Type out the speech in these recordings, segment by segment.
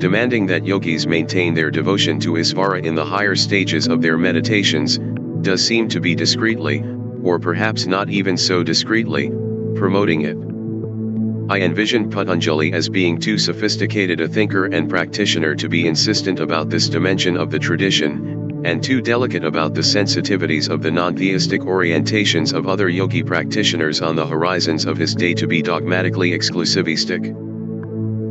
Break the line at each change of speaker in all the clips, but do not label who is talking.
demanding that yogis maintain their devotion to Isvara in the higher stages of their meditations, does seem to be discreetly, or perhaps not even so discreetly, promoting it. I envision Patanjali as being too sophisticated a thinker and practitioner to be insistent about this dimension of the tradition, and too delicate about the sensitivities of the non-theistic orientations of other yogi practitioners on the horizons of his day to be dogmatically exclusivistic.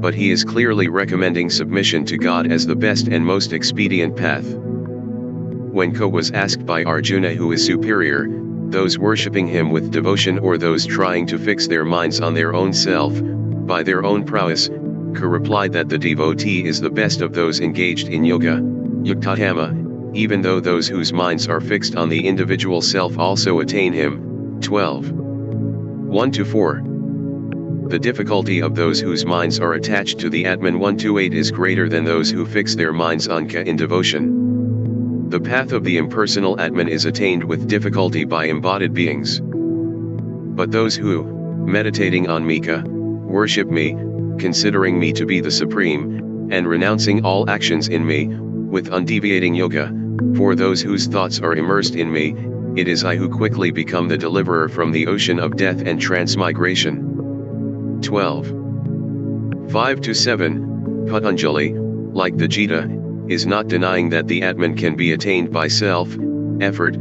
But he is clearly recommending submission to God as the best and most expedient path. When Ko was asked by Arjuna who is superior, those worshipping him with devotion or those trying to fix their minds on their own self, by their own prowess, Ko replied that the devotee is the best of those engaged in yoga, yuktadhamma, even though those whose minds are fixed on the individual self also attain him. 12. 1-4. The difficulty of those whose minds are attached to the Atman 1-8 is greater than those who fix their minds on Ka in devotion. The path of the impersonal Atman is attained with difficulty by embodied beings. But those who, meditating on Mika, worship me, considering me to be the supreme, and renouncing all actions in me, with undeviating yoga, for those whose thoughts are immersed in me, it is I who quickly become the deliverer from the ocean of death and transmigration. 12. 5-7, Patanjali, like the Gita, is not denying that the Atman can be attained by self-effort,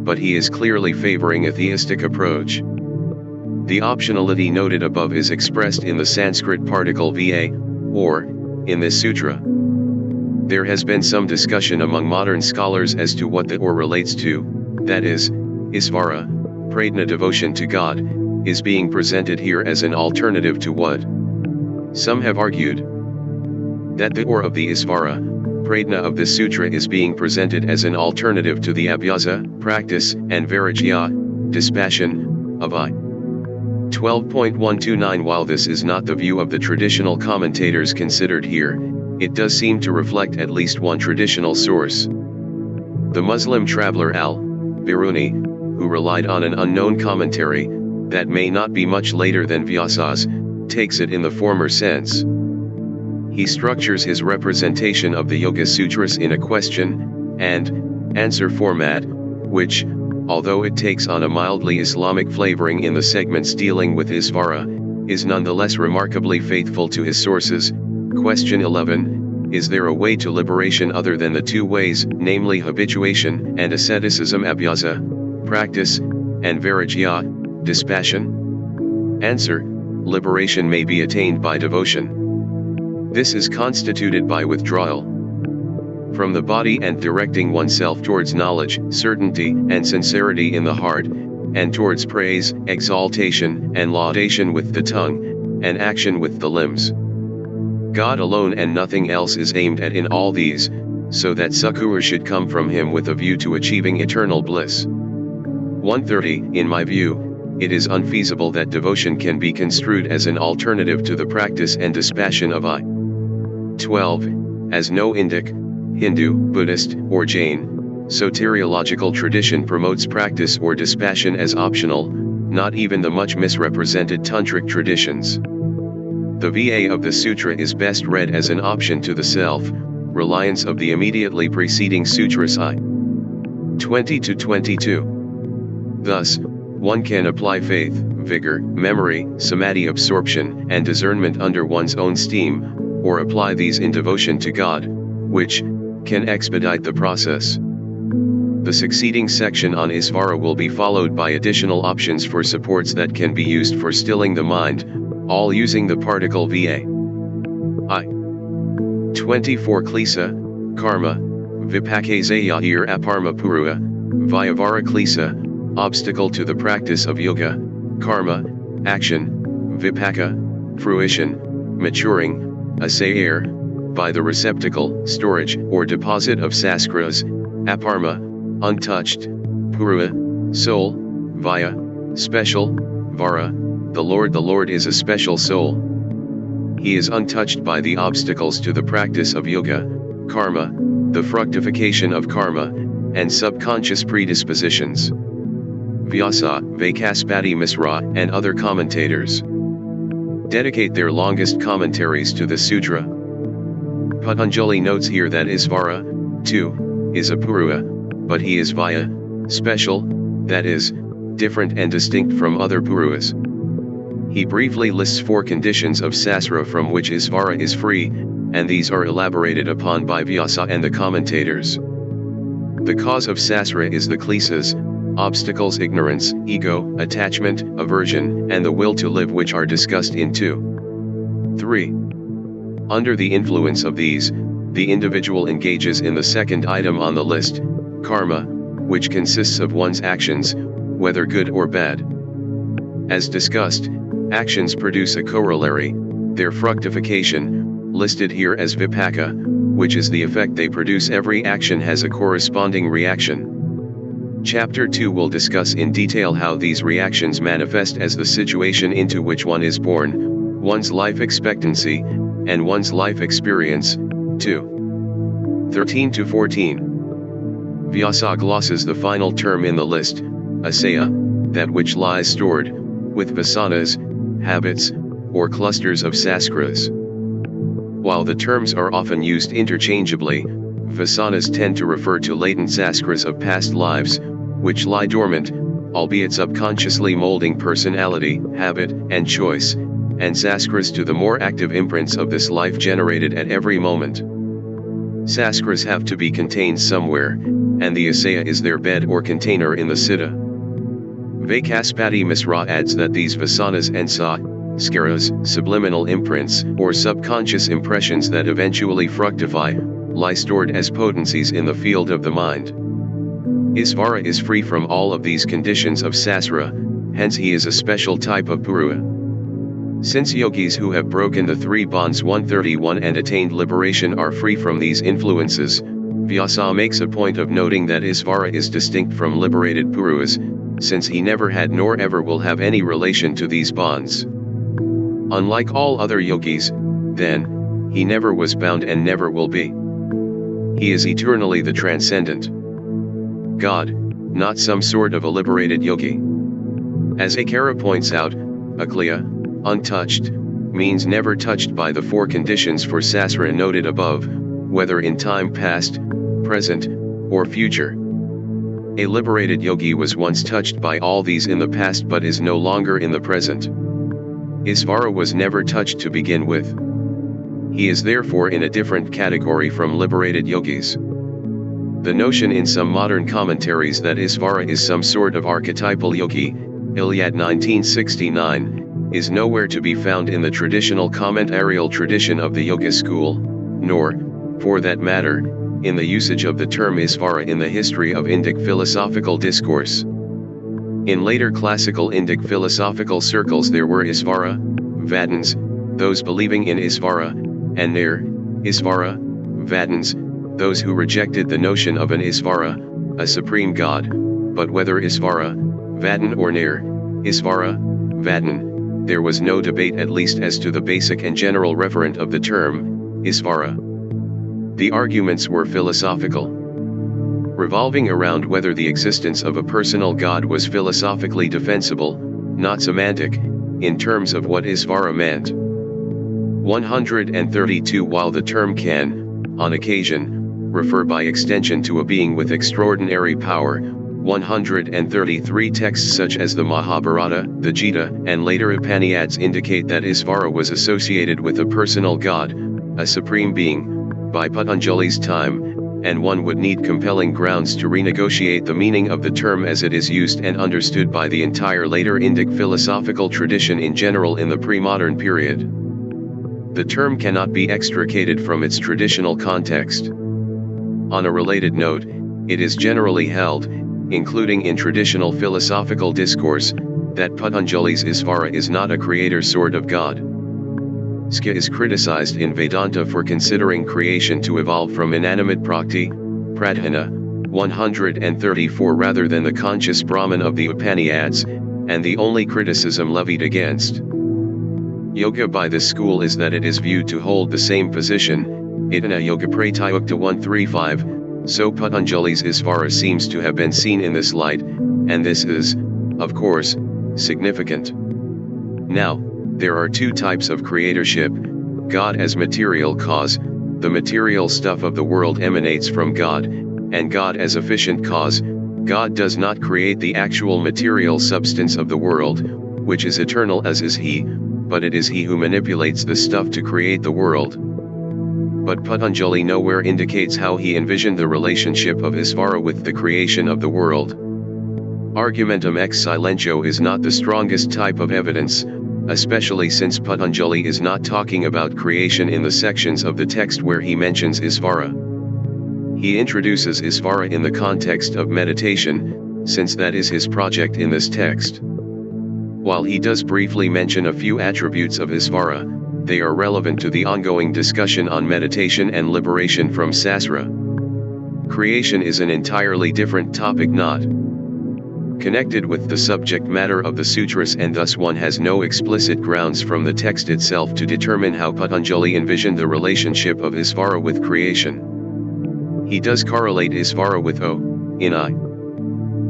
but he is clearly favoring a theistic approach. The optionality noted above is expressed in the Sanskrit particle va, or, in this sutra. There has been some discussion among modern scholars as to what the or relates to, that is, Isvara, pradna devotion to God, is being presented here as an alternative to what? Some have argued that the or of the Isvara, pradna of this sutra is being presented as an alternative to the abhyasa, practice, and vairagya, dispassion, of I. 12.129. While this is not the view of the traditional commentators considered here, it does seem to reflect at least one traditional source. The Muslim traveler al-Biruni, who relied on an unknown commentary, that may not be much later than Vyasa's, takes it in the former sense. He structures his representation of the Yoga Sutras in a question and answer format, which, although it takes on a mildly Islamic flavoring in the segments dealing with Isvara, is nonetheless remarkably faithful to his sources. Question 11, is there a way to liberation other than the two ways, namely habituation and asceticism, abhyasa, practice, and vairagya, dispassion? Answer, liberation may be attained by devotion. This is constituted by withdrawal from the body and directing oneself towards knowledge, certainty, and sincerity in the heart, and towards praise, exaltation, and laudation with the tongue, and action with the limbs. God alone and nothing else is aimed at in all these, so that succor should come from him with a view to achieving eternal bliss. 130. In my view, it is unfeasible that devotion can be construed as an alternative to the practice and dispassion of I. 12. As no Indic, Hindu, Buddhist, or Jain, soteriological tradition promotes practice or dispassion as optional, not even the much misrepresented tantric traditions. The VA of the sutra is best read as an option to the self-reliance of the immediately preceding sutras I. 20-22. Thus, one can apply faith, vigor, memory, samadhi absorption, and discernment under one's own steam, or apply these in devotion to God, which can expedite the process. The succeeding section on Isvara will be followed by additional options for supports that can be used for stilling the mind, all using the particle va. I. 24. Klisa, karma, vipakasaya aparma purua, vyavara klisa, obstacle to the practice of yoga, karma, action, vipaka, fruition, maturing, asayer, by the receptacle, storage, or deposit of saskras, aparma, untouched, purua, soul, vaya, special, vara, the Lord is a special soul. He is untouched by the obstacles to the practice of yoga, karma, the fructification of karma, and subconscious predispositions. Vyasa, Vaikaspati Misra, and other commentators dedicate their longest commentaries to the sutra. Patanjali notes here that Isvara, too, is a Purua, but he is Vaya, special, that is, different and distinct from other Puruas. He briefly lists 4 conditions of Sasra from which Isvara is free, and these are elaborated upon by Vyasa and the commentators. The cause of Sasra is the klesas, obstacles, ignorance, ego, attachment, aversion, and the will to live, which are discussed in 2. 3. Under the influence of these, the individual engages in the second item on the list, karma, which consists of one's actions, whether good or bad. As discussed, actions produce a corollary, their fructification, listed here as vipaka, which is the effect they produce. Every action has a corresponding reaction. Chapter 2 will discuss in detail how these reactions manifest as the situation into which one is born, one's life expectancy, and one's life experience. 2. 13 to 14. Vyasa glosses the final term in the list, asaya, that which lies stored, with vasanas, habits, or clusters of saskras. While the terms are often used interchangeably, vasanas tend to refer to latent saskras of past lives, which lie dormant, albeit subconsciously molding personality, habit, and choice, and saskras to the more active imprints of this life generated at every moment. Saskras have to be contained somewhere, and the asaya is their bed or container in the siddha. Vaikaspati Misra adds that these vasanas and skaras, subliminal imprints or subconscious impressions that eventually fructify, lie stored as potencies in the field of the mind. Isvara is free from all of these conditions of sasra, hence he is a special type of purua. Since yogis who have broken the 3 bonds 131 and attained liberation are free from these influences, Vyasa makes a point of noting that Isvara is distinct from liberated puruas, since he never had nor ever will have any relation to these bonds. Unlike all other yogis, then, he never was bound and never will be. He is eternally the transcendent God, not some sort of a liberated yogi. As Akara points out, akliya, untouched, means never touched by the 4 conditions for sasra noted above, whether in time past, present, or future. A liberated yogi was once touched by all these in the past but is no longer in the present. Isvara was never touched to begin with. He is therefore in a different category from liberated yogis. The notion in some modern commentaries that Isvara is some sort of archetypal yogi, Iliad 1969, is nowhere to be found in the traditional commentarial tradition of the yoga school, nor, for that matter, in the usage of the term Isvara in the history of Indic philosophical discourse. In later classical Indic philosophical circles there were Isvara, Vadans, those believing in Isvara, and Nir, Isvara, Vadans, those who rejected the notion of an Isvara, a supreme god, but whether Isvara, Vadan or Nir, Isvara, Vadan, there was no debate at least as to the basic and general referent of the term, Isvara. The arguments were philosophical, revolving around whether the existence of a personal god was philosophically defensible, not semantic, in terms of what Isvara meant. 132 While the term can, on occasion, refer by extension to a being with extraordinary power, 133 texts such as the Mahabharata, the Gita, and later Upanishads indicate that Isvara was associated with a personal god, a supreme being, by Patanjali's time, and one would need compelling grounds to renegotiate the meaning of the term as it is used and understood by the entire later Indic philosophical tradition in general in the pre-modern period. The term cannot be extricated from its traditional context. On a related note, it is generally held, including in traditional philosophical discourse, that Patanjali's Isvara is not a creator sort of god. Skya is criticized in Vedanta for considering creation to evolve from inanimate prakti, pradhana, 134 rather than the conscious Brahman of the Upanishads, and the only criticism levied against yoga by this school is that it is viewed to hold the same position, Idana Yoga Pratyukta 135, so Patanjali's Isvara seems to have been seen in this light, and this is, of course, significant. Now, there are 2 types of creatorship, God as material cause, the material stuff of the world emanates from God, and God as efficient cause. God does not create the actual material substance of the world, which is eternal as is He, but it is He who manipulates the stuff to create the world. But Patanjali nowhere indicates how he envisioned the relationship of Isvara with the creation of the world. Argumentum ex silentio is not the strongest type of evidence, especially since Patanjali is not talking about creation in the sections of the text where he mentions Isvara. He introduces Isvara in the context of meditation, since that is his project in this text. While he does briefly mention a few attributes of Isvara, they are relevant to the ongoing discussion on meditation and liberation from sasra. Creation is an entirely different topic not connected with the subject matter of the sutras, and thus one has no explicit grounds from the text itself to determine how Patanjali envisioned the relationship of Isvara with creation. He does correlate Isvara with O, in I.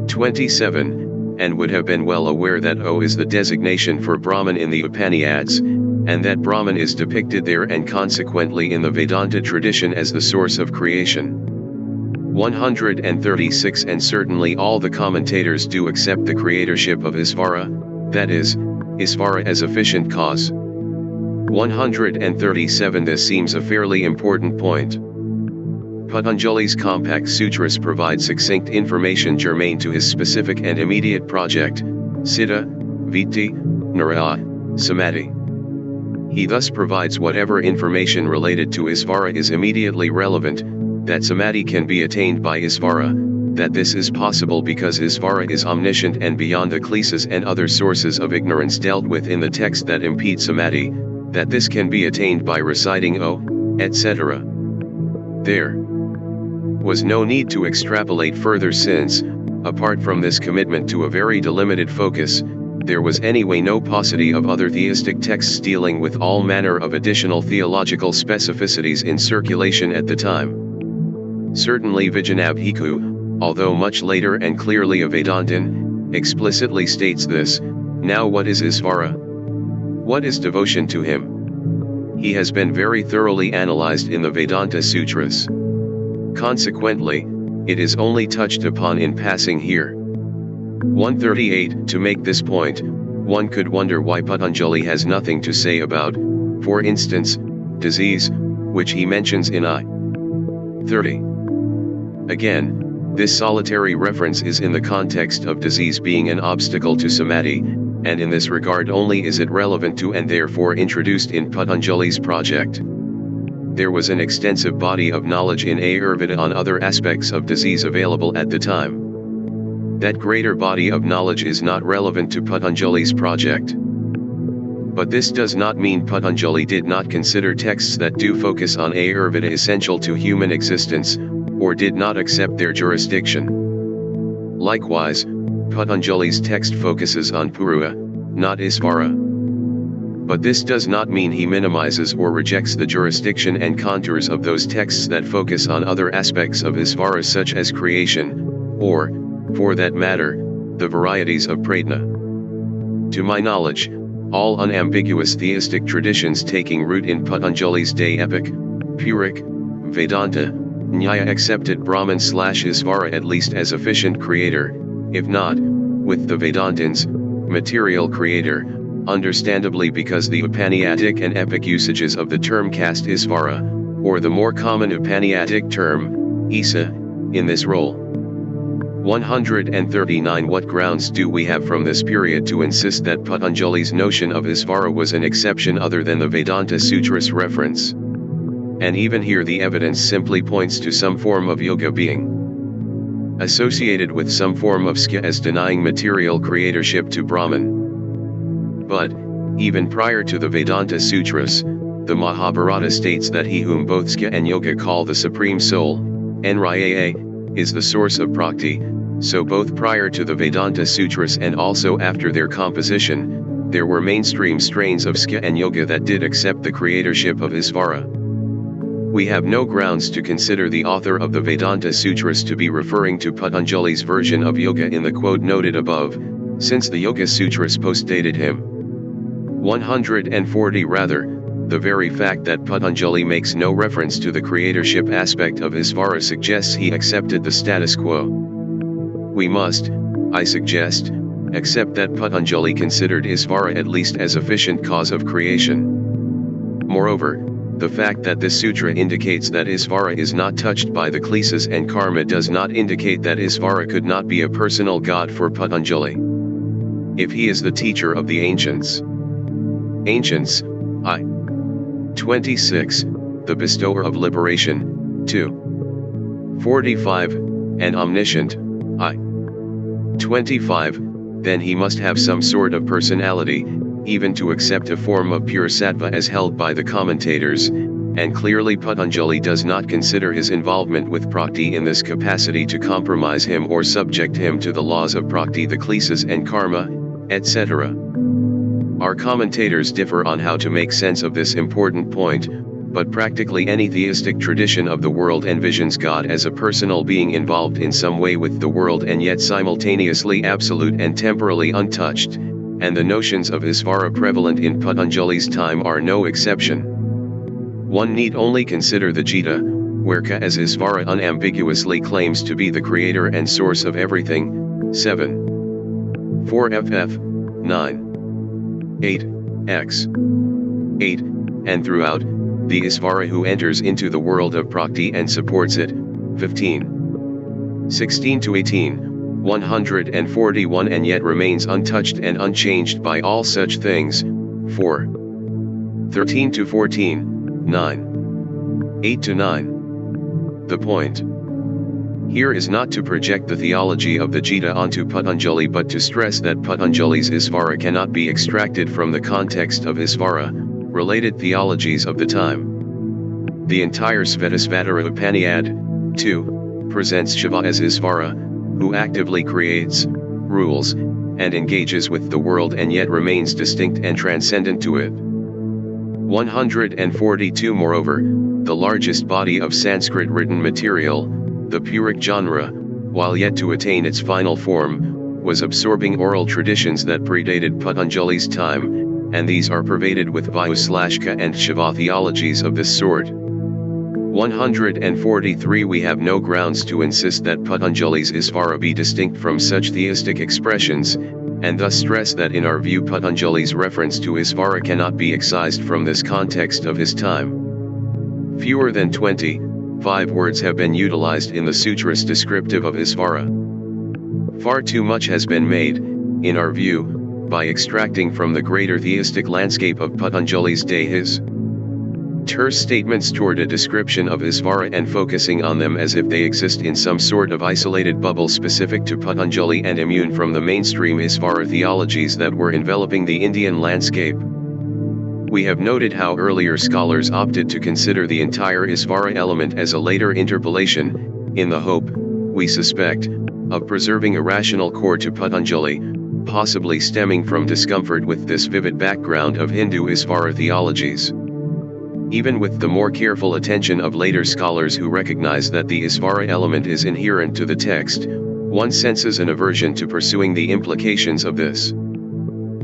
27, and would have been well aware that O is the designation for Brahman in the Upanishads, and that Brahman is depicted there and consequently in the Vedanta tradition as the source of creation. 136 And certainly all the commentators do accept the creatorship of Isvara, that is, Isvara as efficient cause. 137 This seems a fairly important point. Patanjali's compact sutras provide succinct information germane to his specific and immediate project, Citta, Vritti, Niraya, Samadhi. He thus provides whatever information related to Isvara is immediately relevant, that Samadhi can be attained by Isvara, that this is possible because Isvara is omniscient and beyond the klesas and other sources of ignorance dealt with in the text that impede Samadhi, that this can be attained by reciting O, etc. There was no need to extrapolate further since, apart from this commitment to a very delimited focus, there was anyway no paucity of other theistic texts dealing with all manner of additional theological specificities in circulation at the time. Certainly Vijanabhikkhu, although much later and clearly a Vedantin, explicitly states this. Now what is Isvara? What is devotion to him? He has been very thoroughly analyzed in the Vedanta Sutras. Consequently, it is only touched upon in passing here. 138 To make this point, one could wonder why Patanjali has nothing to say about, for instance, disease, which he mentions in I. 30. Again, this solitary reference is in the context of disease being an obstacle to samadhi, and in this regard only is it relevant to and therefore introduced in Patanjali's project. There was an extensive body of knowledge in Ayurveda on other aspects of disease available at the time. That greater body of knowledge is not relevant to Patanjali's project. But this does not mean Patanjali did not consider texts that do focus on Ayurveda essential to human existence, or did not accept their jurisdiction. Likewise, Patanjali's text focuses on Purua, not Isvara. But this does not mean he minimizes or rejects the jurisdiction and contours of those texts that focus on other aspects of Isvara such as creation, or, for that matter, the varieties of Pratna. To my knowledge, all unambiguous theistic traditions taking root in Patanjali's day epic, Puric, Vedanta, Nyaya accepted Brahman/Isvara at least as efficient creator, if not, with the Vedantins, material creator, understandably because the Upanishadic and epic usages of the term cast Isvara, or the more common Upanishadic term, Isa, in this role. 139 What grounds do we have from this period to insist that Patanjali's notion of Isvara was an exception other than the Vedanta Sutras reference? And even here the evidence simply points to some form of yoga being associated with some form of skya as denying material creatorship to Brahman. But, even prior to the Vedanta Sutras, the Mahabharata states that he whom both skya and yoga call the Supreme Soul, Nryaa, is the source of Prakti, so both prior to the Vedanta Sutras and also after their composition, there were mainstream strains of skya and yoga that did accept the creatorship of Isvara. We have no grounds to consider the author of the Vedanta Sutras to be referring to Patanjali's version of yoga in the quote noted above, since the Yoga Sutras postdated him. 140 Rather, The very fact that Patanjali makes no reference to the creatorship aspect of Isvara suggests he accepted the status quo. We must, I suggest, accept that Patanjali considered Isvara at least as efficient cause of creation. Moreover, the fact that this sutra indicates that Isvara is not touched by the klesas and karma does not indicate that Isvara could not be a personal god for Patanjali. If he is the teacher of the ancients. Ancients, I. 26, the bestower of liberation, 2. 45, and omniscient, I. 25, then he must have some sort of personality, even to accept a form of pure sattva as held by the commentators, and clearly Patanjali does not consider his involvement with Prakti in this capacity to compromise him or subject him to the laws of Prakti, the klesas and karma, etc. Our commentators differ on how to make sense of this important point, but practically any theistic tradition of the world envisions God as a personal being involved in some way with the world and yet simultaneously absolute and temporally untouched, and the notions of Isvara prevalent in Patanjali's time are no exception. One need only consider the Gita, where Ka as Isvara unambiguously claims to be the creator and source of everything, 7. 4 ff. 9. 8, x. 8, and throughout, the Isvara who enters into the world of Prakti and supports it, 15. 16 to 18, 141 and yet remains untouched and unchanged by all such things, 4. 13 to 14, 9. 8 to 9. The point here is not to project the theology of the Gita onto Patanjali but to stress that Patanjali's Isvara cannot be extracted from the context of Isvara, related theologies of the time. The entire Svetasvatara Upanishad, 2, presents Shiva as Isvara, who actively creates, rules, and engages with the world and yet remains distinct and transcendent to it. 142 Moreover, the largest body of Sanskrit written material, the Puric genre, while yet to attain its final form, was absorbing oral traditions that predated Patanjali's time, and these are pervaded with Vayu/Ka and Shiva theologies of this sort. 143 We have no grounds to insist that Patanjali's Isvara be distinct from such theistic expressions, and thus stress that in our view Patanjali's reference to Isvara cannot be excised from this context of his time. Fewer than 25 words have been utilized in the sutras descriptive of Isvara. Far too much has been made, in our view, by extracting from the greater theistic landscape of Patanjali's day his terse statements toward a description of Isvara and focusing on them as if they exist in some sort of isolated bubble specific to Patanjali and immune from the mainstream Isvara theologies that were enveloping the Indian landscape. We have noted how earlier scholars opted to consider the entire Isvara element as a later interpolation, in the hope, we suspect, of preserving a rational core to Patanjali, possibly stemming from discomfort with this vivid background of Hindu Isvara theologies. Even with the more careful attention of later scholars who recognize that the Isvara element is inherent to the text, one senses an aversion to pursuing the implications of this.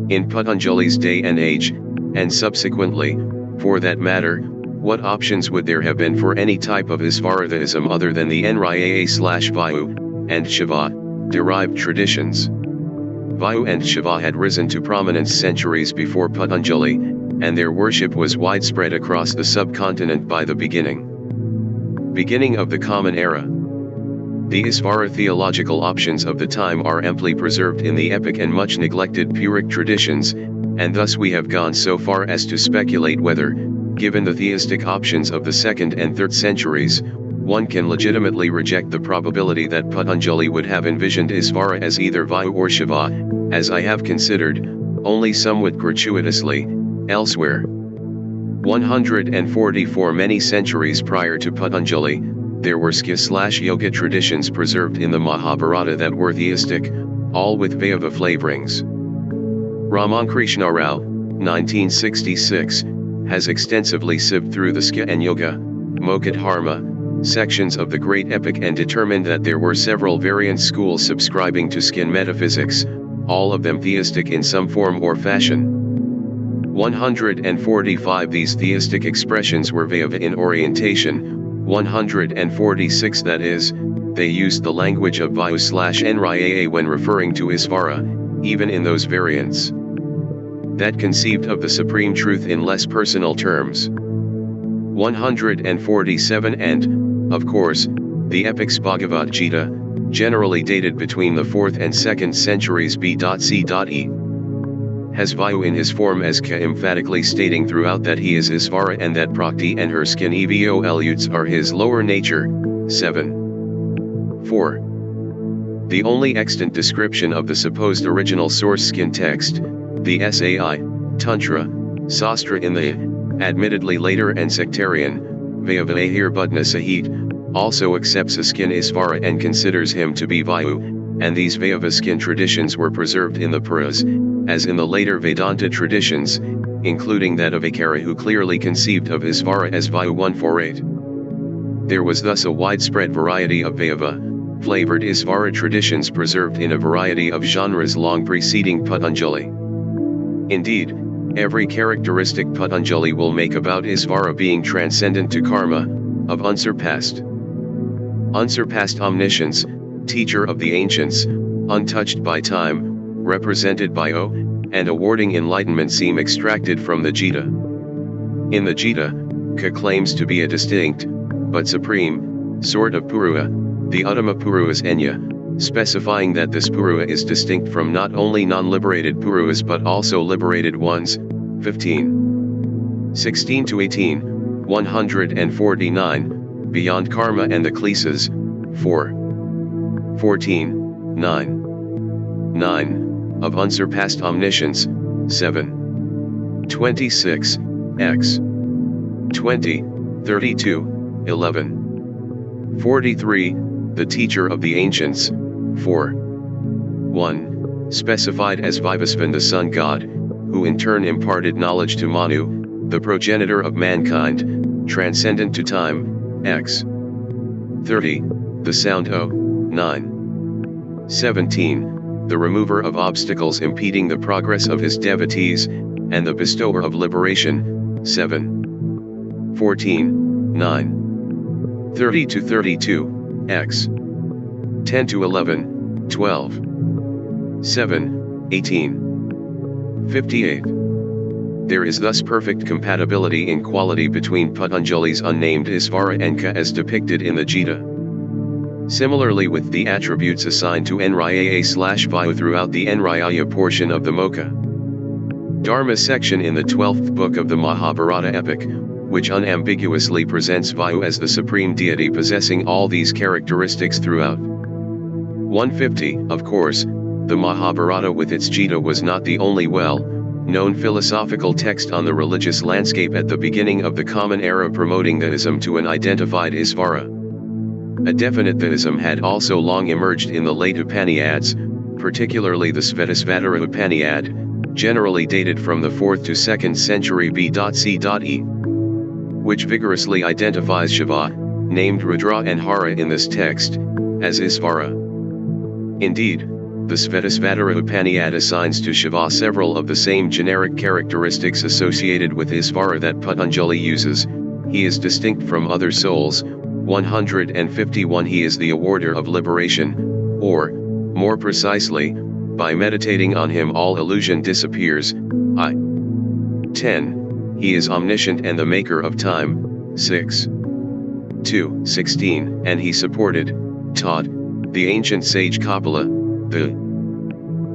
In Patanjali's day and age, and subsequently, for that matter, what options would there have been for any type of Isvaratheism other than the Nryaa/Vayu, and Shiva, derived traditions? Vayu and Shiva had risen to prominence centuries before Patanjali, and their worship was widespread across the subcontinent by the beginning of the Common Era. The Isvara theological options of the time are amply preserved in the epic and much neglected Puric traditions, and thus we have gone so far as to speculate whether, given the theistic options of the 2nd and 3rd centuries, one can legitimately reject the probability that Patanjali would have envisioned Isvara as either Vayu or Shiva, as I have considered, only somewhat gratuitously, elsewhere. 144 Many centuries prior to Patanjali, there were Skya/Yoga traditions preserved in the Mahabharata that were theistic, all with Vaishnav flavorings. Ramankrishna Rao, 1966, has extensively sieved through the Skya and Yoga, Moksha sections of the great epic and determined that there were several variant schools subscribing to Skyan metaphysics, all of them theistic in some form or fashion. 145 These theistic expressions were Vairava in orientation. 146 That is, they used the language of Vayu/Nryaa when referring to Isvara, even in those variants that conceived of the supreme truth in less personal terms. 147 And, of course, the epics Bhagavad Gita, generally dated between the 4th and 2nd centuries B.C.E. has Vayu in his form as Ka, emphatically stating throughout that he is Isvara and that Prakti and her skin Evoluts are his lower nature. 7. 4. The only extant description of the supposed original source skin text, the Sai, Tantra, Sastra in the, admittedly later and sectarian, Vaivahir Budna Sahit, also accepts a skin Isvara and considers him to be Vayu, and these Vairava skin traditions were preserved in the Puras, as in the later Vedanta traditions, including that of Akara who clearly conceived of Isvara as Vayu 148. There was thus a widespread variety of Vairava, flavored Isvara traditions preserved in a variety of genres long preceding Patanjali. Indeed, every characteristic Patanjali will make about Isvara being transcendent to karma, of unsurpassed omniscience, teacher of the ancients, untouched by time, represented by O, and awarding enlightenment seem extracted from the Gita. In the Gita, Ka claims to be a distinct, but supreme, sort of Purua, the Uttama Puruas Enya, specifying that this Purua is distinct from not only non-liberated Puruas but also liberated ones. 15. 16-18, 149, beyond karma and the klesas. 4. 14, 9. 9, of unsurpassed omniscience. 7. 26, x. 20, 32, 11. 43, the teacher of the ancients. 4. 1, specified as Vivasvan the sun god, who in turn imparted knowledge to Manu, the progenitor of mankind, transcendent to time. X. 30, the sound O. 9. 17, the remover of obstacles impeding the progress of his devotees, and the bestower of liberation. 7. 14, 9. 30-32, x. 10-11, 12. 7, 18. 58. There is thus perfect compatibility in quality between Patanjali's unnamed Isvara and Ka as depicted in the Gita. Similarly with the attributes assigned to Nryaa/Vayu throughout the Nraya portion of the Mokkha Dharma section in the 12th book of the Mahabharata epic, which unambiguously presents Vayu as the supreme deity possessing all these characteristics throughout. 150. Of course, the Mahabharata with its Gita was not the only well-known philosophical text on the religious landscape at the beginning of the Common Era promoting theism to an identified Isvara. A definite theism had also long emerged in the late Upanishads, particularly the Svetasvatara Upanishad, generally dated from the 4th to 2nd century B.C.E, which vigorously identifies Shiva, named Rudra and Hara in this text, as Isvara. Indeed, the Svetasvatara Upanishad assigns to Shiva several of the same generic characteristics associated with Isvara that Patanjali uses. He is distinct from other souls. 151 He is the awarder of liberation, or, more precisely, by meditating on him all illusion disappears. 10. He is omniscient and the maker of time. 6. 2. 16 And he supported, taught, the ancient sage Kapila, the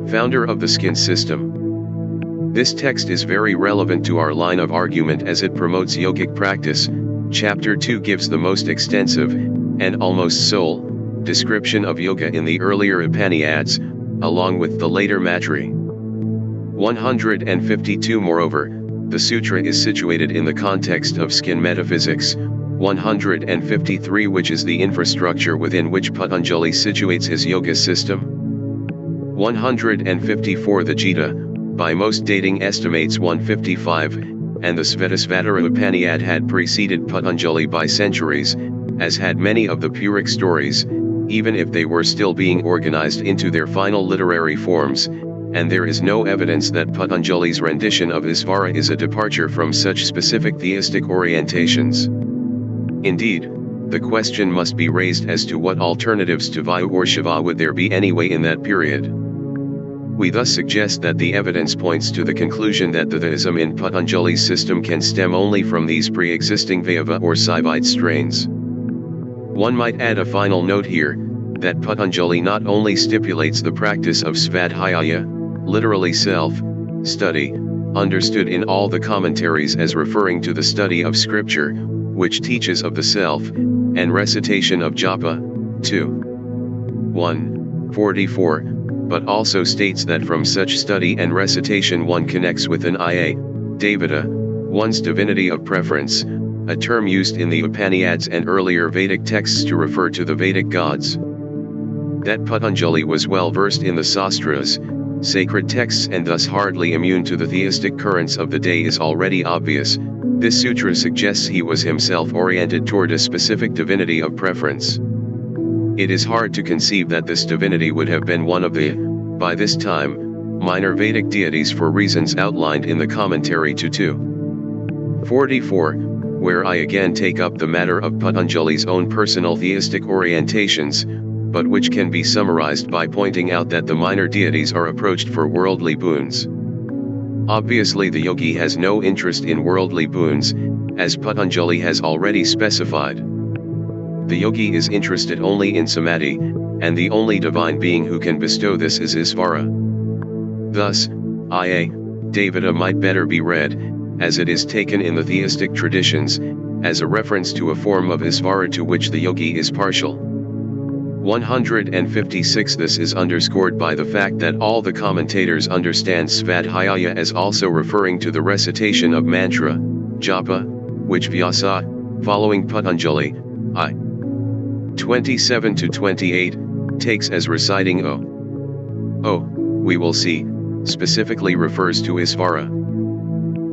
founder of the skin system. This text is very relevant to our line of argument as it promotes yogic practice. Chapter 2 gives the most extensive, and almost sole, description of yoga in the earlier Upanishads, along with the later Matri. 152 Moreover, the sutra is situated in the context of skin metaphysics. 153 Which is the infrastructure within which Patanjali situates his yoga system. 154 The Gita, by most dating estimates 155, and the Svetasvatara Upanishad had preceded Patanjali by centuries, as had many of the Puric stories, even if they were still being organized into their final literary forms. and there is no evidence that Patanjali's rendition of Isvara is a departure from such specific theistic orientations. Indeed, the question must be raised as to what alternatives to Vayu or Shiva would there be anyway in that period. We thus suggest that the evidence points to the conclusion that the theism in Patanjali's system can stem only from these pre-existing Vaivava or Saivite strains. One might add a final note here, that Patanjali not only stipulates the practice of svadhyaya, literally self-study, understood in all the commentaries as referring to the study of scripture, which teaches of the self, and recitation of japa, 144, but also states that from such study and recitation one connects with an Iya, Devata, one's divinity of preference, a term used in the Upanishads and earlier Vedic texts to refer to the Vedic gods. That Patanjali was well versed in the Sutras, sacred texts, and thus hardly immune to the theistic currents of the day is already obvious. This sutra suggests he was himself oriented toward a specific divinity of preference. It is hard to conceive that this divinity would have been one of the, by this time, minor Vedic deities for reasons outlined in the commentary to 244, where I again take up the matter of Patanjali's own personal theistic orientations, but which can be summarized by pointing out that the minor deities are approached for worldly boons. Obviously the yogi has no interest in worldly boons, as Patanjali has already specified. The yogi is interested only in samadhi, and the only divine being who can bestow this is Isvara. Thus, Iya, Devata might better be read, as it is taken in the theistic traditions, as a reference to a form of Isvara to which the yogi is partial. 156. This is underscored by the fact that all the commentators understand svadhyaya as also referring to the recitation of mantra, japa, which Vyasa, following Patanjali, I. 27-28, takes as reciting we will see, specifically refers to Isvara.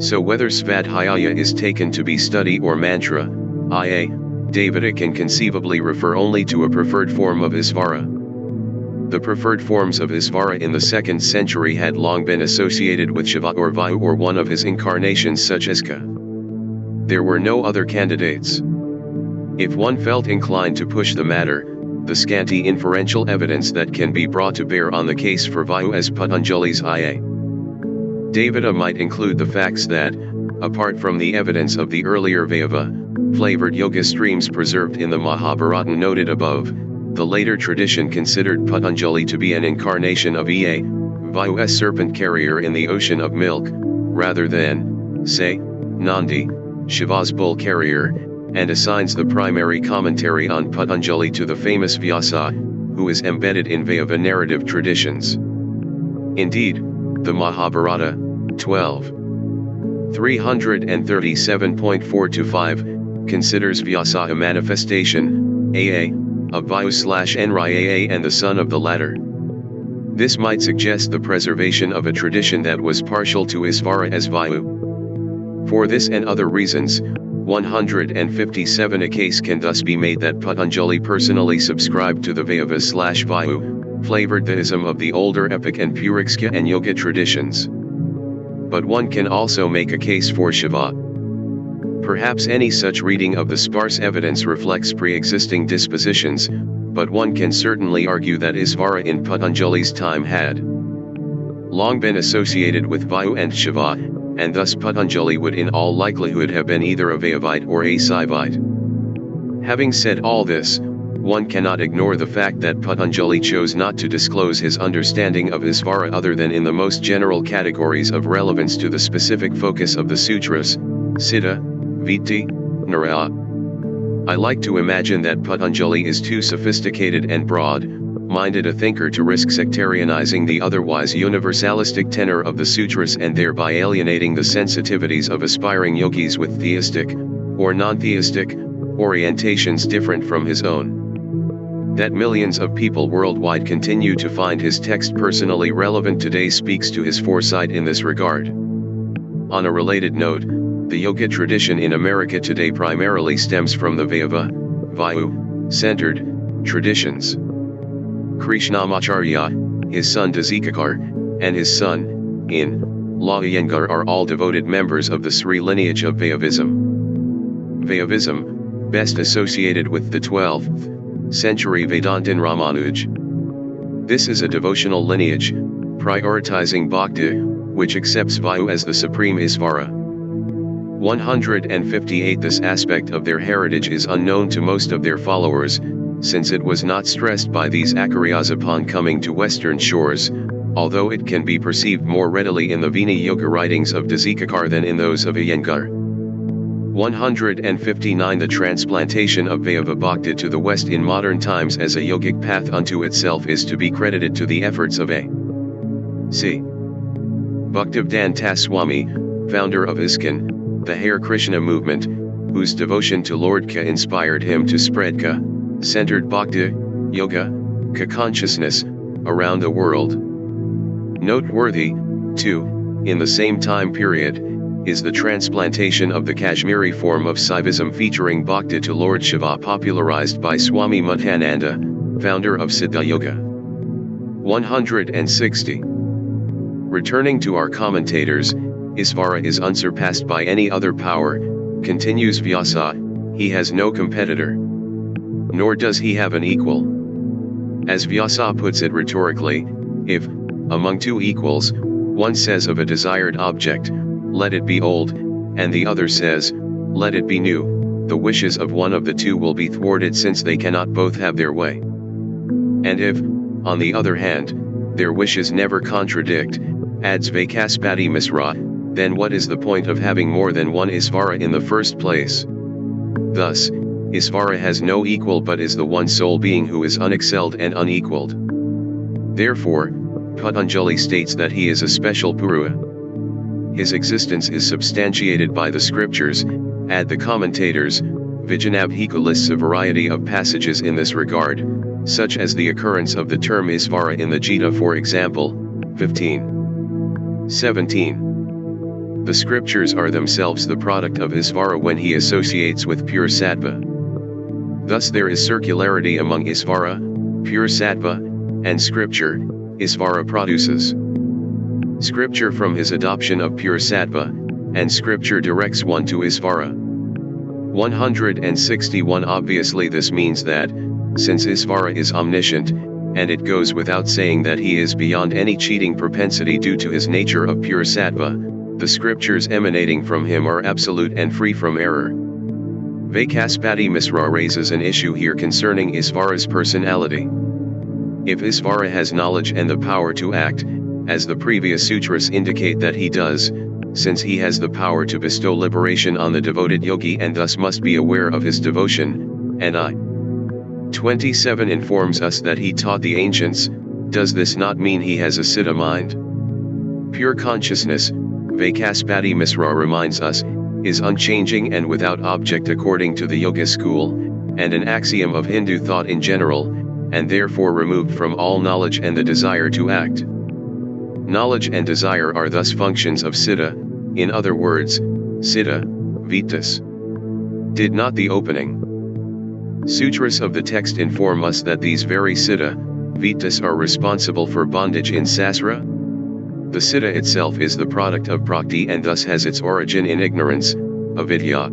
So whether svadhyaya is taken to be study or mantra, Iya, Devata can conceivably refer only to a preferred form of Isvara. The preferred forms of Isvara in the 2nd century had long been associated with Shiva or Vayu or one of his incarnations such as Ka. There were no other candidates. If one felt inclined to push the matter, the scanty inferential evidence that can be brought to bear on the case for Vayu as Patanjali's Iya, Devata might include the facts that, apart from the evidence of the earlier Vaivava, flavored yoga streams preserved in the Mahabharata noted above, the later tradition considered Patanjali to be an incarnation of Ea, Vayu's serpent carrier in the ocean of milk, rather than, say, Nandi, Shiva's bull carrier, and assigns the primary commentary on Patanjali to the famous Vyasa, who is embedded in Vaivava narrative traditions. Indeed, the Mahabharata, 337.4-5, considers Vyasa a manifestation, Aa, of Vayu/Nryaa and the son of the latter. This might suggest the preservation of a tradition that was partial to Isvara as Vayu. For this and other reasons, 157 a case can thus be made that Patanjali personally subscribed to the Vaivava/Vayu, flavored theism of the older epic and Purikshya and Yoga traditions. But one can also make a case for Shiva. Perhaps any such reading of the sparse evidence reflects pre-existing dispositions, but one can certainly argue that Isvara in Patanjali's time had long been associated with Vayu and Shiva, and thus Patanjali would in all likelihood have been either a Vaivite or a Saivite. Having said all this, one cannot ignore the fact that Patanjali chose not to disclose his understanding of Isvara other than in the most general categories of relevance to the specific focus of the sutras, Siddha, Viti, Nara. I like to imagine that Patanjali is too sophisticated and broad-minded a thinker to risk sectarianizing the otherwise universalistic tenor of the sutras and thereby alienating the sensitivities of aspiring yogis with theistic, or non-theistic, orientations different from his own. That millions of people worldwide continue to find his text personally relevant today speaks to his foresight in this regard. On a related note, the yoga tradition in America today primarily stems from the Vaivava, Vayu-centered traditions. Krishnamacharya, his son Dazikakar, and his son, in law Iyengar are all devoted members of the Sri lineage of Vaishnavism. Vaishnavism, best associated with the 12th century Vedantin Ramanuj. This is a devotional lineage, prioritizing Bhakti, which accepts Vayu as the supreme Isvara. 158 This aspect of their heritage is unknown to most of their followers, since it was not stressed by these Acharyas upon coming to western shores, although it can be perceived more readily in the Vina Yoga writings of Dazikakar than in those of Iyengar. 159 The transplantation of Vaishnav Bhakti to the West in modern times as a yogic path unto itself is to be credited to the efforts of A.C. Bhaktivedanta Swami, founder of ISKCON, the Hare Krishna movement, whose devotion to Lord Ka inspired him to spread Ka-centered Bhakti, Yoga, Ka-consciousness, around the world. Noteworthy, too, in the same time period, is the transplantation of the Kashmiri form of Saivism featuring Bhakti to Lord Shiva popularized by Swami Madhananda, founder of Siddha Yoga. 160. Returning to our commentators, Isvara is unsurpassed by any other power, continues Vyasa, he has no competitor. Nor does he have an equal. As Vyasa puts it rhetorically, if, among two equals, one says of a desired object, let it be old, and the other says, let it be new, the wishes of one of the two will be thwarted since they cannot both have their way. And if, on the other hand, their wishes never contradict, adds Vaikaspati Misra, then what is the point of having more than one Isvara in the first place? Thus, Isvara has no equal but is the one sole being who is unexcelled and unequaled. Therefore, Patanjali states that he is a special Purua. His existence is substantiated by the scriptures, add the commentators. Vijanabhika lists a variety of passages in this regard, such as the occurrence of the term Isvara in the Gita, for example, 15:17. The scriptures are themselves the product of Isvara when he associates with pure sattva. Thus there is circularity among Isvara, pure sattva, and scripture. Isvara produces scripture from his adoption of pure sattva, and scripture directs one to Isvara. 161 Obviously this means that, since Isvara is omniscient, and it goes without saying that he is beyond any cheating propensity due to his nature of pure sattva, the scriptures emanating from him are absolute and free from error. Vaikaspati Misra raises an issue here concerning Isvara's personality. If Isvara has knowledge and the power to act, as the previous sutras indicate that he does, since he has the power to bestow liberation on the devoted yogi and thus must be aware of his devotion, and I-27 informs us that he taught the ancients, does this not mean he has a siddha mind? Pure consciousness, Vaikaspati Misra reminds us, is unchanging and without object according to the yoga school, and an axiom of Hindu thought in general, and therefore removed from all knowledge and the desire to act. Knowledge and desire are thus functions of siddha, in other words, siddha, vitas. Did not the opening sutras of the text inform us that these very siddha, vitas are responsible for bondage in sasra? The siddha itself is the product of prakti and thus has its origin in ignorance, avidya.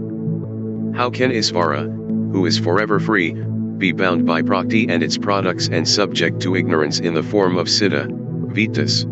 How can Isvara, who is forever free, be bound by prakti and its products and subject to ignorance in the form of siddha, vitas?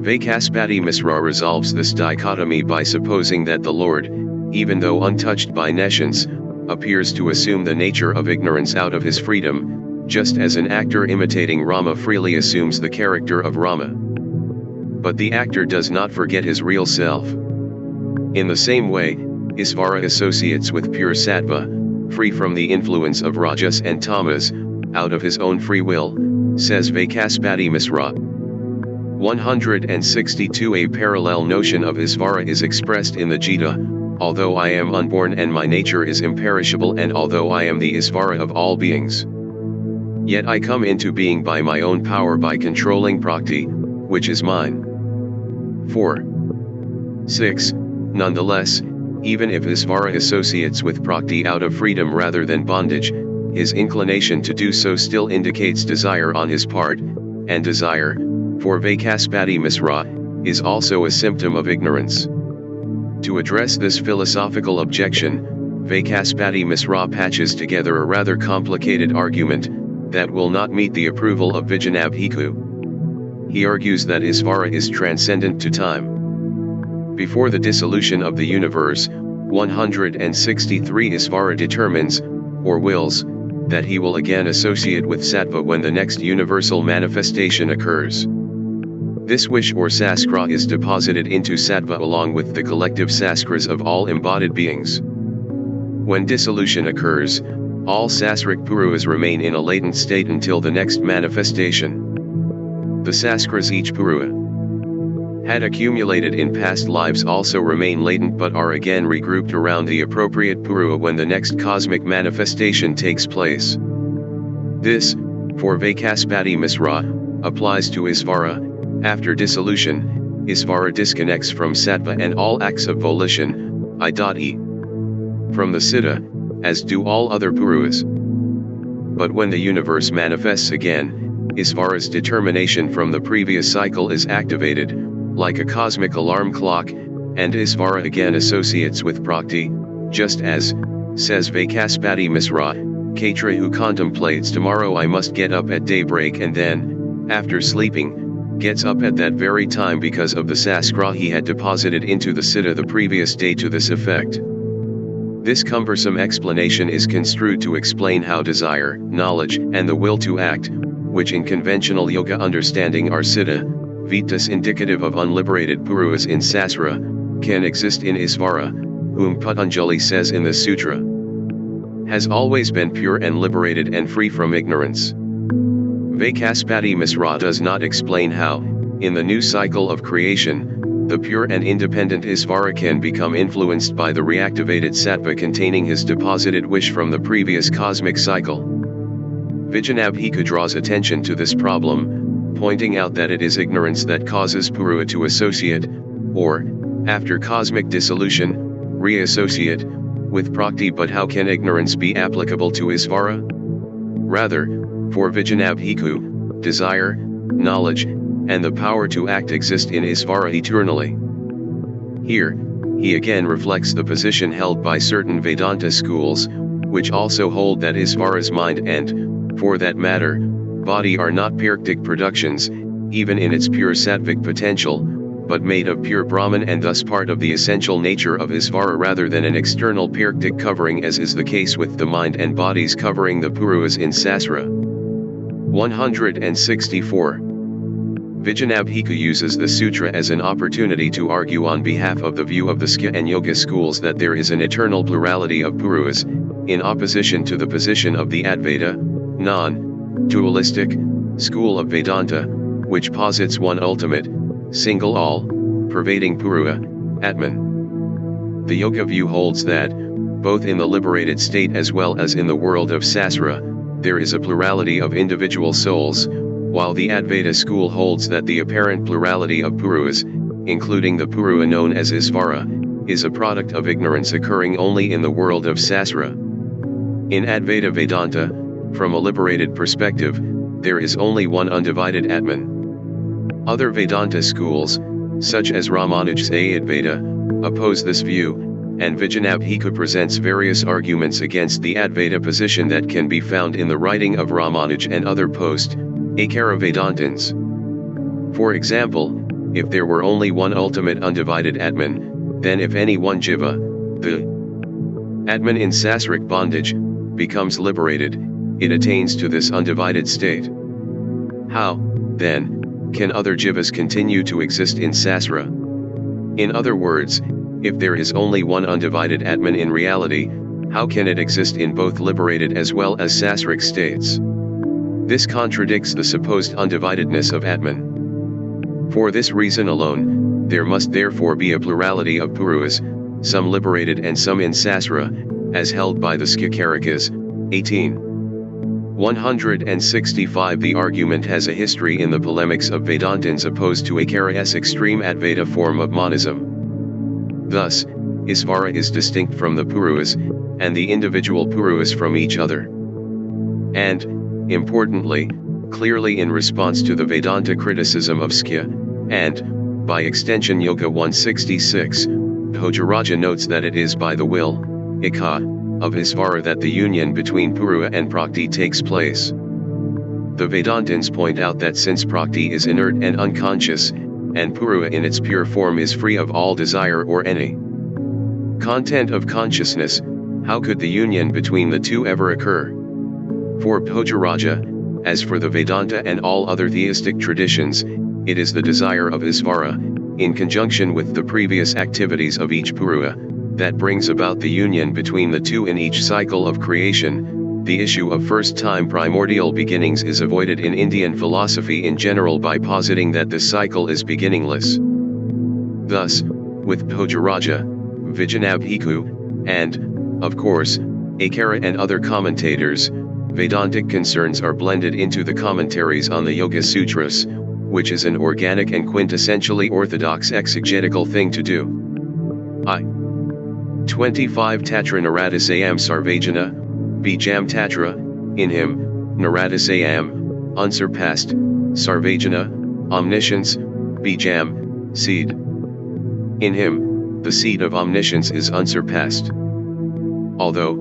Vaikaspati Misra resolves this dichotomy by supposing that the Lord, even though untouched by nescience, appears to assume the nature of ignorance out of his freedom, just as an actor imitating Rama freely assumes the character of Rama. But the actor does not forget his real self. In the same way, Isvara associates with pure sattva, free from the influence of rajas and tamas, out of his own free will, says Vaikaspati Misra. 162 A parallel notion of Isvara is expressed in the Gita, although I am unborn and my nature is imperishable and although I am the Isvara of all beings. Yet I come into being by my own power by controlling prakti, which is mine. 4. 6. Nonetheless, even if Isvara associates with prakti out of freedom rather than bondage, his inclination to do so still indicates desire on his part, and desire, for Vaikaspati Misra, is also a symptom of ignorance. To address this philosophical objection, Vaikaspati Misra patches together a rather complicated argument that will not meet the approval of Vijñanabhikkhu. He argues that Isvara is transcendent to time. Before the dissolution of the universe, 163 Isvara determines, or wills, that he will again associate with Sattva when the next universal manifestation occurs. This wish or saskara is deposited into Sattva along with the collective saskaras of all embodied beings. When dissolution occurs, all saskaric puruas remain in a latent state until the next manifestation. The saskaras each purua had accumulated in past lives also remain latent but are again regrouped around the appropriate purua when the next cosmic manifestation takes place. This, for Vaikaspati Misra, applies to Isvara. After dissolution, Isvara disconnects from Sattva and all acts of volition, i.e. from the Siddha, as do all other puruas. But when the universe manifests again, Isvara's determination from the previous cycle is activated, like a cosmic alarm clock, and Isvara again associates with Prakti, just as, says Vaikaspati Misra, Katra who contemplates tomorrow I must get up at daybreak and then, after sleeping, gets up at that very time because of the saskara he had deposited into the Siddha the previous day to this effect. This cumbersome explanation is construed to explain how desire, knowledge, and the will to act, which in conventional yoga understanding are Siddha, Vittas indicative of unliberated puruas in Sasra, can exist in Isvara, whom Patanjali says in the sutra, has always been pure and liberated and free from ignorance. Vaikaspati Misra does not explain how, in the new cycle of creation, the pure and independent Isvara can become influenced by the reactivated Sattva containing his deposited wish from the previous cosmic cycle. Vijñanabhikkhu draws attention to this problem, pointing out that it is ignorance that causes purua to associate, or, after cosmic dissolution, reassociate, with Prakti. But how can ignorance be applicable to Isvara? Rather, for Vijñanabhikkhu, desire, knowledge, and the power to act exist in Isvara eternally. Here, he again reflects the position held by certain Vedanta schools, which also hold that Isvara's mind and, for that matter, body are not Praktic productions, even in its pure sattvic potential, but made of pure Brahman and thus part of the essential nature of Isvara rather than an external Praktic covering as is the case with the mind and bodies covering the puruas in Sasra. 164. Vijñanabhikkhu uses the sutra as an opportunity to argue on behalf of the view of the Skya and Yoga schools that there is an eternal plurality of puruas, in opposition to the position of the Advaita, non-dualistic, school of Vedanta, which posits one ultimate, single all-pervading purua, Atman. The Yoga view holds that, both in the liberated state as well as in the world of Sasra, there is a plurality of individual souls, while the Advaita school holds that the apparent plurality of puruas, including the purua known as Isvara, is a product of ignorance occurring only in the world of Sasra. In Advaita Vedanta, from a liberated perspective, there is only one undivided Atman. Other Vedanta schools, such as Ramanuj's Advaita, oppose this view, and Vijñanabhikkhu presents various arguments against the Advaita position that can be found in the writing of Ramanuj and other post-Akara Vedantins. For example, if there were only one ultimate undivided Atman, then if any one jiva, the Atman in Sasric bondage, becomes liberated, it attains to this undivided state. How, then, can other jivas continue to exist in Sasra? In other words, if there is only one undivided Atman in reality, how can it exist in both liberated as well as Sasric states? This contradicts the supposed undividedness of Atman. For this reason alone, there must therefore be a plurality of puruas, some liberated and some in Sasra, as held by the Skakarikas. 18. 165. The argument has a history in the polemics of Vedantins opposed to Akara's extreme Advaita form of monism. Thus, Isvara is distinct from the puruas, and the individual puruas from each other. And, importantly, clearly in response to the Vedanta criticism of Skya, and, by extension Yoga 166, Bhojaraja notes that it is by the will, Ikha, of Isvara that the union between Purua and Prakti takes place. The Vedantins point out that since Prakti is inert and unconscious, and Purua in its pure form is free of all desire or any content of consciousness, how could the union between the two ever occur? For Bhojaraja, as for the Vedanta and all other theistic traditions, it is the desire of Isvara, in conjunction with the previous activities of each Purua, that brings about the union between the two in each cycle of creation. The issue of first-time primordial beginnings is avoided in Indian philosophy in general by positing that this cycle is beginningless. Thus, with Bhojaraja, Vijanabhiku, and, of course, Akara and other commentators, Vedantic concerns are blended into the commentaries on the Yoga Sutras, which is an organic and quintessentially orthodox exegetical thing to do. 25 Tatra Naradasayam Sarvajana, Bijam Tatra, in him, Naradasayam, unsurpassed, Sarvajana, omniscience, Bijam, seed. In him, the seed of omniscience is unsurpassed. Although,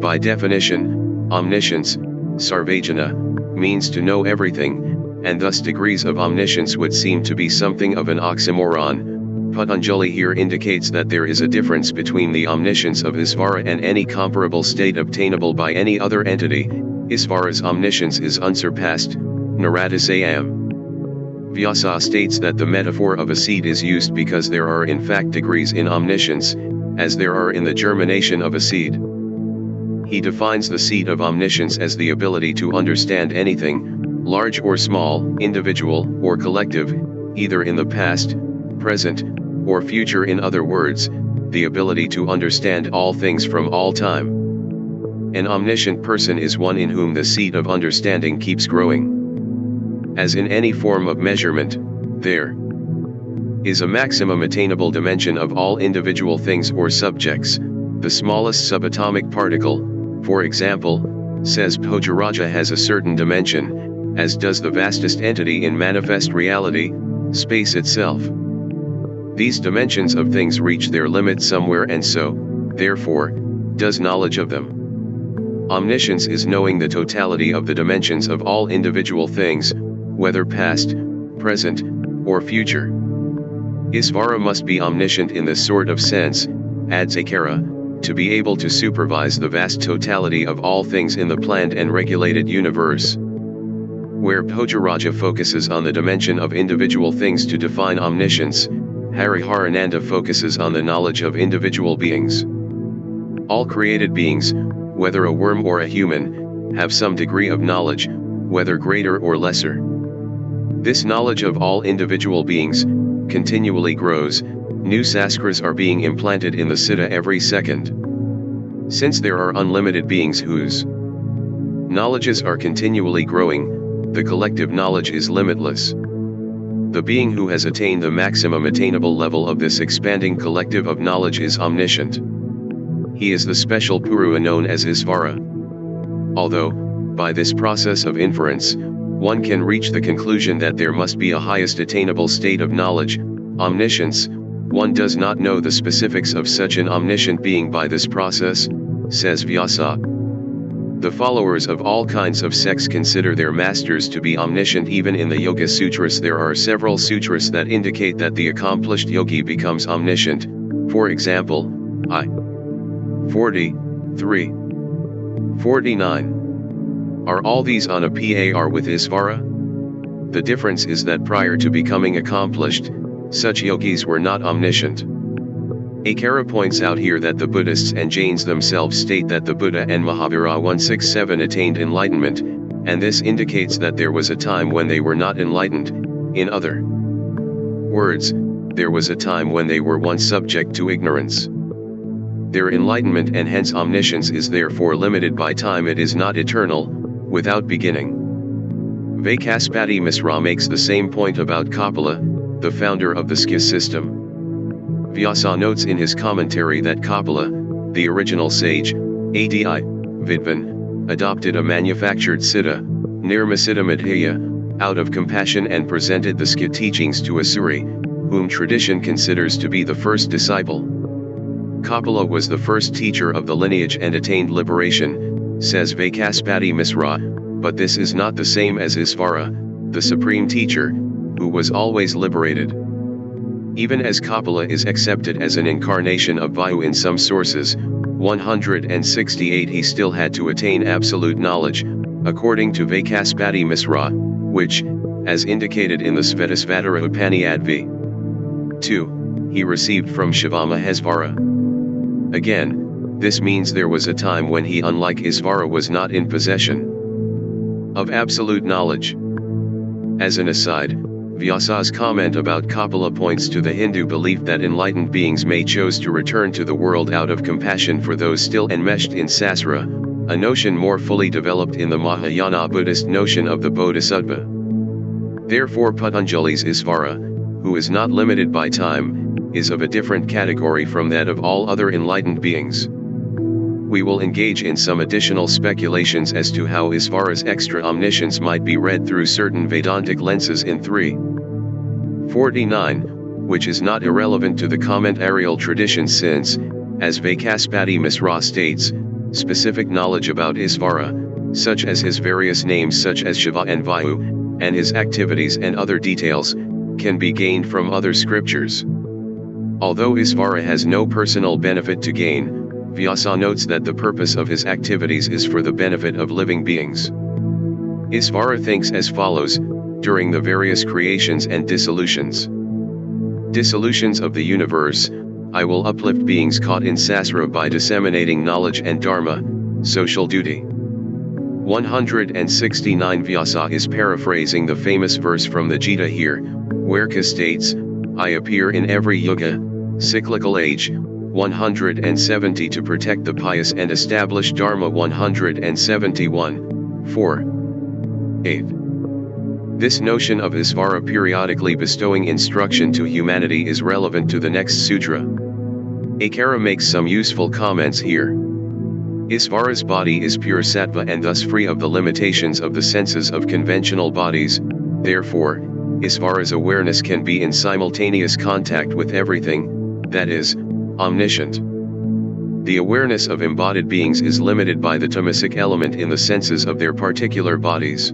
by definition, omniscience, Sarvajana, means to know everything, and thus degrees of omniscience would seem to be something of an oxymoron, Patanjali here indicates that there is a difference between the omniscience of Isvara and any comparable state obtainable by any other entity. Isvara's omniscience is unsurpassed, Naradasayam. Vyasa states that the metaphor of a seed is used because there are in fact degrees in omniscience, as there are in the germination of a seed. He defines the seed of omniscience as the ability to understand anything, large or small, individual or collective, either in the past, present, or future. In other words, the ability to understand all things from all time. An omniscient person is one in whom the seed of understanding keeps growing. As in any form of measurement, there is a maximum attainable dimension of all individual things or subjects. The smallest subatomic particle, for example, says Bhojaraja, has a certain dimension, as does the vastest entity in manifest reality, space itself. These dimensions of things reach their limit somewhere, and so, therefore, does knowledge of them. Omniscience is knowing the totality of the dimensions of all individual things, whether past, present, or future. Isvara must be omniscient in this sort of sense, adds Akara, to be able to supervise the vast totality of all things in the planned and regulated universe. Where Bhojaraja focuses on the dimension of individual things to define omniscience, Hariharananda focuses on the knowledge of individual beings. All created beings, whether a worm or a human, have some degree of knowledge, whether greater or lesser. This knowledge of all individual beings continually grows. New saskras are being implanted in the Siddha every second. Since there are unlimited beings whose knowledges are continually growing, the collective knowledge is limitless. The being who has attained the maximum attainable level of this expanding collective of knowledge is omniscient. He is the special Purua known as Isvara. Although, by this process of inference, one can reach the conclusion that there must be a highest attainable state of knowledge, omniscience, one does not know the specifics of such an omniscient being by this process, says Vyasa. The followers of all kinds of sects consider their masters to be omniscient. Even in the Yoga Sutras there are several sutras that indicate that the accomplished yogi becomes omniscient, for example, I-43, 49. Are all these on a par with Isvara? The difference is that prior to becoming accomplished, such yogis were not omniscient. Akara points out here that the Buddhists and Jains themselves state that the Buddha and Mahavira 167 attained enlightenment, and this indicates that there was a time when they were not enlightened. In other words, there was a time when they were once subject to ignorance. Their enlightenment and hence omniscience is therefore limited by time. It is not eternal, without beginning. Vaikaspati Misra makes the same point about Kapila, the founder of the Skya system. Vyasa notes in his commentary that Kapila, the original sage, Adi Vidvan, adopted a manufactured siddha, Nirmasiddhamadhyaya, out of compassion and presented the skit teachings to Asuri, whom tradition considers to be the first disciple. Kapila was the first teacher of the lineage and attained liberation, says Vaikaspati Misra, but this is not the same as Isvara, the supreme teacher, who was always liberated. Even as Kapila is accepted as an incarnation of Vayu in some sources, 168 he still had to attain absolute knowledge, according to Vaikaspati Misra, which, as indicated in the Svetasvatara Upaniyad v. 2, he received from Shiva Mahesvara. Again, this means there was a time when he, unlike Isvara, was not in possession of absolute knowledge. As an aside, Vyasa's comment about Kapila points to the Hindu belief that enlightened beings may choose to return to the world out of compassion for those still enmeshed in Sasara, a notion more fully developed in the Mahayana Buddhist notion of the Bodhisattva. Therefore Patanjali's Isvara, who is not limited by time, is of a different category from that of all other enlightened beings. We will engage in some additional speculations as to how Isvara's extra omniscience might be read through certain Vedantic lenses in 349, which is not irrelevant to the commentarial tradition since, as Vaikaspati Misra states, specific knowledge about Isvara, such as his various names such as Shiva and Vayu, and his activities and other details, can be gained from other scriptures. Although Isvara has no personal benefit to gain, Vyasa notes that the purpose of his activities is for the benefit of living beings. Isvara thinks as follows, during the various creations and dissolutions of the universe, I will uplift beings caught in Sasara by disseminating knowledge and dharma, social duty. 169 Vyasa is paraphrasing the famous verse from the Gita here, where Ka states, I appear in every yuga, cyclical age, 170 to protect the pious and establish Dharma 171, 4. 8. This notion of Isvara periodically bestowing instruction to humanity is relevant to the next sutra. Akara makes some useful comments here. Isvara's body is pure sattva and thus free of the limitations of the senses of conventional bodies, therefore, Isvara's awareness can be in simultaneous contact with everything, that is, omniscient. The awareness of embodied beings is limited by the tamasic element in the senses of their particular bodies.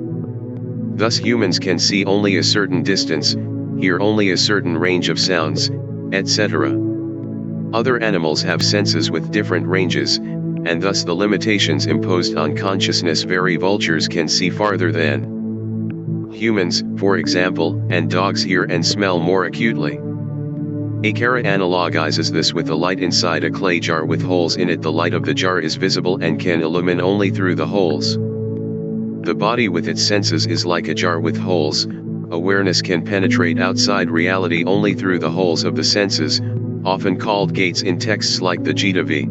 Thus humans can see only a certain distance, hear only a certain range of sounds, etc. Other animals have senses with different ranges, and thus the limitations imposed on consciousness vary. Vultures can see farther than humans, for example, and dogs hear and smell more acutely. Akara analogizes this with a light inside a clay jar with holes in it. The light of the jar is visible and can illumine only through the holes. The body with its senses is like a jar with holes. Awareness can penetrate outside reality only through the holes of the senses, often called gates in texts like the Gita v.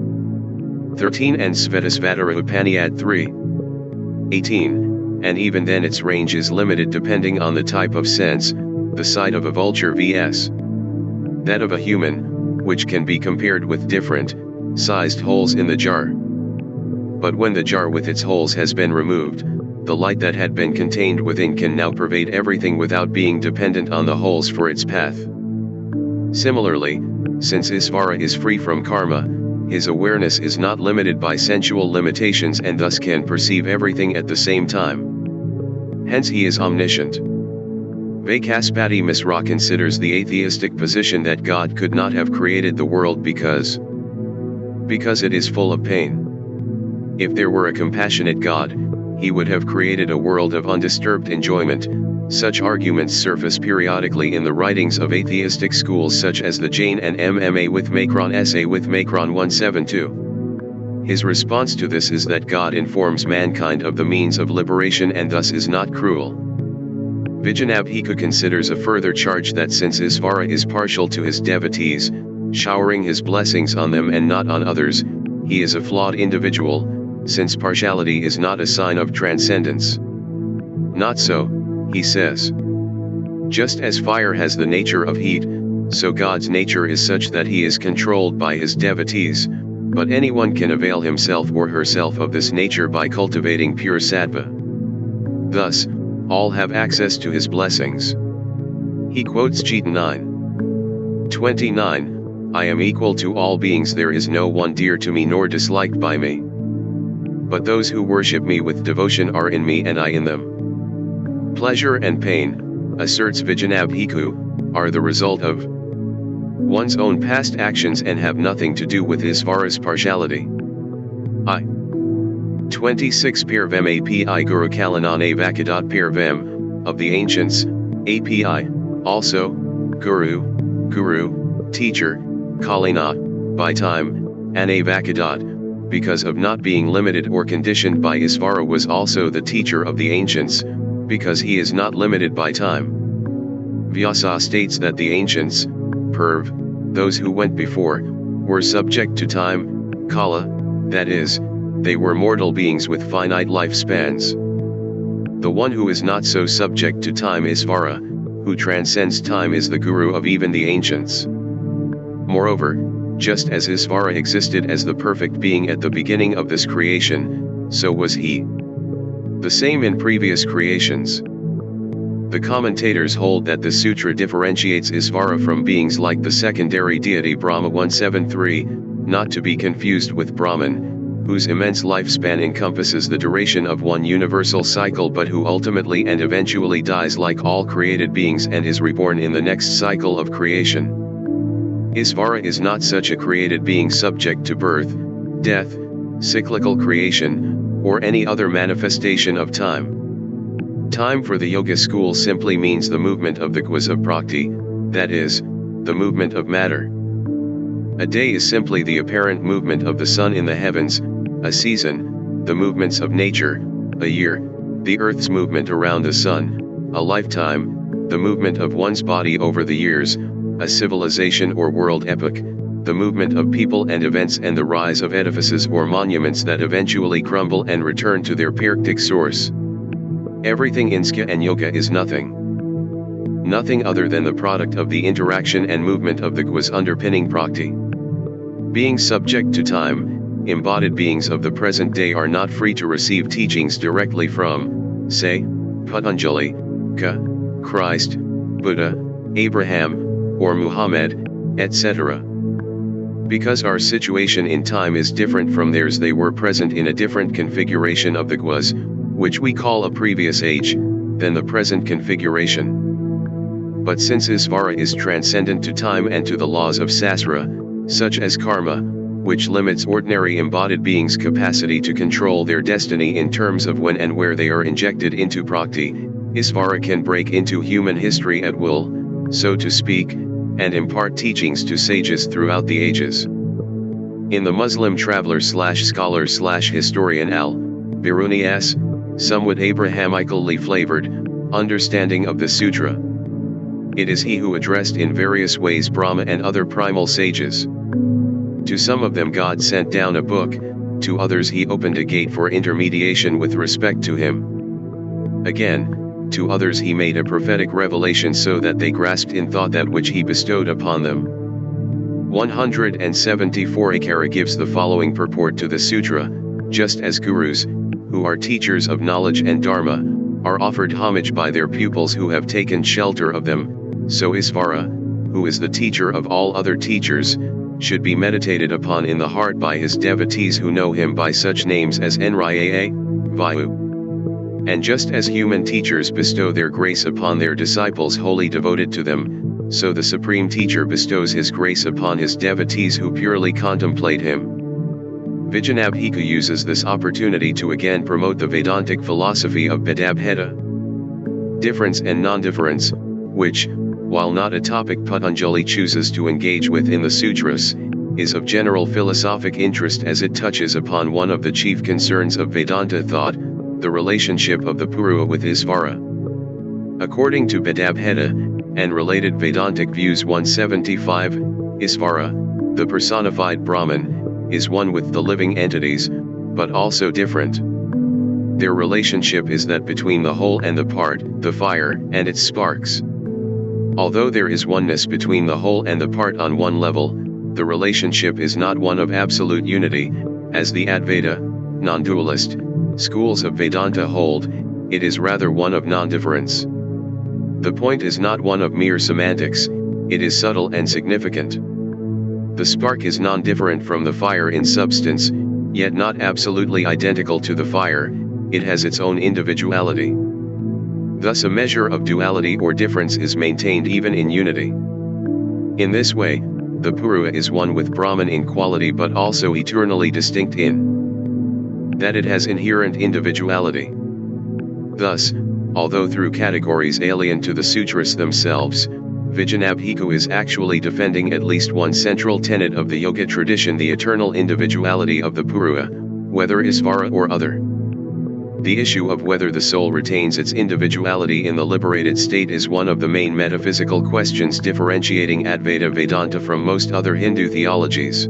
13 and Svetasvatara Upaniyad 3:18. And even then its range is limited depending on the type of sense, the sight of a vulture vs. that of a human, which can be compared with different, sized holes in the jar. But when the jar with its holes has been removed, the light that had been contained within can now pervade everything without being dependent on the holes for its path. Similarly, since Isvara is free from karma, his awareness is not limited by sensual limitations and thus can perceive everything at the same time. Hence he is omniscient. Vaikaspati Misra considers the atheistic position that God could not have created the world because it is full of pain. If there were a compassionate God, he would have created a world of undisturbed enjoyment. Such arguments surface periodically in the writings of atheistic schools such as the Jain and MMA with Macron essay with Macron 172. His response to this is that God informs mankind of the means of liberation and thus is not cruel. Vijanabhika considers a further charge that since Isvara is partial to his devotees, showering his blessings on them and not on others, he is a flawed individual, since partiality is not a sign of transcendence. Not so, he says. Just as fire has the nature of heat, so God's nature is such that he is controlled by his devotees, but anyone can avail himself or herself of this nature by cultivating pure sattva. Thus, all have access to his blessings. He quotes Gita 9:29, I am equal to all beings, there is no one dear to me nor disliked by me. But those who worship me with devotion are in me and I in them. Pleasure and pain, asserts Vijanabhikkhu, are the result of one's own past actions and have nothing to do with Isvara's partiality. I. 26 Pirvem API Guru Kalanane Vakadat Pirvem, of the ancients, API, also, Guru, teacher, Kalina, by time, Ane Vakadat, because of not being limited or conditioned by Isvara was also the teacher of the ancients, because he is not limited by time. Vyasa states that the ancients, Purv, those who went before, were subject to time, Kala, that is, they were mortal beings with finite lifespans. The one who is not so subject to time is Vara, who transcends time, is the guru of even the ancients. Moreover, just as Isvara existed as the perfect being at the beginning of this creation, so was he. The same in previous creations. The commentators hold that the sutra differentiates Isvara from beings like the secondary deity Brahma 173, not to be confused with Brahman, whose immense lifespan encompasses the duration of one universal cycle but who ultimately and eventually dies like all created beings and is reborn in the next cycle of creation. Isvara is not such a created being subject to birth, death, cyclical creation, or any other manifestation of time. Time for the yoga school simply means the movement of the guas of prakti, that is, the movement of matter. A day is simply the apparent movement of the sun in the heavens, a season, the movements of nature, a year, the earth's movement around the sun, a lifetime, the movement of one's body over the years, a civilization or world epoch, the movement of people and events, and the rise of edifices or monuments that eventually crumble and return to their praktic source. Everything in Skya and Yoga is nothing. Nothing other than the product of the interaction and movement of the guas underpinning prakti. Being subject to time, embodied beings of the present day are not free to receive teachings directly from, say, Patanjali, Christ, Buddha, Abraham, or Muhammad, etc. Because our situation in time is different from theirs, they were present in a different configuration of the guas, which we call a previous age, than the present configuration. But since Isvara is transcendent to time and to the laws of Sastra, such as karma, which limits ordinary embodied beings' capacity to control their destiny in terms of when and where they are injected into prakti, Isvara can break into human history at will, so to speak, and impart teachings to sages throughout the ages. In the Muslim traveler/scholar/historian al-Biruni S. somewhat Abrahamically flavored, understanding of the sutra. It is he who addressed in various ways Brahma and other primal sages. To some of them God sent down a book, to others he opened a gate for intermediation with respect to him. Again, to others he made a prophetic revelation so that they grasped in thought that which he bestowed upon them. 174 Akara gives the following purport to the sutra: just as gurus, who are teachers of knowledge and dharma, are offered homage by their pupils who have taken shelter of them, so Isvara, who is the teacher of all other teachers, should be meditated upon in the heart by his devotees who know him by such names as Nryaa, Vayu. And just as human teachers bestow their grace upon their disciples wholly devoted to them, so the Supreme Teacher bestows his grace upon his devotees who purely contemplate him. Vijanabhikkhu uses this opportunity to again promote the Vedantic philosophy of Bhedabheda, difference and non-difference, which, while not a topic Patanjali chooses to engage with in the sutras, is of general philosophic interest as it touches upon one of the chief concerns of Vedanta thought, the relationship of the Purua with Isvara. According to Bhedabheda, and related Vedantic views 175, Isvara, the personified Brahman, is one with the living entities, but also different. Their relationship is that between the whole and the part, the fire and its sparks. Although there is oneness between the whole and the part on one level, the relationship is not one of absolute unity, as the Advaita, non-dualist, schools of Vedanta hold, it is rather one of non-difference. The point is not one of mere semantics, it is subtle and significant. The spark is non-different from the fire in substance, yet not absolutely identical to the fire, it has its own individuality. Thus a measure of duality or difference is maintained even in unity. In this way, the Purusha is one with Brahman in quality but also eternally distinct in that it has inherent individuality. Thus, although through categories alien to the sutras themselves, Vijñanabhikkhu is actually defending at least one central tenet of the yoga tradition, the eternal individuality of the Purusha, whether Isvara or other. The issue of whether the soul retains its individuality in the liberated state is one of the main metaphysical questions differentiating Advaita Vedanta from most other Hindu theologies.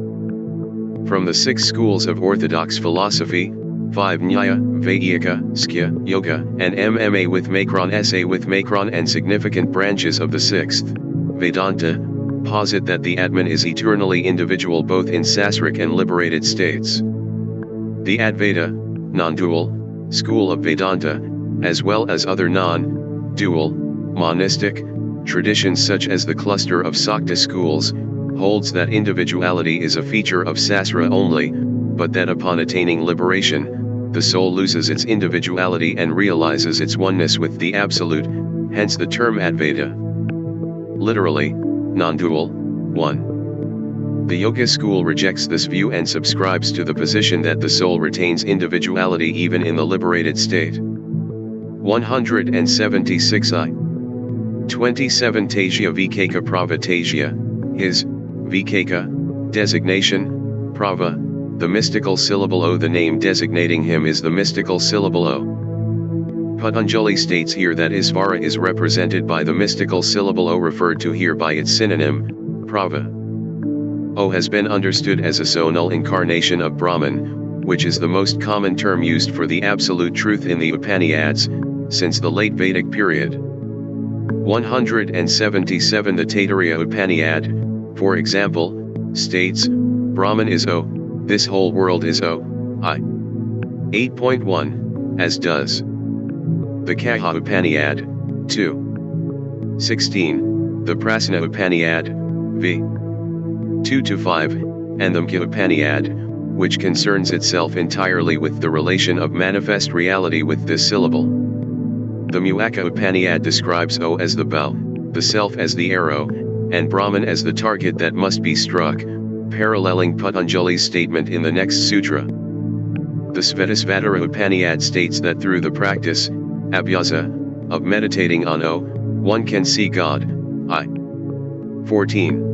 From the 6 schools of orthodox philosophy, 5 Nyaya, Vaiyika, Skya, Yoga, and MMA with Macron SA with Macron and significant branches of the 6th, Vedanta, posit that the Atman is eternally individual both in sasric and liberated states. The Advaita, non-dual, school of Vedanta, as well as other non-dual, monistic, traditions such as the cluster of Sakta schools, holds that individuality is a feature of Sasra only, but that upon attaining liberation, the soul loses its individuality and realizes its oneness with the Absolute, hence the term Advaita. Literally, non-dual, one. The Yoga school rejects this view and subscribes to the position that the soul retains individuality even in the liberated state. 176I. 27 Tajya Vikeka Pravatajya, his, Vikeka, designation, Prava, the mystical syllable O. The name designating him is the mystical syllable O. Patanjali states here that Isvara is represented by the mystical syllable O referred to here by its synonym, Prava. O has been understood as a sonal incarnation of Brahman, which is the most common term used for the absolute truth in the Upanishads, since the late Vedic period. 177 The Taittiriya Upanishad, for example, states, Brahman is O, this whole world is O, I. 8.1, as does the Kaha Upanishad, 2. 16, the Prasna Upanishad, v. 2-5, and the Mkha Upanishad, which concerns itself entirely with the relation of manifest reality with this syllable. The Muaka Upanishad describes O as the bow, the self as the arrow, and Brahman as the target that must be struck, paralleling Patanjali's statement in the next sutra. The Svetasvatara Upanishad states that through the practice, abhyasa, of meditating on O, one can see God, I. 14.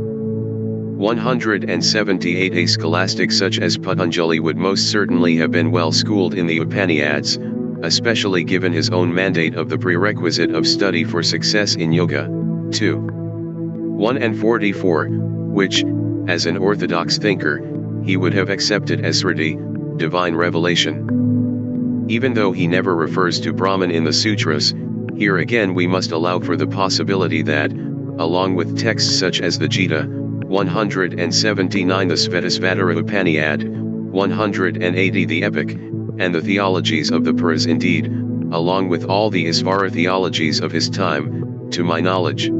178 A scholastic such as Patanjali would most certainly have been well schooled in the Upanishads, especially given his own mandate of the prerequisite of study for success in yoga, 2. 1 and 44, which, as an orthodox thinker, he would have accepted as Sriti, divine revelation. Even though he never refers to Brahman in the sutras, here again we must allow for the possibility that, along with texts such as the Gita, 179 the Svetasvatara Upanishad, 180 the Epic, and the theologies of the Puras indeed, along with all the Isvara theologies of his time, to my knowledge.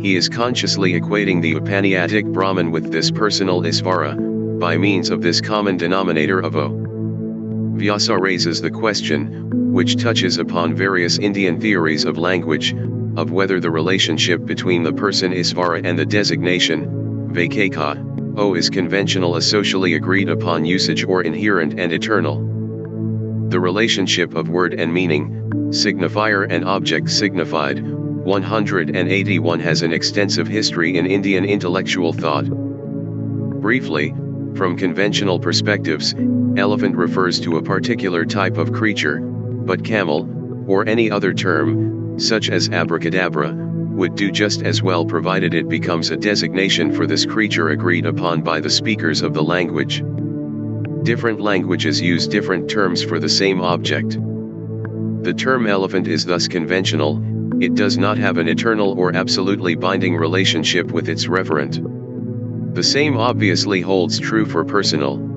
He is consciously equating the Upanishadic Brahman with this personal Isvara, by means of this common denominator of O. Vyasa raises the question, which touches upon various Indian theories of language, of whether the relationship between the person Isvara and the designation, Vaikeka, O is conventional, a socially agreed upon usage, or inherent and eternal. The relationship of word and meaning, signifier and object signified, 181 has an extensive history in Indian intellectual thought. Briefly, from conventional perspectives, elephant refers to a particular type of creature, but camel, or any other term, such as abracadabra, would do just as well provided it becomes a designation for this creature agreed upon by the speakers of the language. Different languages use different terms for the same object. The term elephant is thus conventional, it does not have an eternal or absolutely binding relationship with its referent. The same obviously holds true for personal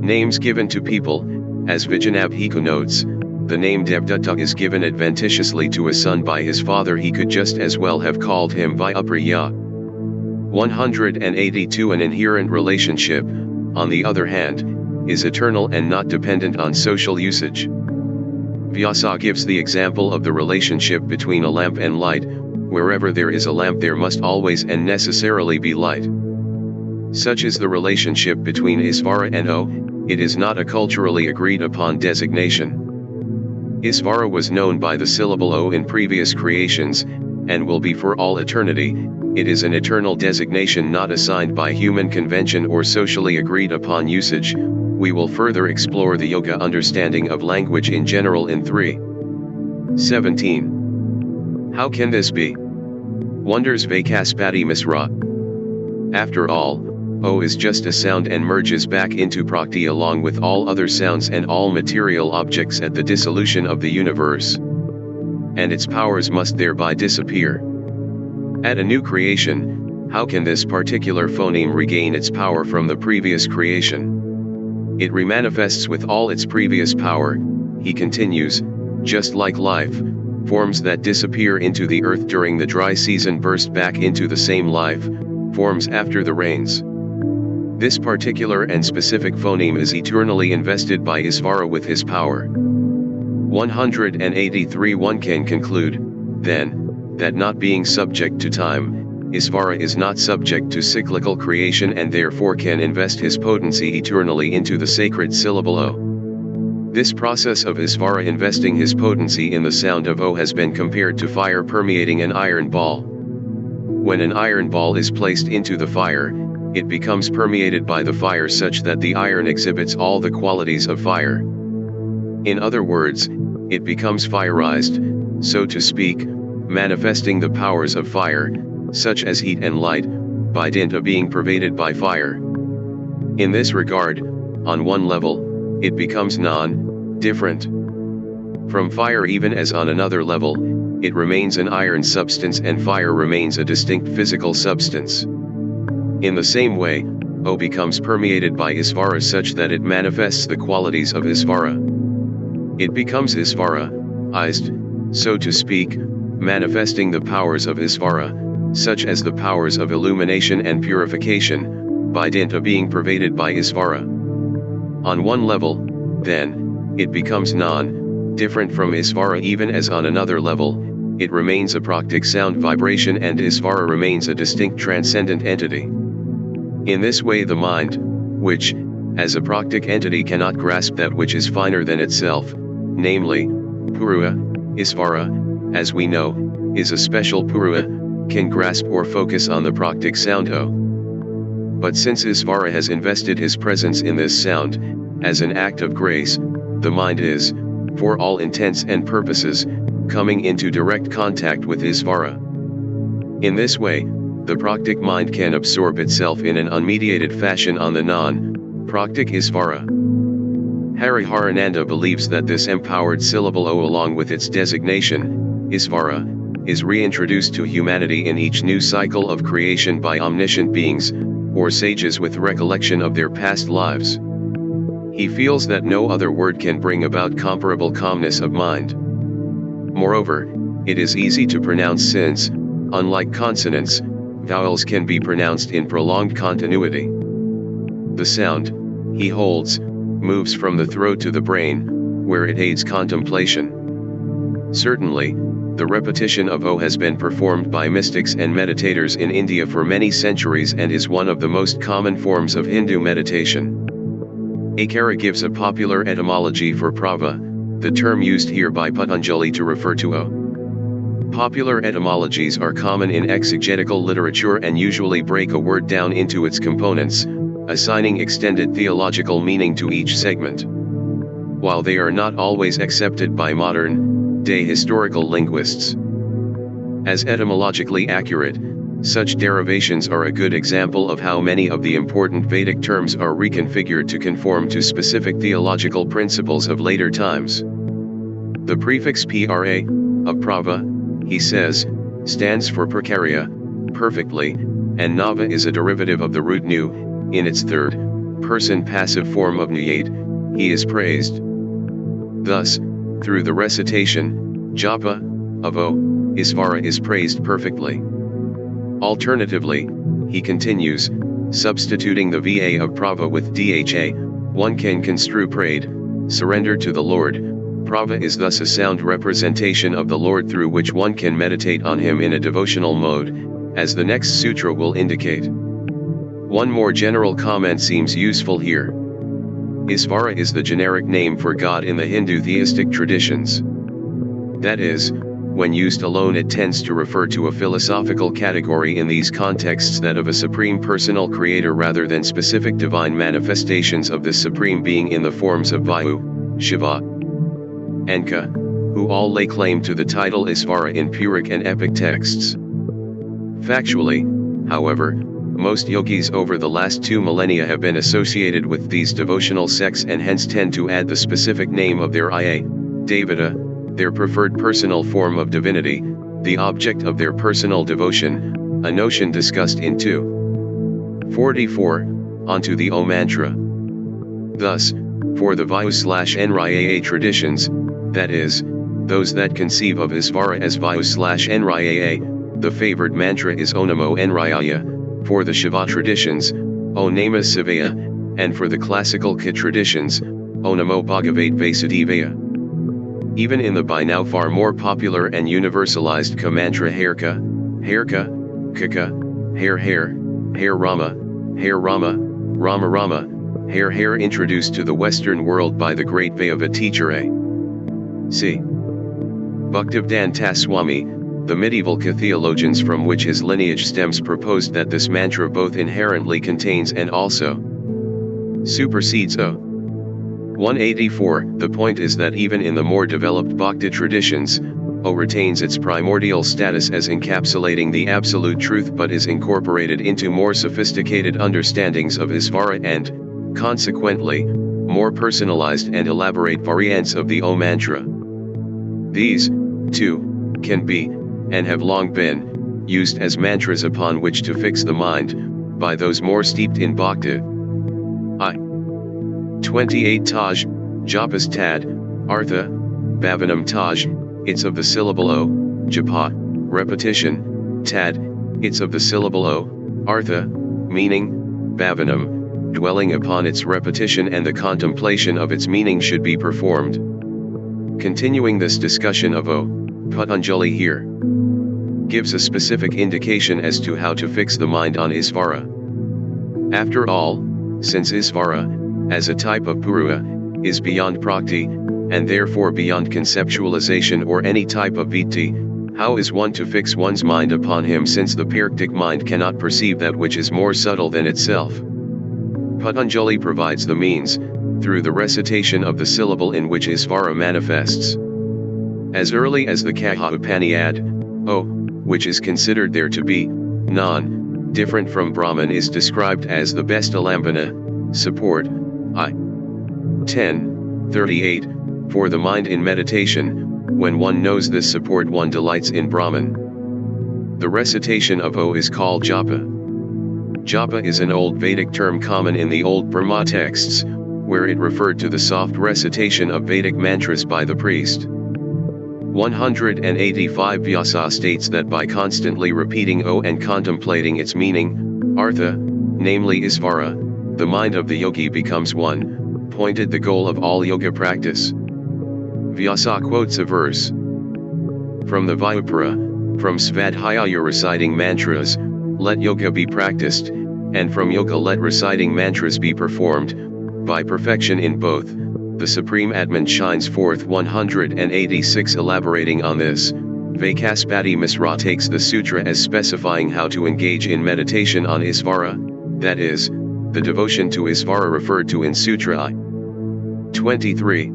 names given to people, as Vijñanabhikkhu notes, the name Devdutta is given adventitiously to a son by his father, he could just as well have called him Vyapriya. 182. An inherent relationship, on the other hand, is eternal and not dependent on social usage. Vyasa gives the example of the relationship between a lamp and light. Wherever there is a lamp there must always and necessarily be light. Such is the relationship between Isvara and O. It is not a culturally agreed upon designation. Isvara was known by the syllable O in previous creations, and will be for all eternity. It is an eternal designation not assigned by human convention or socially agreed upon usage. We will further explore the yoga understanding of language in general in 3:17. How can this be? Wonders Vaikaspati Misra. After all, O is just a sound and merges back into Prakti along with all other sounds and all material objects at the dissolution of the universe. And its powers must thereby disappear. At a new creation, how can this particular phoneme regain its power from the previous creation? It remanifests with all its previous power, he continues, just like life, forms that disappear into the earth during the dry season burst back into the same life, forms after the rains. This particular and specific phoneme is eternally invested by Isvara with his power. 183. One can conclude, then, that not being subject to time, Isvara is not subject to cyclical creation and therefore can invest his potency eternally into the sacred syllable O. This process of Isvara investing his potency in the sound of O has been compared to fire permeating an iron ball. When an iron ball is placed into the fire, it becomes permeated by the fire such that the iron exhibits all the qualities of fire. In other words, it becomes fireized, so to speak, manifesting the powers of fire, such as heat and light, by dint of being pervaded by fire. In this regard, on one level, it becomes non-different from fire, even as on another level, it remains an iron substance and fire remains a distinct physical substance. In the same way, O becomes permeated by Isvara such that it manifests the qualities of Isvara. It becomes Isvara-ized, so to speak, manifesting the powers of Isvara, such as the powers of illumination and purification, by dint of being pervaded by Isvara. On one level, then, it becomes non-different from Isvara, even as on another level, it remains a praktic sound vibration and Isvara remains a distinct transcendent entity. In this way the mind, which, as a praktic entity cannot grasp that which is finer than itself, namely, Purua, Isvara, as we know, is a special Purua, can grasp or focus on the praktic sound O. But since Isvara has invested his presence in this sound, as an act of grace, the mind is, for all intents and purposes, coming into direct contact with Isvara. In this way, the praktic mind can absorb itself in an unmediated fashion on the non-praktic Isvara. Hariharananda believes that this empowered syllable O along with its designation, Isvara, is reintroduced to humanity in each new cycle of creation by omniscient beings, or sages with recollection of their past lives. He feels that no other word can bring about comparable calmness of mind. Moreover, it is easy to pronounce since, unlike consonants, vowels can be pronounced in prolonged continuity. The sound, he holds, moves from the throat to the brain, where it aids contemplation. Certainly, the repetition of O has been performed by mystics and meditators in India for many centuries and is one of the most common forms of Hindu meditation. Akara gives a popular etymology for prava, the term used here by Patanjali to refer to O. Popular etymologies are common in exegetical literature and usually break a word down into its components, assigning extended theological meaning to each segment. While they are not always accepted by modern-day historical linguists as etymologically accurate, such derivations are a good example of how many of the important Vedic terms are reconfigured to conform to specific theological principles of later times. The prefix pra, of prava, he says, stands for prakarya, perfectly, and nava is a derivative of the root nu, in its third-person passive form of niyate, he is praised. Thus, Through the recitation, japa, of O, Isvara is praised perfectly. Alternatively, he continues, substituting the VA of Prava with DHA, one can construe prayed, surrender to the Lord. Prava is thus a sound representation of the Lord through which one can meditate on him in a devotional mode, as the next sutra will indicate. One more general comment seems useful here. Isvara is the generic name for God in the Hindu theistic traditions. That is, when used alone it tends to refer to a philosophical category in these contexts, that of a supreme personal creator rather than specific divine manifestations of this supreme being in the forms of Vayu, Shiva, and Ka, who all lay claim to the title Isvara in Puric and epic texts. Factually, however, most yogis over the last 2 millennia have been associated with these devotional sects and hence tend to add the specific name of their Iya, Devata, their preferred personal form of divinity, the object of their personal devotion, a notion discussed in 244, onto the O mantra. Thus, for the Vayu/Nryaa traditions, that is, those that conceive of Isvara as Vayu/Nryaa, the favored mantra is O Namo Nrayaya, for the Shiva traditions, O Namah Shivaya, and for the classical Ka traditions, O Namo Bhagavate Vasudevaya. Even in the by now far more popular and universalized Ka mantra Hairka, Kaka, Hair Rama, Rama Rama, Hair introduced to the Western world by the great Vaishnava teacher A.C. Bhaktivedanta Swami, the medieval Ka theologians from which his lineage stems proposed that this mantra both inherently contains and also supersedes O. 184. The point is that even in the more developed Bhakti traditions, O retains its primordial status as encapsulating the absolute truth but is incorporated into more sophisticated understandings of Isvara and, consequently, more personalized and elaborate variants of the O mantra. These, too, can be, and have long been, used as mantras upon which to fix the mind, by those more steeped in Bhakti. 28 Taj, Japas Tad, Artha, Bhavanam Taj, it's of the syllable O, Japa, repetition, Tad, it's of the syllable O, Artha, meaning, Bhavanam, dwelling upon its repetition and the contemplation of its meaning should be performed. Continuing this discussion of O, Patanjali here gives a specific indication as to how to fix the mind on Isvara. After all, since Isvara, as a type of Purua, is beyond Prakti, and therefore beyond conceptualization or any type of Vitti, how is one to fix one's mind upon him since the Praktic mind cannot perceive that which is more subtle than itself? Patanjali provides the means, through the recitation of the syllable in which Isvara manifests. As early as the Kaha Upanishad, O, which is considered there to be, different from Brahman is described as the best alambana, support, I. 10:38, for the mind in meditation, when one knows this support one delights in Brahman. The recitation of O is called japa. Japa is an old Vedic term common in the old Brahma texts, where it referred to the soft recitation of Vedic mantras by the priest. 185 Vyasa states that by constantly repeating O and contemplating its meaning, Artha, namely Isvara, the mind of the yogi becomes one, pointed the goal of all yoga practice. Vyasa quotes a verse from the Vayupara, from Svadhyaya reciting mantras, let yoga be practiced, and from yoga let reciting mantras be performed, by perfection in both, the Supreme Atman shines forth. 186 Elaborating on this, Vaikaspati Misra takes the sutra as specifying how to engage in meditation on Isvara, that is, the devotion to Isvara referred to in Sutra I. 23.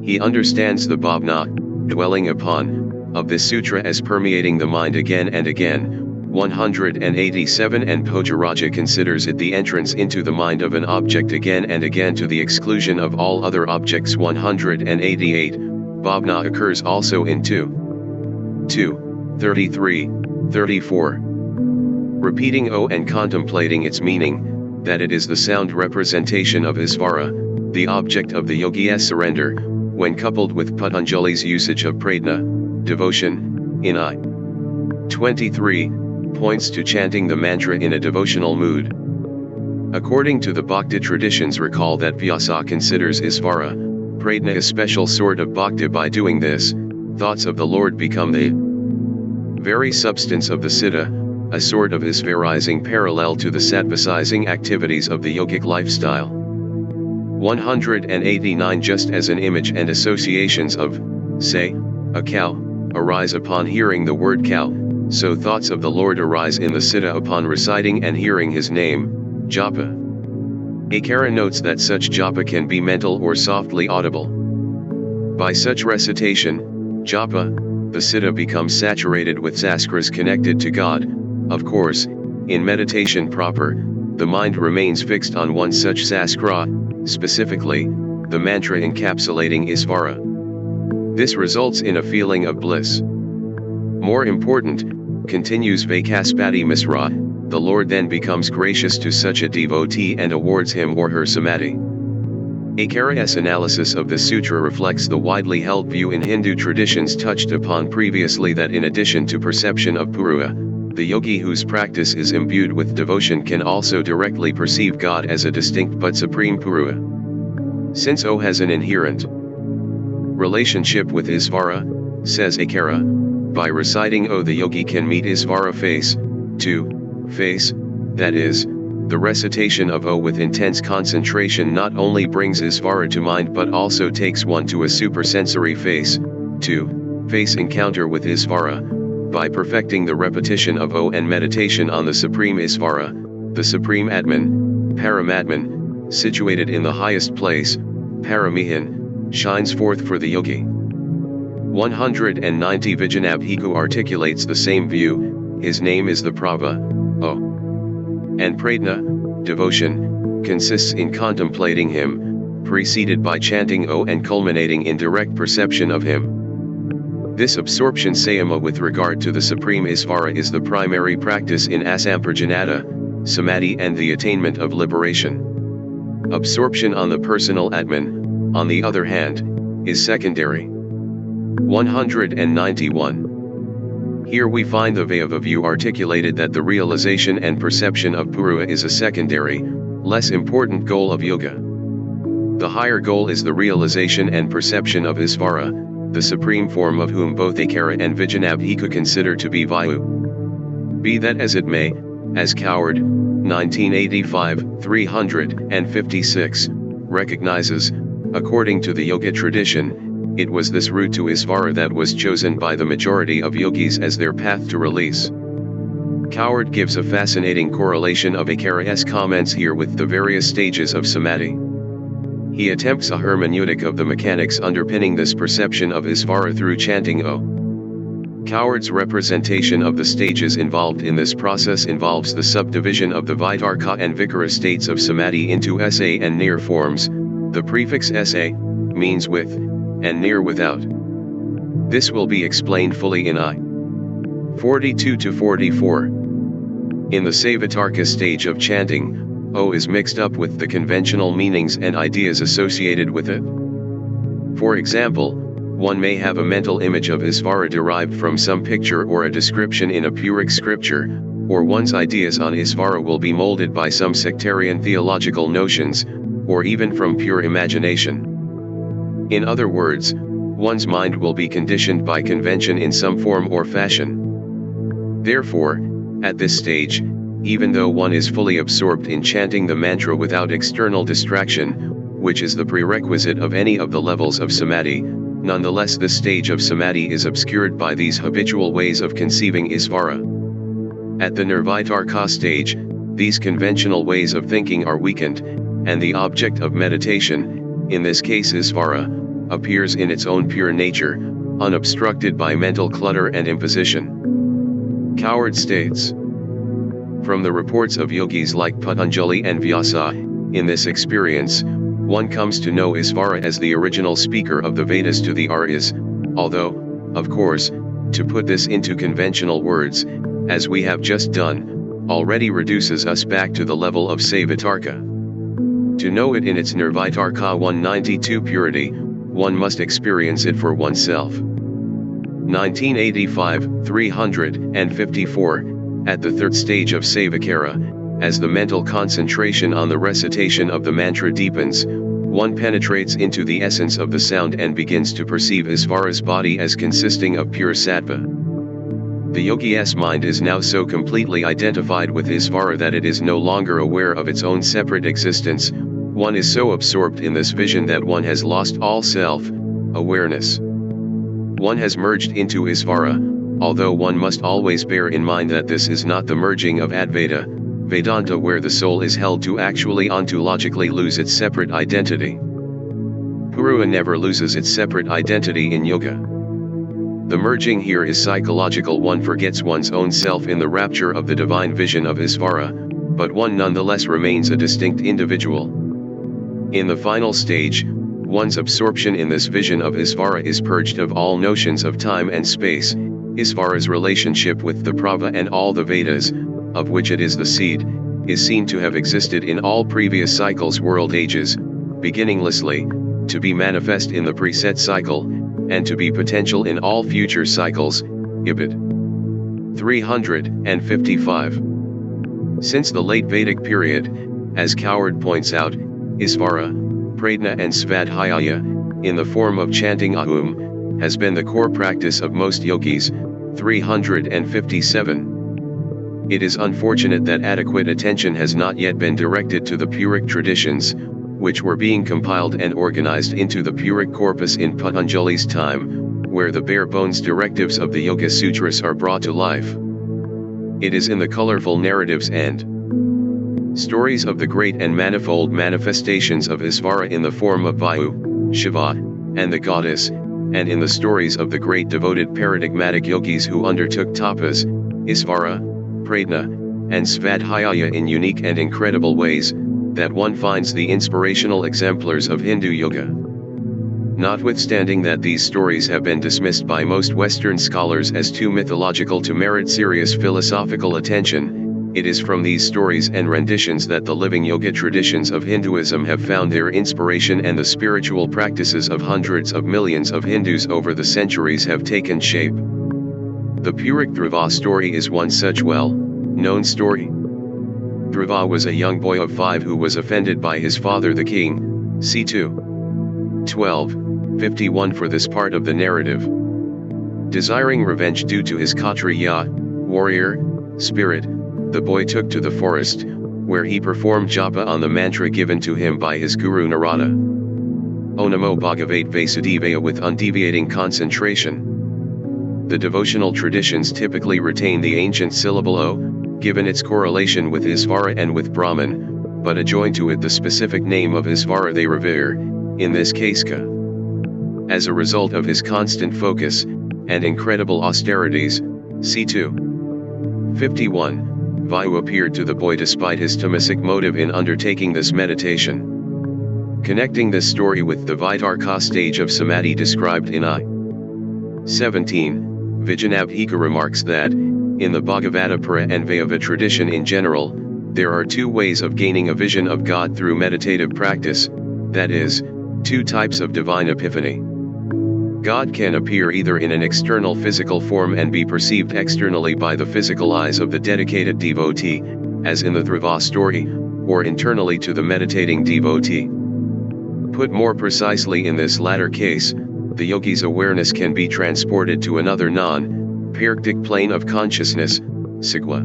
He understands the bhavna, dwelling upon, of this sutra as permeating the mind again and again. 187 and Pojaraja considers it the entrance into the mind of an object again and again to the exclusion of all other objects. 188, bhavna occurs also in 33, 34. Repeating O and contemplating its meaning, that it is the sound representation of Isvara, the object of the yogi's surrender, when coupled with Patanjali's usage of pradna, devotion, in I. 23, points to chanting the mantra in a devotional mood. According to the Bhakti traditions, recall that Vyasa considers Isvara, pradna a special sort of bhakti. By doing this, thoughts of the Lord become the very substance of the siddha, a sort of isvarizing parallel to the sattvasizing activities of the yogic lifestyle. 189. Just as an image and associations of, say, a cow, arise upon hearing the word cow, so thoughts of the Lord arise in the siddha upon reciting and hearing his name, japa. Akara notes that such japa can be mental or softly audible. By such recitation, japa, the siddha becomes saturated with saskras connected to God. Of course, in meditation proper, the mind remains fixed on one such saskra, specifically, the mantra encapsulating Isvara. This results in a feeling of bliss. More important, continues Vaikaspati Misra, the Lord then becomes gracious to such a devotee and awards him or her samadhi. Akara's analysis of the sutra reflects the widely held view in Hindu traditions touched upon previously that in addition to perception of Purusha, the yogi whose practice is imbued with devotion can also directly perceive God as a distinct but supreme Purusha. Since O has an inherent relationship with Isvara, says Akara, by reciting O the yogi can meet Isvara face to face, that is, the recitation of O with intense concentration not only brings Isvara to mind but also takes one to a supersensory face to face encounter with Isvara. By perfecting the repetition of O and meditation on the Supreme Isvara, the Supreme Atman, Paramatman, situated in the highest place, Paramihan, shines forth for the yogi. 190 Vijanabhiku articulates the same view. His name is the Prava, O. And Pradna, devotion, consists in contemplating him, preceded by chanting O and culminating in direct perception of him. This absorption sayama with regard to the Supreme Isvara is the primary practice in asamprajanata, samadhi and the attainment of liberation. Absorption on the personal Atman, on the other hand, is secondary. 191. Here we find the Vayava view articulated that the realization and perception of Purusha is a secondary, less important goal of yoga. The higher goal is the realization and perception of Isvara, the supreme form of whom both Akara and Vijanabhiku consider to be Vayu. Be that as it may, as Coward, 1985, 356, recognizes, according to the yoga tradition, it was this route to Isvara that was chosen by the majority of yogis as their path to release. Coward gives a fascinating correlation of Akara's comments here with the various stages of samadhi. He attempts a hermeneutic of the mechanics underpinning this perception of Isvara through chanting O. Coward's representation of the stages involved in this process involves the subdivision of the Vitarka and Vikara states of samadhi into sa and nir forms. The prefix sa means with, and nir without. This will be explained fully in I. 42-44. In the Savitarka stage of chanting, O is mixed up with the conventional meanings and ideas associated with it. For example, one may have a mental image of Isvara derived from some picture or a description in a Puric scripture, or one's ideas on Isvara will be molded by some sectarian theological notions, or even from pure imagination. In other words, one's mind will be conditioned by convention in some form or fashion. Therefore, at this stage, even though one is fully absorbed in chanting the mantra without external distraction, which is the prerequisite of any of the levels of samadhi, nonetheless this stage of samadhi is obscured by these habitual ways of conceiving Isvara. At the Nirvitarka stage, these conventional ways of thinking are weakened, and the object of meditation, in this case Isvara, appears in its own pure nature, unobstructed by mental clutter and imposition. Coward states. From the reports of yogis like Patanjali and Vyasa, in this experience, one comes to know Isvara as the original speaker of the Vedas to the Aryas, although, of course, to put this into conventional words, as we have just done, already reduces us back to the level of Savitarka. To know it in its Nirvitarka 192 purity, one must experience it for oneself. 1985, 354, at the third stage of Savakara, as the mental concentration on the recitation of the mantra deepens, one penetrates into the essence of the sound and begins to perceive Isvara's body as consisting of pure sattva. The yogi's mind is now so completely identified with Isvara that it is no longer aware of its own separate existence. One is so absorbed in this vision that one has lost all self-awareness. One has merged into Isvara, although one must always bear in mind that this is not the merging of Advaita, Vedanta, where the soul is held to actually ontologically lose its separate identity. Purua never loses its separate identity in yoga. The merging here is psychological. One forgets one's own self in the rapture of the divine vision of Isvara, but one nonetheless remains a distinct individual. In the final stage, one's absorption in this vision of Isvara is purged of all notions of time and space. Isvara's relationship with the Prava and all the Vedas, of which it is the seed, is seen to have existed in all previous cycles, world ages, beginninglessly, to be manifest in the preset cycle, and to be potential in all future cycles. Ibid. 355. Since the late Vedic period, as Coward points out, Isvara, Pradna and Svadhyaya, in the form of chanting Ahum, has been the core practice of most yogis. 357. It is unfortunate that adequate attention has not yet been directed to the Puric traditions, which were being compiled and organized into the Puric corpus in Patanjali's time, where the bare-bones directives of the Yoga Sutras are brought to life. It is in the colorful narratives and stories of the great and manifold manifestations of Isvara in the form of Vayu, Shiva, and the goddess, and in the stories of the great devoted paradigmatic yogis who undertook tapas, Isvara, Pradna, and Svadhyaya in unique and incredible ways, that one finds the inspirational exemplars of Hindu yoga. Notwithstanding that these stories have been dismissed by most Western scholars as too mythological to merit serious philosophical attention, it is from these stories and renditions that the living yoga traditions of Hinduism have found their inspiration, and the spiritual practices of hundreds of millions of Hindus over the centuries have taken shape. The Puric Dhruva story is one such well-known story. Dhruva was a young boy of 5 who was offended by his father the king, c. 12:51 for this part of the narrative. Desiring revenge due to his Kshatriya, warrior, spirit, the boy took to the forest, where he performed japa on the mantra given to him by his guru Narada. O Namo Bhagavate Vasudevaya, with undeviating concentration. The devotional traditions typically retain the ancient syllable O, given its correlation with Isvara and with Brahman, but adjoin to it the specific name of Isvara they revere, in this case Ka. As a result of his constant focus, and incredible austerities, c. 51, Vayu appeared to the boy despite his tamasic motive in undertaking this meditation. Connecting this story with the Vitarka stage of Samadhi described in I. 17, Vijanabhika remarks that, in the Bhagavatapura and Vaishnava tradition in general, there are 2 ways of gaining a vision of God through meditative practice, that is, 2 types of divine epiphany. God can appear either in an external physical form and be perceived externally by the physical eyes of the dedicated devotee, as in the Dhruva story, or internally to the meditating devotee. Put more precisely, in this latter case, the yogi's awareness can be transported to another non-parctic plane of consciousness, Sigwa.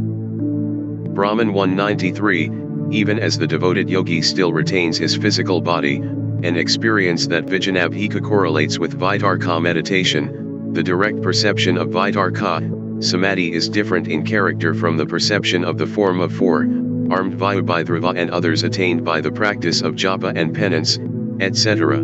Brahman 193, even as the devoted yogi still retains his physical body, an experience that Vijanabhika correlates with Vitarka meditation, the direct perception of Vitarka, Samadhi is different in character from the perception of the form of 4-armed Vayu by Dhruva and others attained by the practice of japa and penance, etc.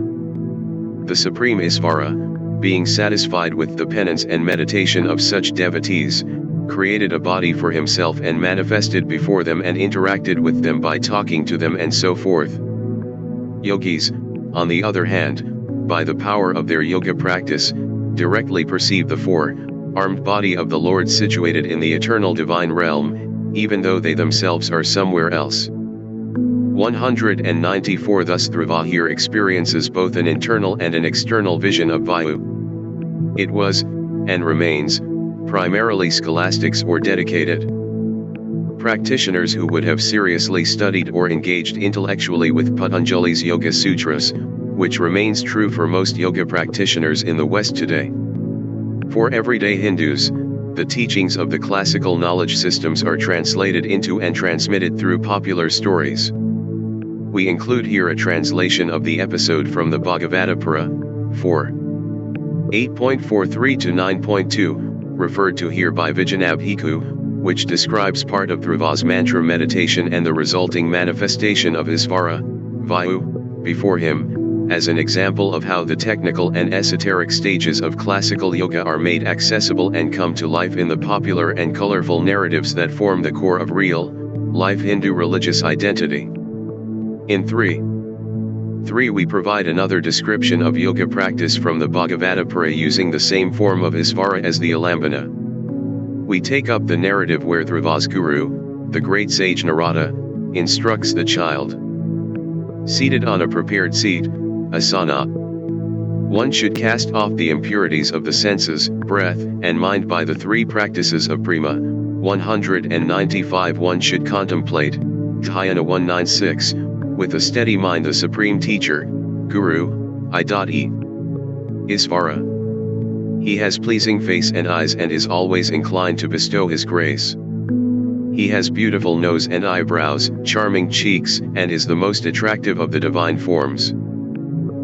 The Supreme Isvara, being satisfied with the penance and meditation of such devotees, created a body for himself and manifested before them and interacted with them by talking to them and so forth. Yogis, on the other hand, by the power of their yoga practice, directly perceive the 4-armed body of the Lord situated in the eternal divine realm, even though they themselves are somewhere else. 194 Thus Dhruva here experiences both an internal and an external vision of Vayu. It was, and remains, primarily scholastics or dedicated practitioners who would have seriously studied or engaged intellectually with Patanjali's Yoga Sutras, which remains true for most yoga practitioners in the West today. For everyday Hindus, the teachings of the classical knowledge systems are translated into and transmitted through popular stories. We include here a translation of the episode from the Bhagavata-pura, 4. 8.43 to 9.2, referred to here by Vijanabhikkhu, which describes part of Dhruva's mantra meditation and the resulting manifestation of Isvara, Vayu, before him, as an example of how the technical and esoteric stages of classical yoga are made accessible and come to life in the popular and colorful narratives that form the core of real, life Hindu religious identity. In 3 we provide another description of yoga practice from the Bhagavata-pura using the same form of Isvara as the Alambana. We take up the narrative where Dhruva's guru, the great sage Narada, instructs the child. Seated on a prepared seat, asana, one should cast off the impurities of the senses, breath, and mind by the 3 practices of prema. 195 One should contemplate, dhyana 196, with a steady mind the supreme teacher, Guru, I.E. Isvara. He has pleasing face and eyes and is always inclined to bestow his grace. He has beautiful nose and eyebrows, charming cheeks, and is the most attractive of the divine forms.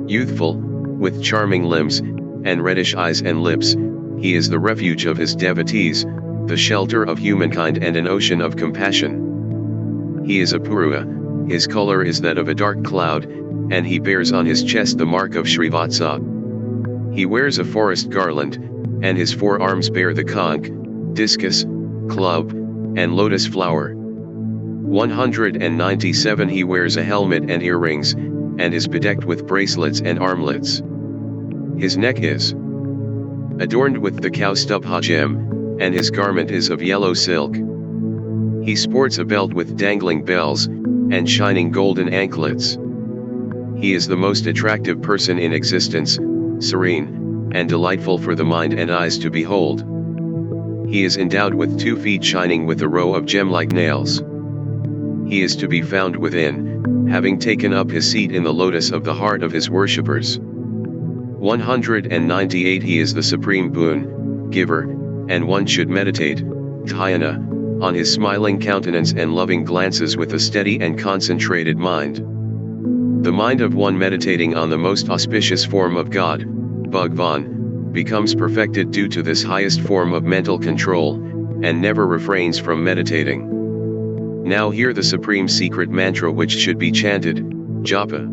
Youthful, with charming limbs, and reddish eyes and lips, he is the refuge of his devotees, the shelter of humankind and an ocean of compassion. He is a Purua, his color is that of a dark cloud, and he bears on his chest the mark of Srivatsa. He wears a forest garland, and his 4 arms bear the conch, discus, club, and lotus flower. 197 He wears a helmet and earrings, and is bedecked with bracelets and armlets. His neck is adorned with the Kaustubha gem, and his garment is of yellow silk. He sports a belt with dangling bells, and shining golden anklets. He is the most attractive person in existence, serene, and delightful for the mind and eyes to behold. He is endowed with 2 feet shining with a row of gem-like nails. He is to be found within, having taken up his seat in the lotus of the heart of his worshippers. 198 He is the supreme boon giver, and one should meditate, dhyana, on his smiling countenance and loving glances with a steady and concentrated mind. The mind of one meditating on the most auspicious form of God, Bhagwan, becomes perfected due to this highest form of mental control, and never refrains from meditating. Now hear the supreme secret mantra which should be chanted, japa.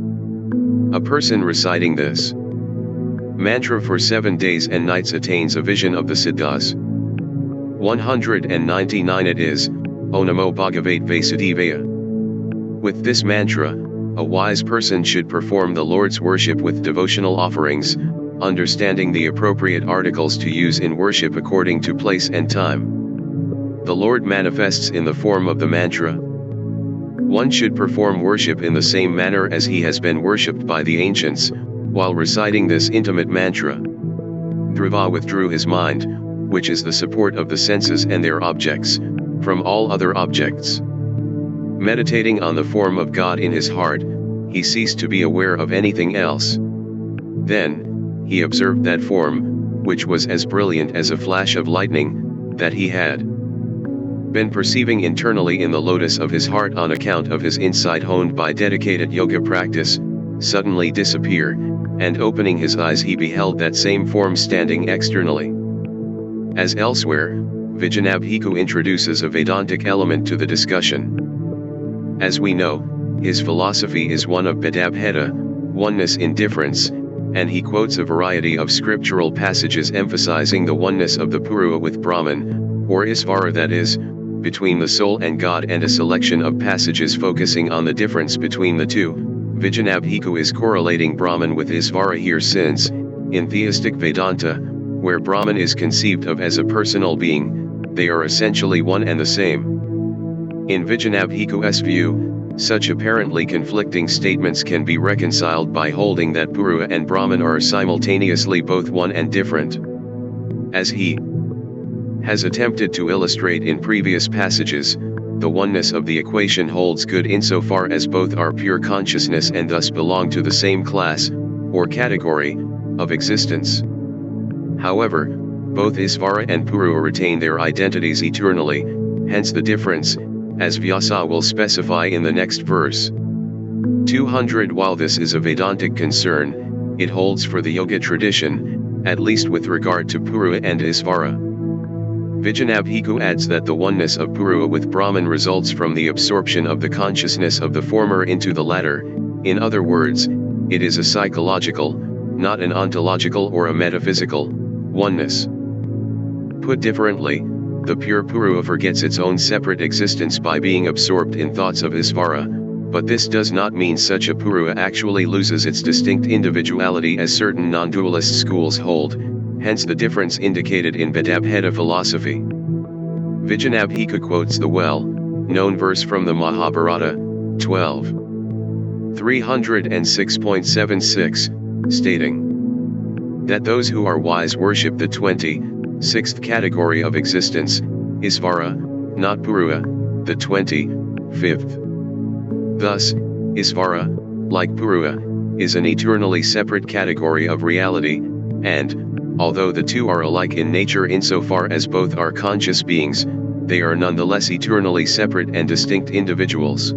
A person reciting this mantra for 7 days and nights attains a vision of the Siddhas. 199 It is, O Namo Bhagavate Vasudevaya. With this mantra, a wise person should perform the Lord's worship with devotional offerings, understanding the appropriate articles to use in worship according to place and time. The Lord manifests in the form of the mantra. One should perform worship in the same manner as he has been worshipped by the ancients, while reciting this intimate mantra. Dhruva withdrew his mind, which is the support of the senses and their objects, from all other objects. Meditating on the form of God in his heart, he ceased to be aware of anything else. Then, he observed that form, which was as brilliant as a flash of lightning, that he had been perceiving internally in the lotus of his heart on account of his insight honed by dedicated yoga practice, suddenly disappear, and opening his eyes he beheld that same form standing externally. As elsewhere, Vijanabhikkhu introduces a Vedantic element to the discussion. As we know, his philosophy is one of Bhedabheda, oneness in difference, and he quotes a variety of scriptural passages emphasizing the oneness of the Purua with Brahman, or Isvara, that is, between the soul and God, and a selection of passages focusing on the difference between the two. Vijanabhikkhu is correlating Brahman with Isvara here since, in theistic Vedanta, where Brahman is conceived of as a personal being, they are essentially one and the same. In Vijanabhikkhu's view, Such apparently conflicting statements can be reconciled by holding that Purua and Brahman are simultaneously both one and different. As he has attempted to illustrate in previous passages, the oneness of the equation holds good insofar as both are pure consciousness and thus belong to the same class, or category, of existence. However, both Isvara and Purua retain their identities eternally, hence the difference, as Vyasa will specify in the next verse. 200. While this is a Vedantic concern, it holds for the Yoga tradition, at least with regard to Purua and Isvara. Vijanabhiku adds that the oneness of Purua with Brahman results from the absorption of the consciousness of the former into the latter. In other words, it is a psychological, not an ontological or a metaphysical, oneness. Put differently, the pure Purua forgets its own separate existence by being absorbed in thoughts of Isvara, but this does not mean such a Purua actually loses its distinct individuality as certain non-dualist schools hold, hence the difference indicated in Vedabheda philosophy. Vijanabhika quotes the well-known verse from the Mahabharata, 12:306.76, stating that those who are wise worship the 26th category of existence, Isvara, not Purua, the 25th. Thus, Isvara, like Purua, is an eternally separate category of reality, and, although the two are alike in nature insofar as both are conscious beings, they are nonetheless eternally separate and distinct individuals.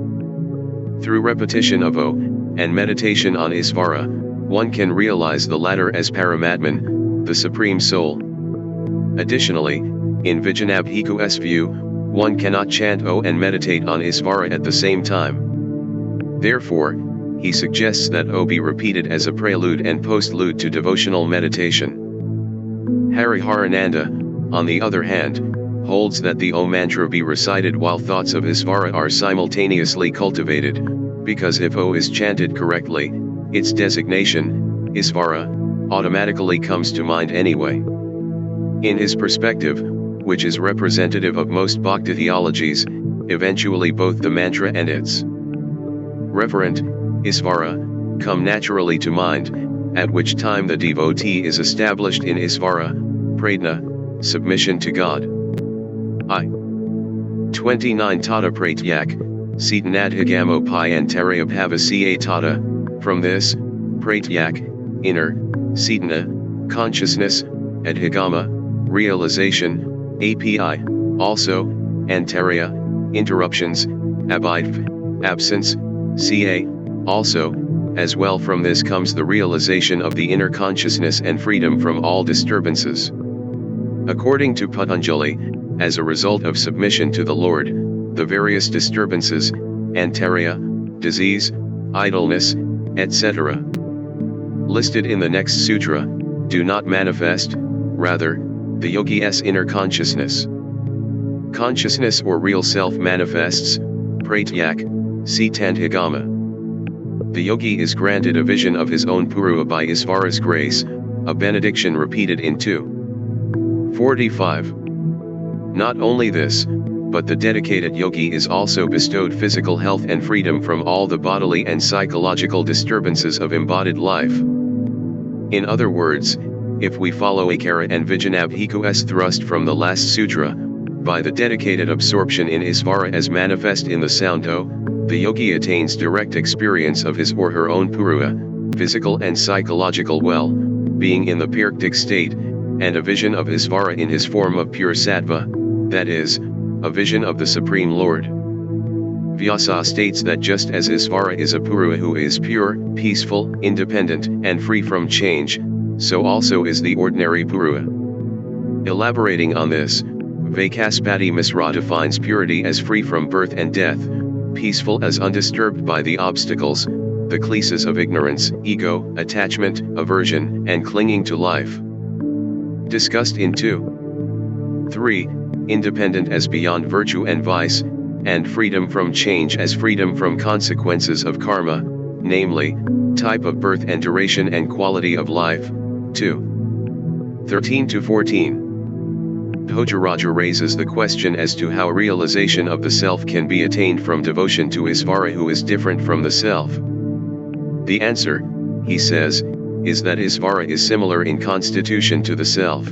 Through repetition of O, and meditation on Isvara, one can realize the latter as Paramatman, the Supreme Soul. Additionally, in Vijanabhiku's view, one cannot chant O and meditate on Isvara at the same time. Therefore, he suggests that O be repeated as a prelude and postlude to devotional meditation. Hariharananda, on the other hand, holds that the O mantra be recited while thoughts of Isvara are simultaneously cultivated, because if O is chanted correctly, its designation, Isvara, automatically comes to mind anyway. In his perspective, which is representative of most Bhakti theologies, eventually both the mantra and its referent, Isvara, come naturally to mind, at which time the devotee is established in Isvara, Pradna, submission to God. 29 Tata Pratyak, Setanadhigamo Pyantarayabhava Tata. From this, Pratyak, inner, Setana, consciousness, Adhigama, realization, API, also, Antarya, interruptions, Abhidv, absence, Ca, also, as well from this comes the realization of the inner consciousness and freedom from all disturbances. According to Patanjali, as a result of submission to the Lord, the various disturbances, Antarya, disease, idleness, etc., listed in the next sutra, do not manifest, rather, the yogi's inner consciousness. Consciousness or real self manifests, Pratyak, Setandhigama. The yogi is granted a vision of his own Purua by Isvara's grace, a benediction repeated in 2:45. Not only this, but the dedicated yogi is also bestowed physical health and freedom from all the bodily and psychological disturbances of embodied life. In other words, if we follow Akara and Vijanabhiku's thrust from the last sutra, by the dedicated absorption in Isvara as manifest in the sound O, the yogi attains direct experience of his or her own Purua, physical and psychological well-being in the Pirktic state, and a vision of Isvara in his form of pure sattva, that is, a vision of the Supreme Lord. Vyasa states that just as Isvara is a Purua who is pure, peaceful, independent, and free from change, so also is the ordinary Purua. Elaborating on this, Vaikaspati Misra defines purity as free from birth and death, peaceful as undisturbed by the obstacles, the kleshas of ignorance, ego, attachment, aversion, and clinging to life. Discussed in 2:3, independent as beyond virtue and vice, and freedom from change as freedom from consequences of karma, namely, type of birth and duration and quality of life, 2:13-14. Bhojaraja raises the question as to how realization of the self can be attained from devotion to Isvara, who is different from the self. The answer, he says, is that Isvara is similar in constitution to the self.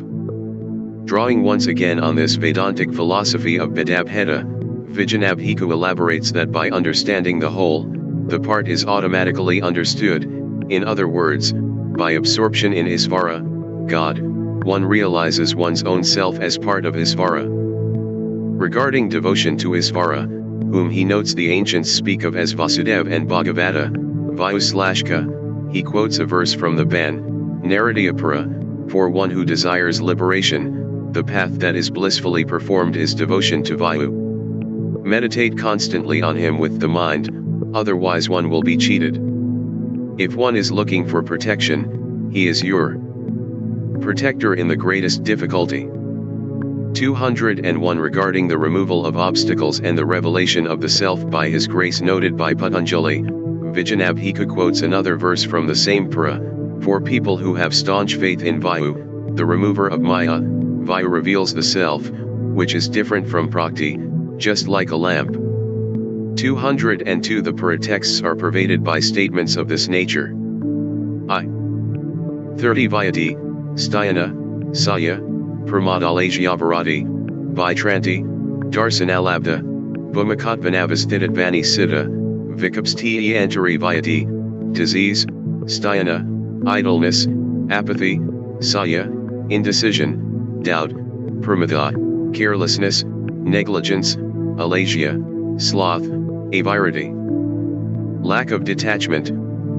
Drawing once again on this Vedantic philosophy of Bhedabheda, Vijanabhiku elaborates that by understanding the whole, the part is automatically understood. In other words, by absorption in Isvara, God, one realizes one's own self as part of Isvara. Regarding devotion to Isvara, whom he notes the ancients speak of as Vasudeva and Bhagavata, Vayuslashka, he quotes a verse from the Ban, Naradiyapura, for one who desires liberation, the path that is blissfully performed is devotion to Vayu. Meditate constantly on him with the mind, otherwise one will be cheated. If one is looking for protection, he is your protector in the greatest difficulty. 201 Regarding the removal of obstacles and the revelation of the self by his grace noted by Patanjali, Vijanabhika quotes another verse from the same Pura, for people who have staunch faith in Vayu, the remover of Maya, Vayu reveals the self, which is different from Prakti, just like a lamp. 202 The Pura texts are pervaded by statements of this nature. 30 Vyadi, Sthayana, Saya, Pramadalajiavarati, Vaitranti, Darsanalabda, Bhumakatvanavasthitatbani Siddha, Vikapsti Antari Vyadi, disease, Sthayana, idleness, apathy, Saya, indecision, doubt, Pramada, carelessness, negligence, alagia, sloth, avirati. Lack of detachment,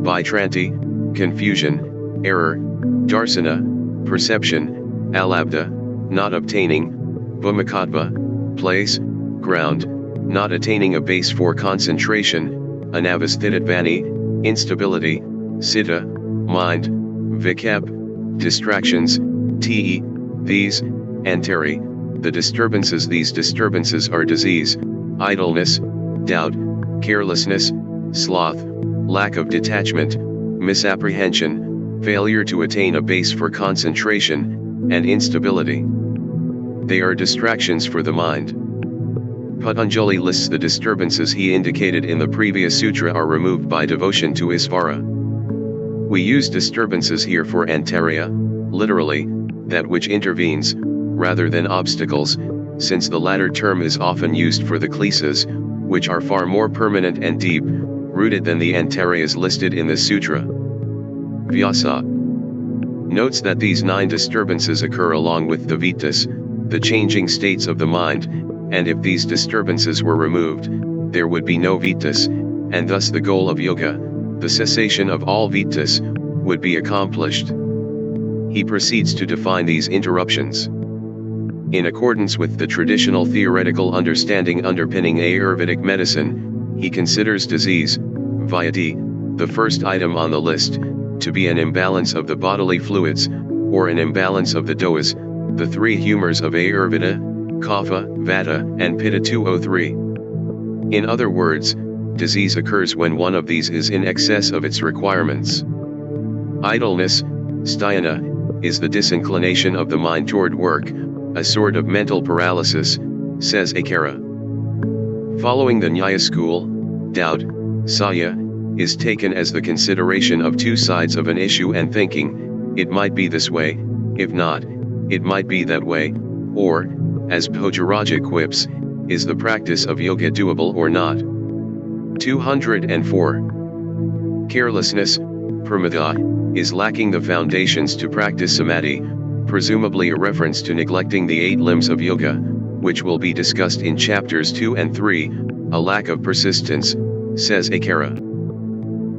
Vaitranti, confusion, error, Darsana, perception, alabda, not obtaining, Bhumakatva, place, ground, not attaining a base for concentration, Anavasthitatbani, instability, Siddha, mind, Vikap, distractions, Te, these, Antari, the disturbances. These disturbances are disease, idleness, doubt, carelessness, sloth, lack of detachment, misapprehension, failure to attain a base for concentration, and instability. They are distractions for the mind. Patanjali lists the disturbances he indicated in the previous sutra are removed by devotion to Isvara. We use disturbances here for antarya, literally, that which intervenes, rather than obstacles, since the latter term is often used for the klesas, which are far more permanent and deep-rooted than the antaryas listed in this sutra. Vyasa notes that these 9 disturbances occur along with the vittas, the changing states of the mind, and if these disturbances were removed, there would be no vittas, and thus the goal of yoga, the cessation of all vittas, would be accomplished. He proceeds to define these interruptions. In accordance with the traditional theoretical understanding underpinning Ayurvedic medicine, he considers disease, Vyadi, the first item on the list, to be an imbalance of the bodily fluids, or an imbalance of the doas, the 3 humors of Ayurveda, Kapha, Vata, and Pitta. 203. In other words, disease occurs when one of these is in excess of its requirements. Idleness, Sthayana, is the disinclination of the mind toward work, a sort of mental paralysis, says Akara. Following the Nyaya school, doubt, Saya, is taken as the consideration of 2 sides of an issue and thinking, it might be this way, if not, it might be that way, or, as Bhojaraja quips, is the practice of yoga doable or not? 204. Carelessness, Pramada, is lacking the foundations to practice samadhi, presumably a reference to neglecting the 8 limbs of yoga, which will be discussed in chapters 2 and 3, a lack of persistence, says Akara.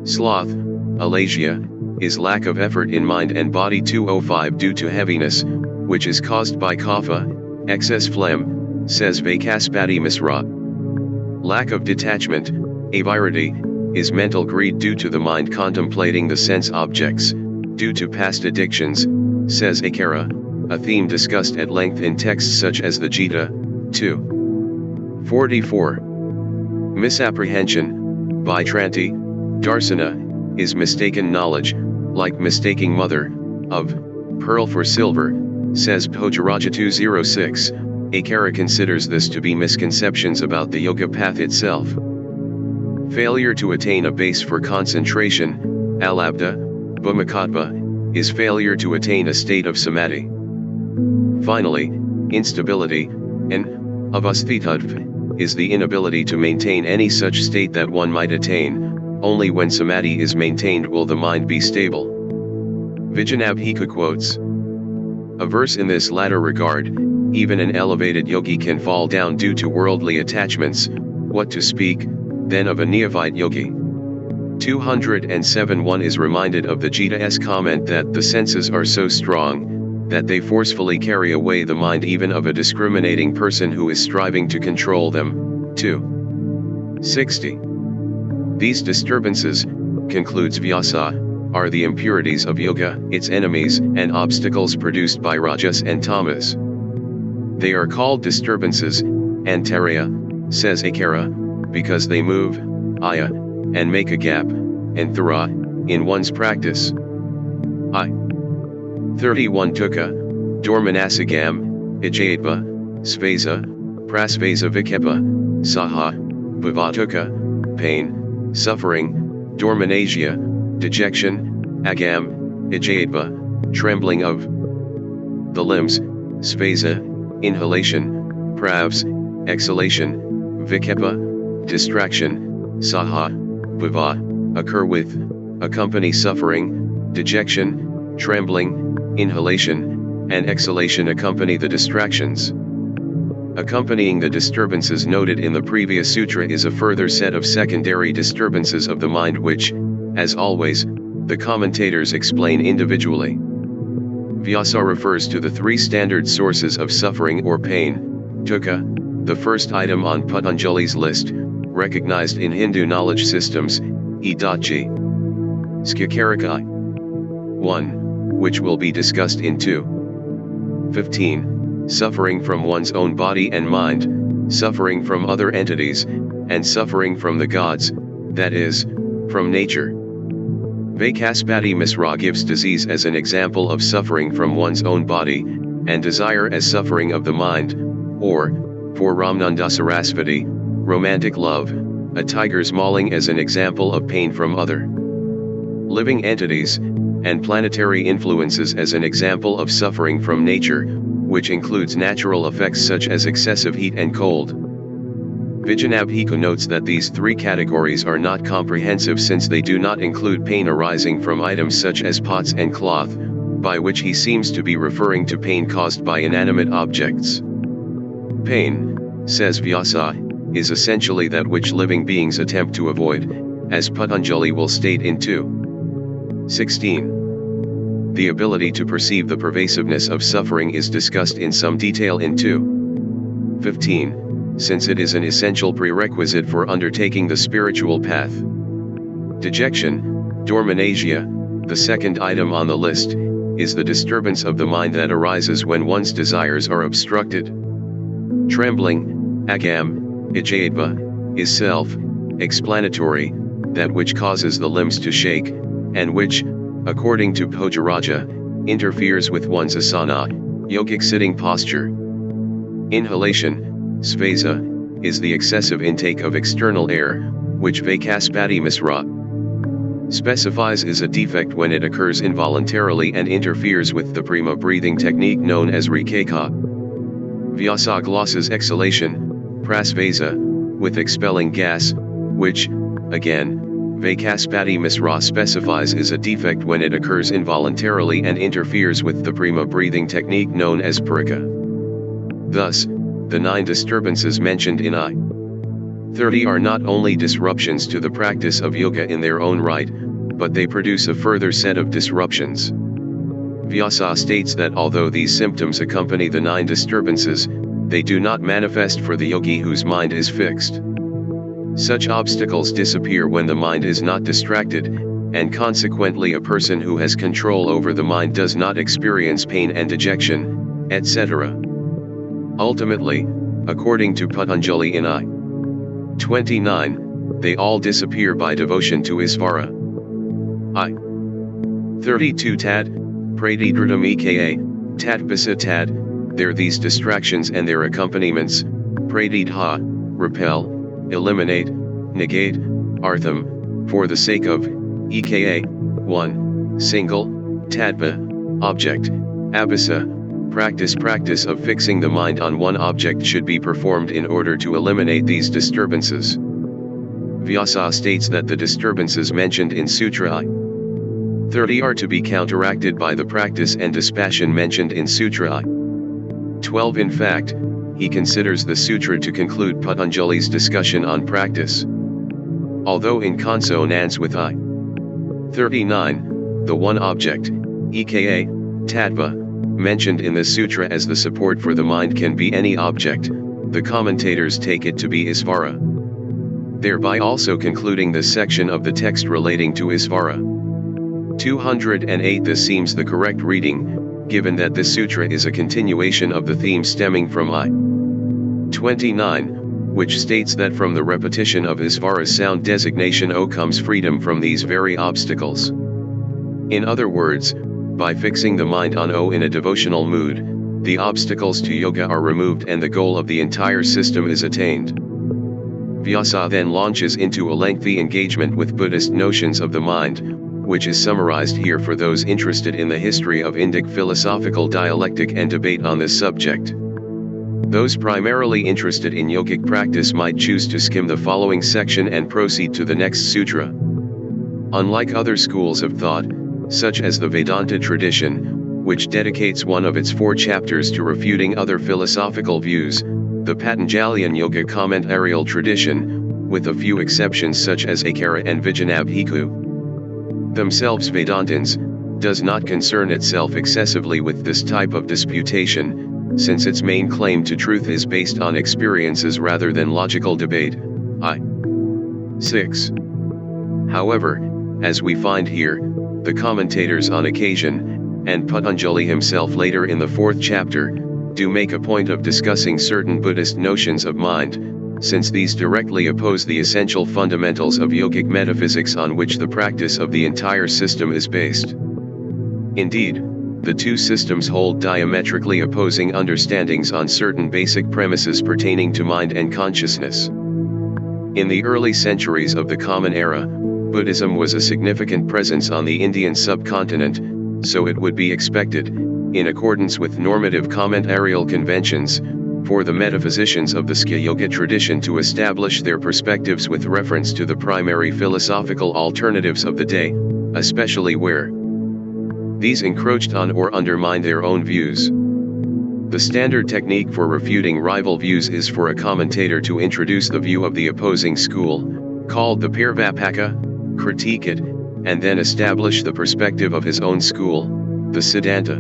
Sloth, alagia, is lack of effort in mind and body. 205 due to heaviness, which is caused by kapha, excess phlegm, says Vaikaspati Misra. Lack of detachment, avirati, is mental greed due to the mind contemplating the sense objects, due to past addictions, says Akara, a theme discussed at length in texts such as the Gita. 244. Misapprehension, Vaitranti, Darsana, is mistaken knowledge, like mistaking mother, of pearl for silver, Says Bhojaraja 206, Akara considers this to be misconceptions about the yoga path itself. Failure to attain a base for concentration, alabdha, bhumakatva, is failure to attain a state of samadhi. Finally, instability, and avasthitadva, is the inability to maintain any such state that one might attain. Only when samadhi is maintained will the mind be stable. Vijanabhika quotes a verse in this latter regard: even an elevated yogi can fall down due to worldly attachments, what to speak, then of a neophyte yogi. 207. One is reminded of the Gita's comment that the senses are so strong, that they forcefully carry away the mind even of a discriminating person who is striving to control them. 260. These disturbances, concludes Vyasa, are the impurities of yoga, its enemies and obstacles produced by rajas and tamas. They are called disturbances, antarya, says Akara, because they move, aya, and make a gap, and thara, in one's practice. 31 Tukka, Dormanasagam, Ijayatva, Svasa, Prasvasa Vikepa, Saha, Bhavatuka, pain, suffering, Dormanasia, dejection, agam, Ijayatva, trembling of the limbs, Svasa, inhalation, pravs, exhalation, Vikepa, distraction, Saha, Bhava, occur with, accompany suffering, dejection, trembling, inhalation, and exhalation accompany the distractions. Accompanying the disturbances noted in the previous sutra is a further set of secondary disturbances of the mind which, as always, the commentators explain individually. Vyasa refers to the three standard sources of suffering or pain: dukkha, the first item on Patanjali's list, recognized in Hindu knowledge systems, Idachi. Skyakarika 1, which will be discussed in 2:15, suffering from one's own body and mind, suffering from other entities, and suffering from the gods, that is, from nature. Vaikaspati Misra gives disease as an example of suffering from one's own body, and desire as suffering of the mind, or, for Ramananda Sarasvati, romantic love, a tiger's mauling as an example of pain from other living entities, and planetary influences as an example of suffering from nature, which includes natural effects such as excessive heat and cold. Vijanabhika notes that these three categories are not comprehensive since they do not include pain arising from items such as pots and cloth, by which he seems to be referring to pain caused by inanimate objects. Pain, says Vyasa, is essentially that which living beings attempt to avoid, as Patanjali will state in 2:16. The ability to perceive the pervasiveness of suffering is discussed in some detail in 2:15, since it is an essential prerequisite for undertaking the spiritual path. Dejection, dormanasia, the second item on the list, is the disturbance of the mind that arises when one's desires are obstructed. Trembling, agam, ijayatva, is self-explanatory, that which causes the limbs to shake, and which, according to Bhojaraja, interferes with one's asana, yogic sitting posture. Inhalation, svasa, is the excessive intake of external air, which Vaikaspati Misra specifies is a defect when it occurs involuntarily and interferes with the prima breathing technique known as rikeka. Vyasa glosses exhalation, prasvasa, with expelling gas, which, again, Vaikaspati Misra specifies is a defect when it occurs involuntarily and interferes with the prima breathing technique known as parika. Thus, the 9 disturbances mentioned in I-30 are not only disruptions to the practice of yoga in their own right, but they produce a further set of disruptions. Vyasa states that although these symptoms accompany the 9 disturbances, they do not manifest for the yogi whose mind is fixed. Such obstacles disappear when the mind is not distracted, and consequently a person who has control over the mind does not experience pain and dejection, etc. Ultimately, according to Patanjali in I-29, they all disappear by devotion to Isvara. I-32 Tad, Pratidritam Eka, Tatpasa tad, they're these distractions and their accompaniments, pradidha, repel, eliminate, negate, artham, for the sake of, eka, 1, single, tadpa, object, abhasa, practice of fixing the mind on one object should be performed in order to eliminate these disturbances. Vyasa states that the disturbances mentioned in Sutra 30 are to be counteracted by the practice and dispassion mentioned in Sutra 12. In fact, he considers the sutra to conclude Patanjali's discussion on practice. Although in consonance with I 39, the one object, aka, tattva, mentioned in the sutra as the support for the mind can be any object, the commentators take it to be Isvara, thereby also concluding this section of the text relating to Isvara. 208. This seems the correct reading, given that this sutra is a continuation of the theme stemming from I 29, which states that from the repetition of Isvara's sound designation O comes freedom from these very obstacles. In other words, by fixing the mind on O in a devotional mood, the obstacles to yoga are removed and the goal of the entire system is attained. Vyasa then launches into a lengthy engagement with Buddhist notions of the mind, which is summarized here for those interested in the history of Indic philosophical dialectic and debate on this subject. Those primarily interested in yogic practice might choose to skim the following section and proceed to the next sutra. Unlike other schools of thought, such as the Vedanta tradition, which dedicates one of its 4 chapters to refuting other philosophical views, the Patanjalian yoga commentarial tradition, with a few exceptions such as Akara and Vijanabhikkhu, themselves Vedantins, does not concern itself excessively with this type of disputation, since its main claim to truth is based on experiences rather than logical debate. I 6. However, as we find here, the commentators on occasion, and Patanjali himself later in the 4th chapter, do make a point of discussing certain Buddhist notions of mind, since these directly oppose the essential fundamentals of yogic metaphysics on which the practice of the entire system is based. Indeed, the two systems hold diametrically opposing understandings on certain basic premises pertaining to mind and consciousness. In the early centuries of the Common Era, Buddhism was a significant presence on the Indian subcontinent, so it would be expected, in accordance with normative commentarial conventions, for the metaphysicians of the Skya Yoga tradition to establish their perspectives with reference to the primary philosophical alternatives of the day, especially where these encroached on or undermined their own views. The standard technique for refuting rival views is for a commentator to introduce the view of the opposing school, called the Purvapaka, critique it, and then establish the perspective of his own school, the Siddhanta.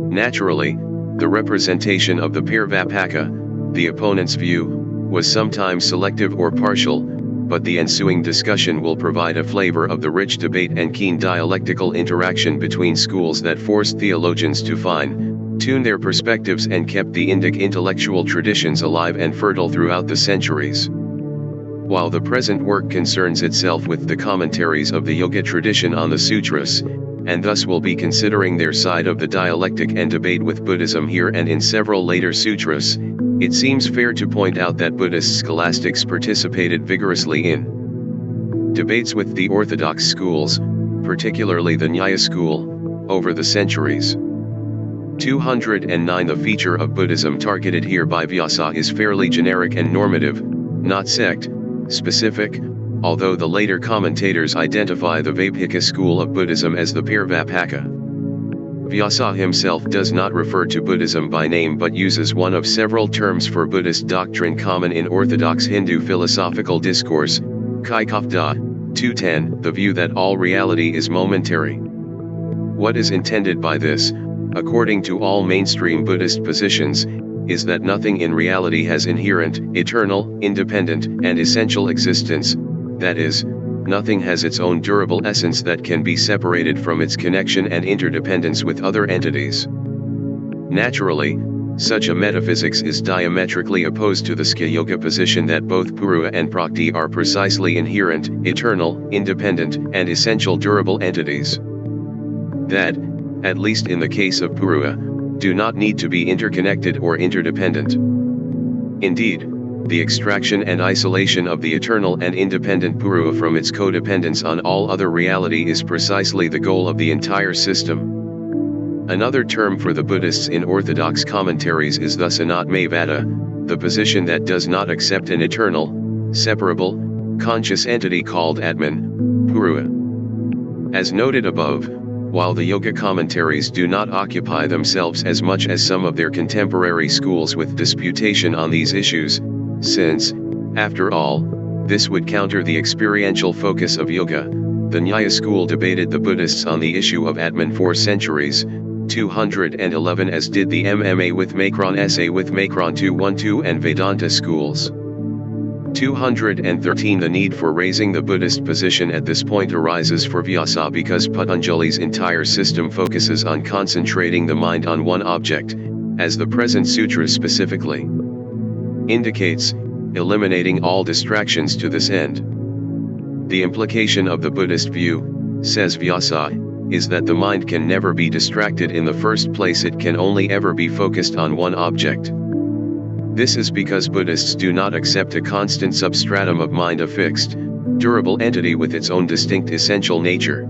Naturally, the representation of the Purvapaka, the opponent's view, was sometimes selective or partial, but the ensuing discussion will provide a flavor of the rich debate and keen dialectical interaction between schools that forced theologians to fine-tune their perspectives and kept the Indic intellectual traditions alive and fertile throughout the centuries. While the present work concerns itself with the commentaries of the Yoga tradition on the Sutras, and thus will be considering their side of the dialectic and debate with Buddhism here and in several later sutras, it seems fair to point out that Buddhist scholastics participated vigorously in debates with the orthodox schools, particularly the Nyaya school, over the centuries. 209. The feature of Buddhism targeted here by Vyasa is fairly generic and normative, not sect-specific, although the later commentators identify the Vaibhika school of Buddhism as the Purvapaka. Vyasa himself does not refer to Buddhism by name but uses one of several terms for Buddhist doctrine common in orthodox Hindu philosophical discourse, Kaikavda, 210, the view that all reality is momentary. What is intended by this, according to all mainstream Buddhist positions, is that nothing in reality has inherent, eternal, independent, and essential existence, that is, nothing has its own durable essence that can be separated from its connection and interdependence with other entities. Naturally, such a metaphysics is diametrically opposed to the Skya Yoga position that both Purva and Prakti are precisely inherent, eternal, independent, and essential durable entities. That, at least in the case of Purua, do not need to be interconnected or interdependent. Indeed, the extraction and isolation of the eternal and independent Purua from its codependence on all other reality is precisely the goal of the entire system. Another term for the Buddhists in orthodox commentaries is thus anatmavada, the position that does not accept an eternal, separable, conscious entity called Atman, Purua. As noted above, while the yoga commentaries do not occupy themselves as much as some of their contemporary schools with disputation on these issues, since, after all, this would counter the experiential focus of yoga, the Nyaya school debated the Buddhists on the issue of Atman for centuries, 211, as did the MMA with Macron SA with Macron 212 and Vedanta schools. 213 The need for raising the Buddhist position at this point arises for Vyasa because Patanjali's entire system focuses on concentrating the mind on one object, as the present Sutras specifically indicates, eliminating all distractions to this end. The implication of the Buddhist view, says Vyasa, is that the mind can never be distracted in the first place, it can only ever be focused on one object. This is because Buddhists do not accept a constant substratum of mind, a fixed, durable entity with its own distinct essential nature.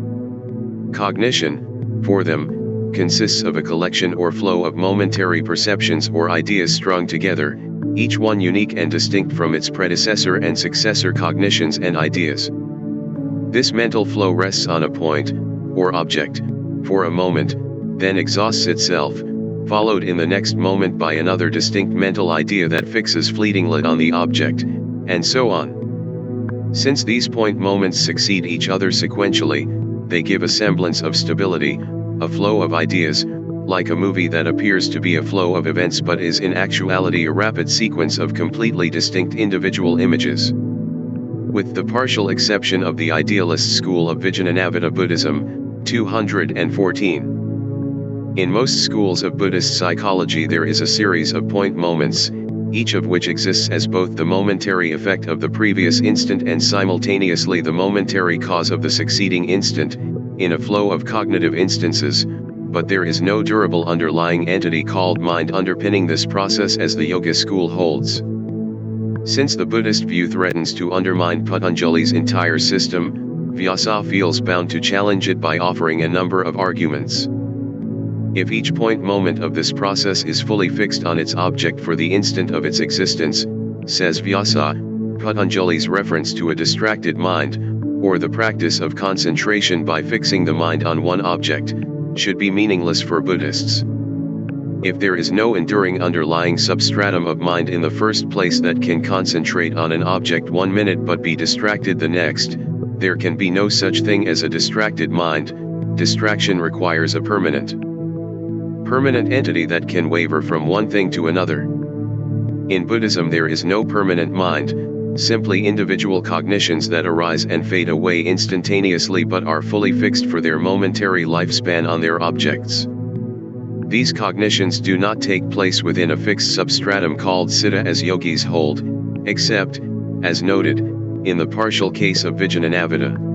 Cognition, for them, consists of a collection or flow of momentary perceptions or ideas strung together, each one unique and distinct from its predecessor and successor cognitions and ideas. This mental flow rests on a point, or object, for a moment, then exhausts itself, followed in the next moment by another distinct mental idea that fixes fleetingly on the object, and so on. Since these point moments succeed each other sequentially, they give a semblance of stability, a flow of ideas, like a movie that appears to be a flow of events but is in actuality a rapid sequence of completely distinct individual images. With the partial exception of the idealist school of Vijnanavada Buddhism, 214. In most schools of Buddhist psychology there is a series of point moments, each of which exists as both the momentary effect of the previous instant and simultaneously the momentary cause of the succeeding instant, in a flow of cognitive instances, but there is no durable underlying entity called mind underpinning this process as the yoga school holds. Since the Buddhist view threatens to undermine Patanjali's entire system, Vyasa feels bound to challenge it by offering a number of arguments. If each point moment of this process is fully fixed on its object for the instant of its existence, says Vyasa, Patanjali's reference to a distracted mind, or the practice of concentration by fixing the mind on one object, should be meaningless for Buddhists. If there is no enduring underlying substratum of mind in the first place that can concentrate on an object 1 minute but be distracted the next, there can be no such thing as a distracted mind. Distraction requires a permanent entity that can waver from one thing to another. In Buddhism there is no permanent mind, simply individual cognitions that arise and fade away instantaneously but are fully fixed for their momentary lifespan on their objects. These cognitions do not take place within a fixed substratum called citta as yogis hold, except, as noted, in the partial case of Vijnanavada.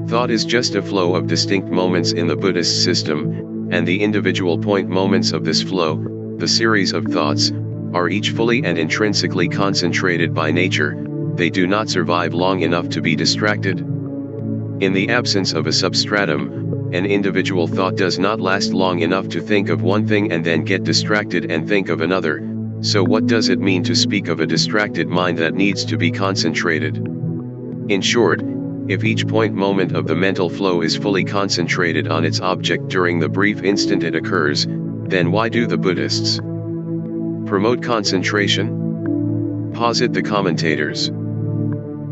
Thought is just a flow of distinct moments in the Buddhist system, and the individual point moments of this flow, the series of thoughts, are each fully and intrinsically concentrated by nature. They do not survive long enough to be distracted. In the absence of a substratum, an individual thought does not last long enough to think of one thing and then get distracted and think of another. So what does it mean to speak of a distracted mind that needs to be concentrated? In short, if each point moment of the mental flow is fully concentrated on its object during the brief instant it occurs, then why do the Buddhists promote concentration? Posit the commentators.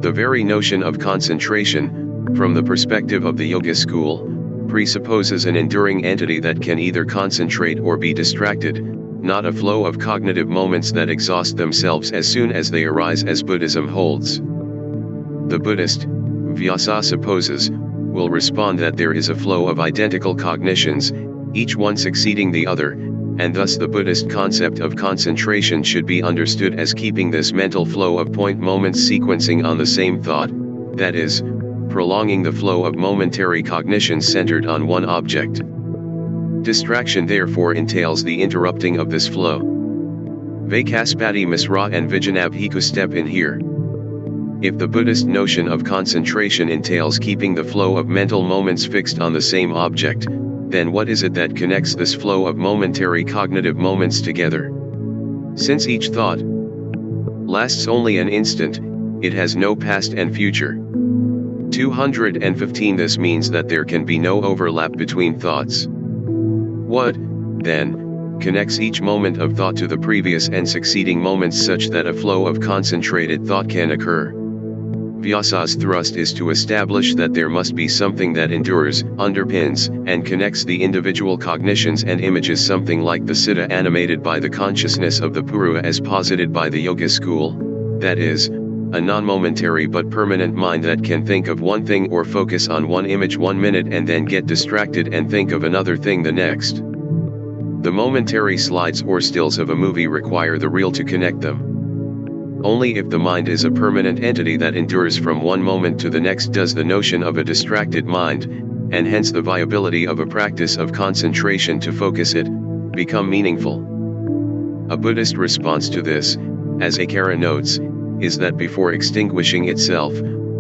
The very notion of concentration, from the perspective of the yoga school, presupposes an enduring entity that can either concentrate or be distracted, not a flow of cognitive moments that exhaust themselves as soon as they arise as Buddhism holds. The Buddhist, Vyasa supposes, will respond that there is a flow of identical cognitions, each one succeeding the other, and thus the Buddhist concept of concentration should be understood as keeping this mental flow of point moments sequencing on the same thought, that is, prolonging the flow of momentary cognition centered on one object. Distraction therefore entails the interrupting of this flow. Vakaspati Misra and Vijanabhiku step in here. If the Buddhist notion of concentration entails keeping the flow of mental moments fixed on the same object, then what is it that connects this flow of momentary cognitive moments together? Since each thought lasts only an instant, it has no past and future. 215 This means that there can be no overlap between thoughts. What, then, connects each moment of thought to the previous and succeeding moments such that a flow of concentrated thought can occur? Vyasa's thrust is to establish that there must be something that endures, underpins, and connects the individual cognitions and images, something like the citta animated by the consciousness of the Purusha as posited by the Yoga school, that is, a non-momentary but permanent mind that can think of one thing or focus on one image 1 minute and then get distracted and think of another thing the next. The momentary slides or stills of a movie require the reel to connect them. Only if the mind is a permanent entity that endures from one moment to the next does the notion of a distracted mind, and hence the viability of a practice of concentration to focus it, become meaningful. A Buddhist response to this, as Akara notes, is that before extinguishing itself,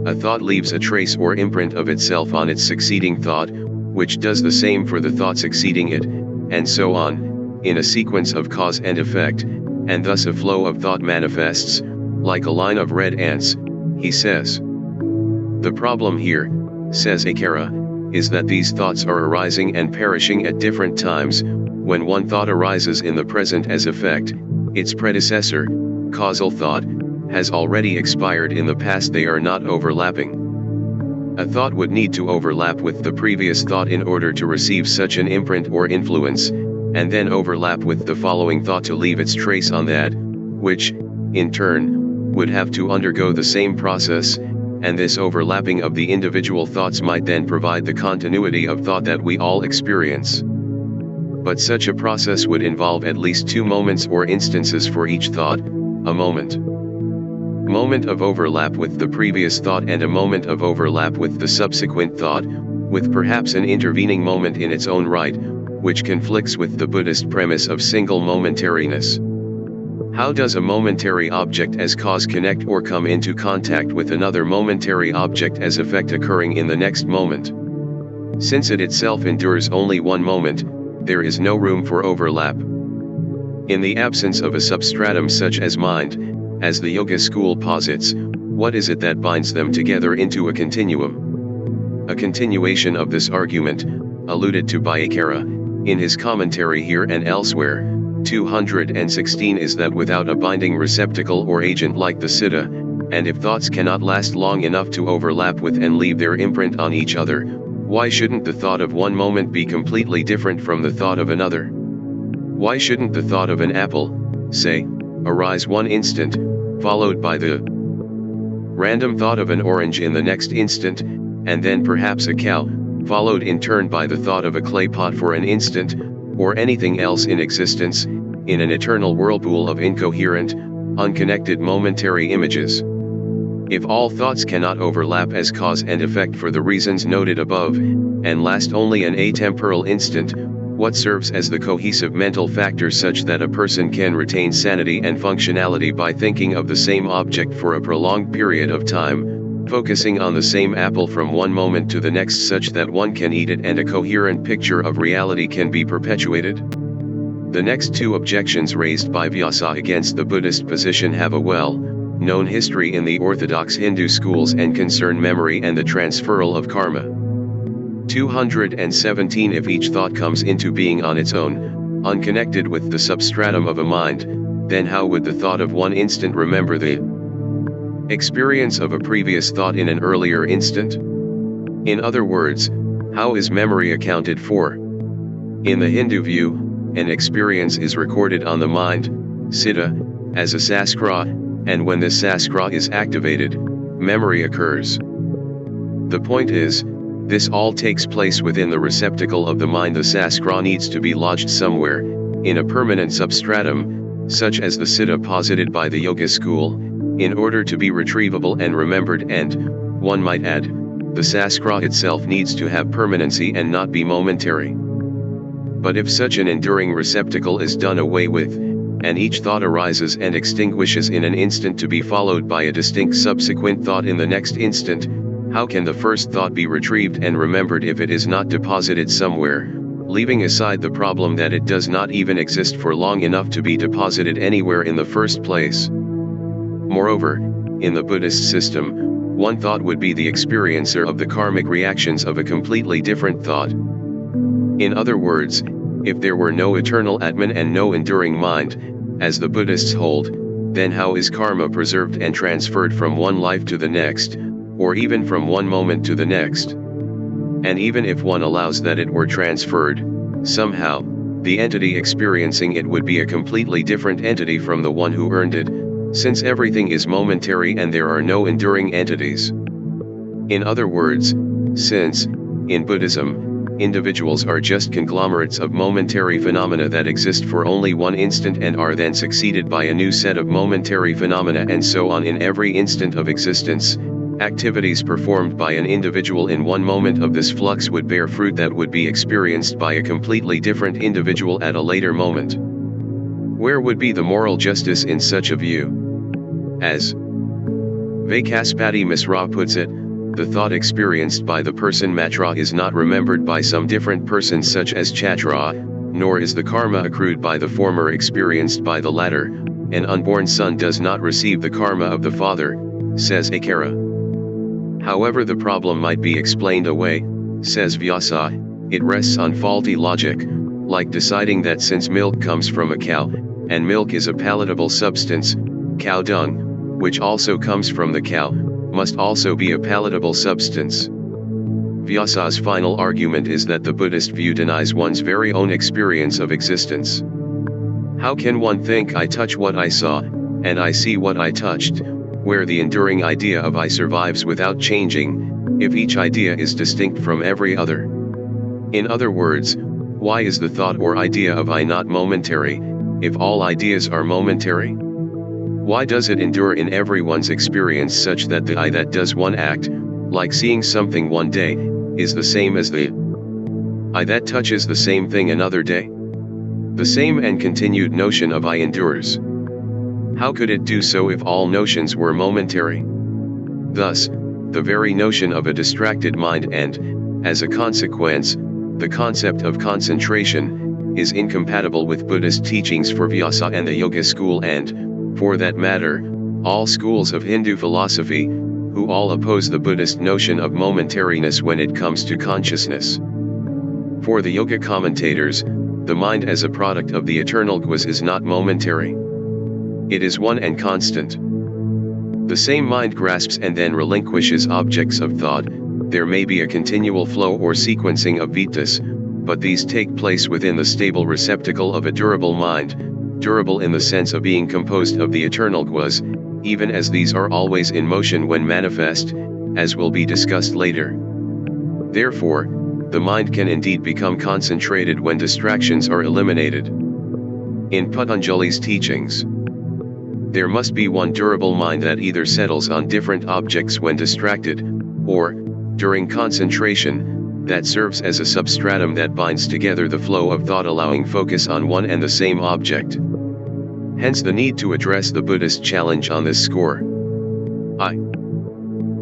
a thought leaves a trace or imprint of itself on its succeeding thought, which does the same for the thought succeeding it, and so on, in a sequence of cause and effect, and thus a flow of thought manifests, like a line of red ants, he says. The problem here, says Akara, is that these thoughts are arising and perishing at different times. When one thought arises in the present as effect, its predecessor, causal thought, has already expired in the past. They are not overlapping. A thought would need to overlap with the previous thought in order to receive such an imprint or influence, and then overlap with the following thought to leave its trace on that, which, in turn, would have to undergo the same process, and this overlapping of the individual thoughts might then provide the continuity of thought that we all experience. But such a process would involve at least 2 moments or instances for each thought, a moment of overlap with the previous thought and a moment of overlap with the subsequent thought, with perhaps an intervening moment in its own right, which conflicts with the Buddhist premise of single momentariness. How does a momentary object as cause connect or come into contact with another momentary object as effect occurring in the next moment? Since it itself endures only one moment, there is no room for overlap. In the absence of a substratum such as mind, as the Yoga school posits, what is it that binds them together into a continuum? A continuation of this argument, alluded to by Akara, in his commentary here and elsewhere, 216 is that without a binding receptacle or agent like the citta, and if thoughts cannot last long enough to overlap with and leave their imprint on each other, why shouldn't the thought of one moment be completely different from the thought of another? Why shouldn't the thought of an apple, say, arise one instant, followed by the random thought of an orange in the next instant, and then perhaps a cow, followed in turn by the thought of a clay pot for an instant, or anything else in existence, in an eternal whirlpool of incoherent, unconnected momentary images? If all thoughts cannot overlap as cause and effect for the reasons noted above, and last only an atemporal instant, what serves as the cohesive mental factor such that a person can retain sanity and functionality by thinking of the same object for a prolonged period of time, focusing on the same apple from one moment to the next such that one can eat it and a coherent picture of reality can be perpetuated? The next 2 objections raised by Vyasa against the Buddhist position have a well-known history in the orthodox Hindu schools and concern memory and the transferal of karma. 217 If each thought comes into being on its own, unconnected with the substratum of a mind, then how would the thought of one instant remember the experience of a previous thought in an earlier instant? In other words, how is memory accounted for? In the Hindu view, an experience is recorded on the mind, citta, as a saskara, and when this saskara is activated, memory occurs. The point is, this all takes place within the receptacle of the mind. The saskara needs to be lodged somewhere, in a permanent substratum, such as the citta posited by the Yoga school, in order to be retrievable and remembered, and, one might add, the saskara itself needs to have permanency and not be momentary. But if such an enduring receptacle is done away with, and each thought arises and extinguishes in an instant to be followed by a distinct subsequent thought in the next instant, how can the first thought be retrieved and remembered if it is not deposited somewhere, leaving aside the problem that it does not even exist for long enough to be deposited anywhere in the first place? Moreover, in the Buddhist system, one thought would be the experiencer of the karmic reactions of a completely different thought. In other words, if there were no eternal Atman and no enduring mind, as the Buddhists hold, then how is karma preserved and transferred from one life to the next, or even from one moment to the next? And even if one allows that it were transferred, somehow, the entity experiencing it would be a completely different entity from the one who earned it, since everything is momentary and there are no enduring entities. In other words, since, in Buddhism, individuals are just conglomerates of momentary phenomena that exist for only one instant and are then succeeded by a new set of momentary phenomena and so on in every instant of existence, activities performed by an individual in one moment of this flux would bear fruit that would be experienced by a completely different individual at a later moment. Where would be the moral justice in such a view? As Vaikaspati Misra puts it, the thought experienced by the person Matra is not remembered by some different person such as Chatra, nor is the karma accrued by the former experienced by the latter. An unborn son does not receive the karma of the father, says Akara. However, the problem might be explained away, says Vyasa. It rests on faulty logic, like deciding that since milk comes from a cow, and milk is a palatable substance, cow dung, which also comes from the cow, must also be a palatable substance. Vyasa's final argument is that the Buddhist view denies one's very own experience of existence. How can one think I touch what I saw, and I see what I touched, where the enduring idea of I survives without changing, if each idea is distinct from every other? In other words, why is the thought or idea of I not momentary, if all ideas are momentary? Why does it endure in everyone's experience such that the I that does one act, like seeing something one day, is the same as the I that touches the same thing another day? The same and continued notion of I endures. How could it do so if all notions were momentary? Thus, the very notion of a distracted mind and, as a consequence, the concept of concentration, is incompatible with Buddhist teachings for Vyasa and the Yoga school and, for that matter, all schools of Hindu philosophy, who all oppose the Buddhist notion of momentariness when it comes to consciousness. For the Yoga commentators, the mind as a product of the eternal Guas is not momentary. It is one and constant. The same mind grasps and then relinquishes objects of thought. There may be a continual flow or sequencing of vittas, but these take place within the stable receptacle of a durable mind, durable in the sense of being composed of the eternal Guas, even as these are always in motion when manifest, as will be discussed later. Therefore, the mind can indeed become concentrated when distractions are eliminated. In Patanjali's teachings, there must be one durable mind that either settles on different objects when distracted, or, during concentration, that serves as a substratum that binds together the flow of thought, allowing focus on one and the same object. Hence the need to address the Buddhist challenge on this score. I.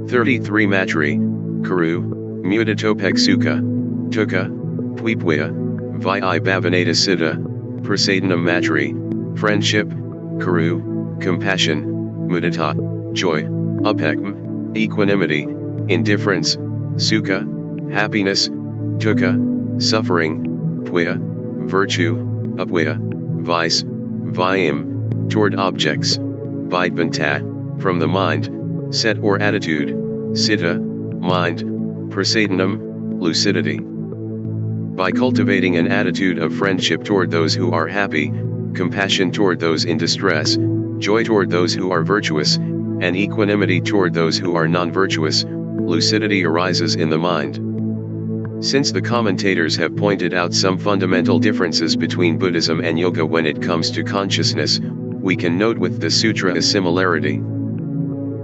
33 Matri, Kuru, Mudatopek Sukha, Tukha, Puipwaya, Vi Bhavanata Siddha, Prasadanam Matri, friendship, Kuru, compassion, Mudita, joy, Upekm, equanimity, indifference, Sukha, happiness, Tukha, suffering, Pwaya, virtue, Upwaya, vice, Vyam, toward objects, Bidbanta, from the mind, set or attitude, Siddha, mind, Prasadanam, lucidity. By cultivating an attitude of friendship toward those who are happy, compassion toward those in distress, joy toward those who are virtuous, and equanimity toward those who are non-virtuous, lucidity arises in the mind. Since the commentators have pointed out some fundamental differences between Buddhism and Yoga when it comes to consciousness, we can note with the sutra a similarity.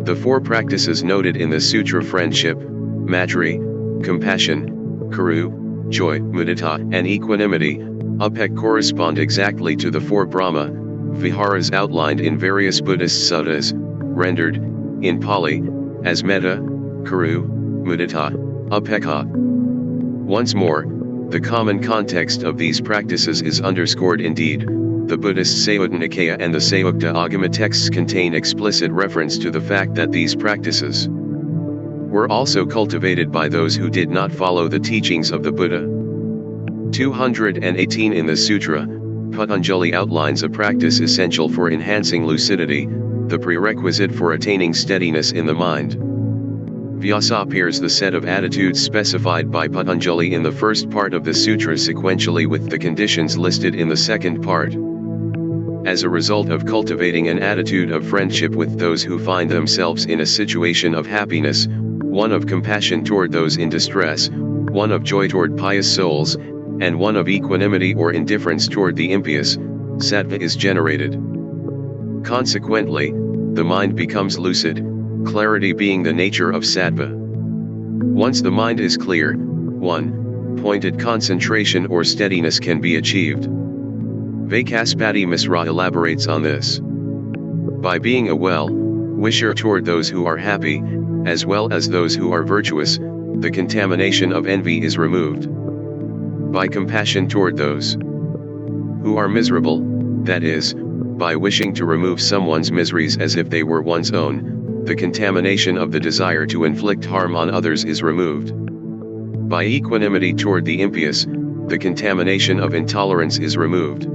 The four practices noted in the sutra, friendship, Matri, compassion, Kuru, joy, Mudita, and equanimity, Upek correspond exactly to the four Brahma Viharas outlined in various Buddhist suttas, rendered, in Pali, as metta, kuru, mudita, upekha. Once more, the common context of these practices is underscored indeed. The Buddhist Sayutta Nikaya and the Sayukta Agama texts contain explicit reference to the fact that these practices were also cultivated by those who did not follow the teachings of the Buddha. 218 In the sutra, Patanjali outlines a practice essential for enhancing lucidity, the prerequisite for attaining steadiness in the mind. Vyasa appears the set of attitudes specified by Patanjali in the first part of the sutra sequentially with the conditions listed in the second part. As a result of cultivating an attitude of friendship with those who find themselves in a situation of happiness, one of compassion toward those in distress, one of joy toward pious souls, and one of equanimity or indifference toward the impious, sattva is generated. Consequently, the mind becomes lucid, clarity being the nature of sattva. Once the mind is clear, pointed concentration or steadiness can be achieved. Vaikaspati Misra elaborates on this. By being a well-wisher toward those who are happy, as well as those who are virtuous, the contamination of envy is removed. By compassion toward those who are miserable, that is, by wishing to remove someone's miseries as if they were one's own, the contamination of the desire to inflict harm on others is removed. By equanimity toward the impious, the contamination of intolerance is removed.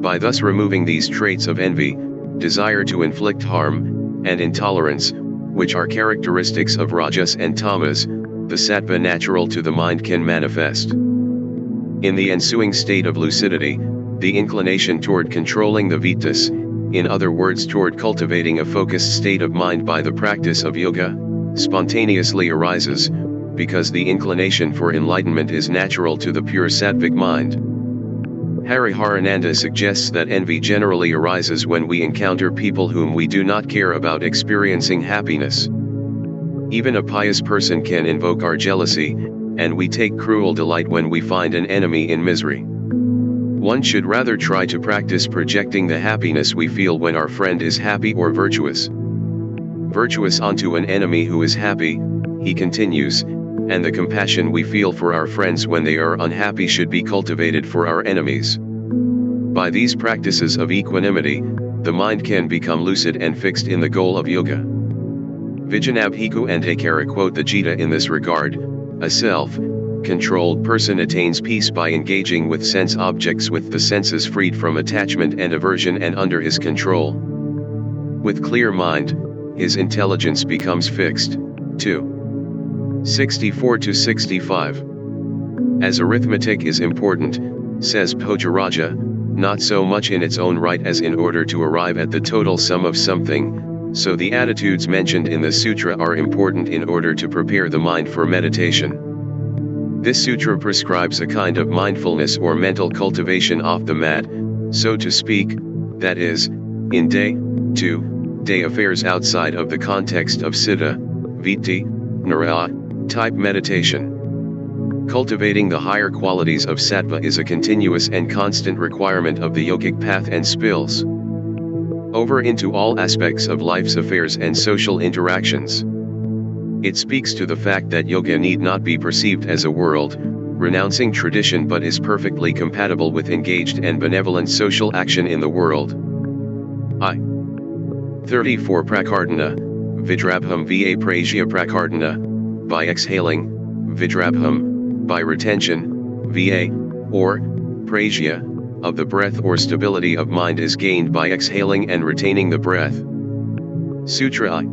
By thus removing these traits of envy, desire to inflict harm, and intolerance, which are characteristics of Rajas and Tamas, the sattva natural to the mind can manifest. In the ensuing state of lucidity, the inclination toward controlling the vittas, in other words toward cultivating a focused state of mind by the practice of yoga, spontaneously arises, because the inclination for enlightenment is natural to the pure sattvic mind. Hariharananda suggests that envy generally arises when we encounter people whom we do not care about experiencing happiness. Even a pious person can invoke our jealousy, and we take cruel delight when we find an enemy in misery. One should rather try to practice projecting the happiness we feel when our friend is happy or virtuous. Virtuous onto an enemy who is happy, he continues, and the compassion we feel for our friends when they are unhappy should be cultivated for our enemies. By these practices of equanimity, the mind can become lucid and fixed in the goal of yoga. Vijanabhiku and Ekara quote the Gita in this regard. A self-controlled person attains peace by engaging with sense objects with the senses freed from attachment and aversion and under his control. With clear mind, his intelligence becomes fixed. 2:64-65. As arithmetic is important, says Pojaraja, not so much in its own right as in order to arrive at the total sum of something, so the attitudes mentioned in the sutra are important in order to prepare the mind for meditation. This sutra prescribes a kind of mindfulness or mental cultivation off the mat, so to speak, that is, in day-to-day affairs outside of the context of siddha, viti, nara type meditation. Cultivating the higher qualities of sattva is a continuous and constant requirement of the yogic path and spills over into all aspects of life's affairs and social interactions. It speaks to the fact that yoga need not be perceived as a world-renouncing tradition but is perfectly compatible with engaged and benevolent social action in the world. 34 Prakardana, Vidrabham va Prajya Prakardana, by exhaling, Vidrabham, by retention, va, or, Prajya, of the breath or stability of mind is gained by exhaling and retaining the breath. Sutra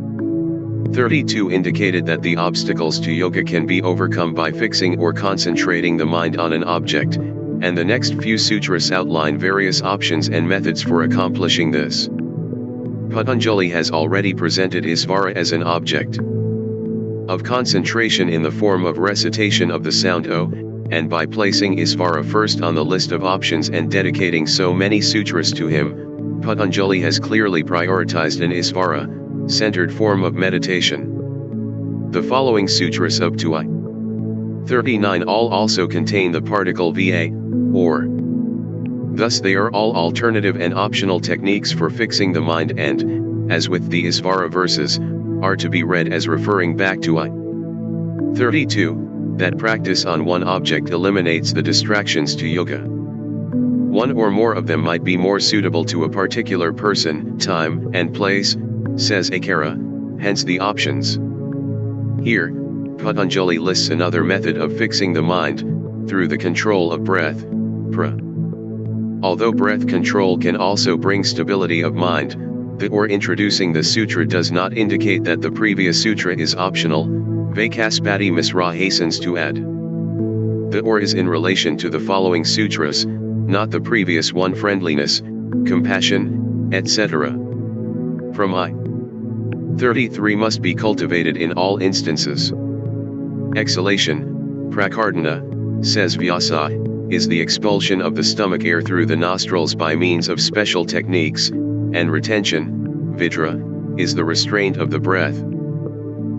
32 indicated that the obstacles to yoga can be overcome by fixing or concentrating the mind on an object, and the next few sutras outline various options and methods for accomplishing this. Patanjali has already presented Isvara as an object of concentration in the form of recitation of the sound O, and by placing Isvara first on the list of options and dedicating so many sutras to him, Patanjali has clearly prioritized an Isvara-centered form of meditation. The following sutras up to I. 39 all also contain the particle Va, or Thus they are all alternative and optional techniques for fixing the mind and, as with the Isvara verses, are to be read as referring back to I. 32. That practice on one object eliminates the distractions to yoga. One or more of them might be more suitable to a particular person, time, and place, says Akara, hence the options. Here, Patanjali lists another method of fixing the mind, through the control of breath, pra. Although breath control can also bring stability of mind, the or introducing the sutra does not indicate that the previous sutra is optional. Vaikaspati Misra hastens to add. The or is in relation to the following sutras, not the previous one: friendliness, compassion, etc. From I. 33 must be cultivated in all instances. Exhalation, prakardana, says Vyasa, is the expulsion of the stomach air through the nostrils by means of special techniques, and retention, vidra, is the restraint of the breath.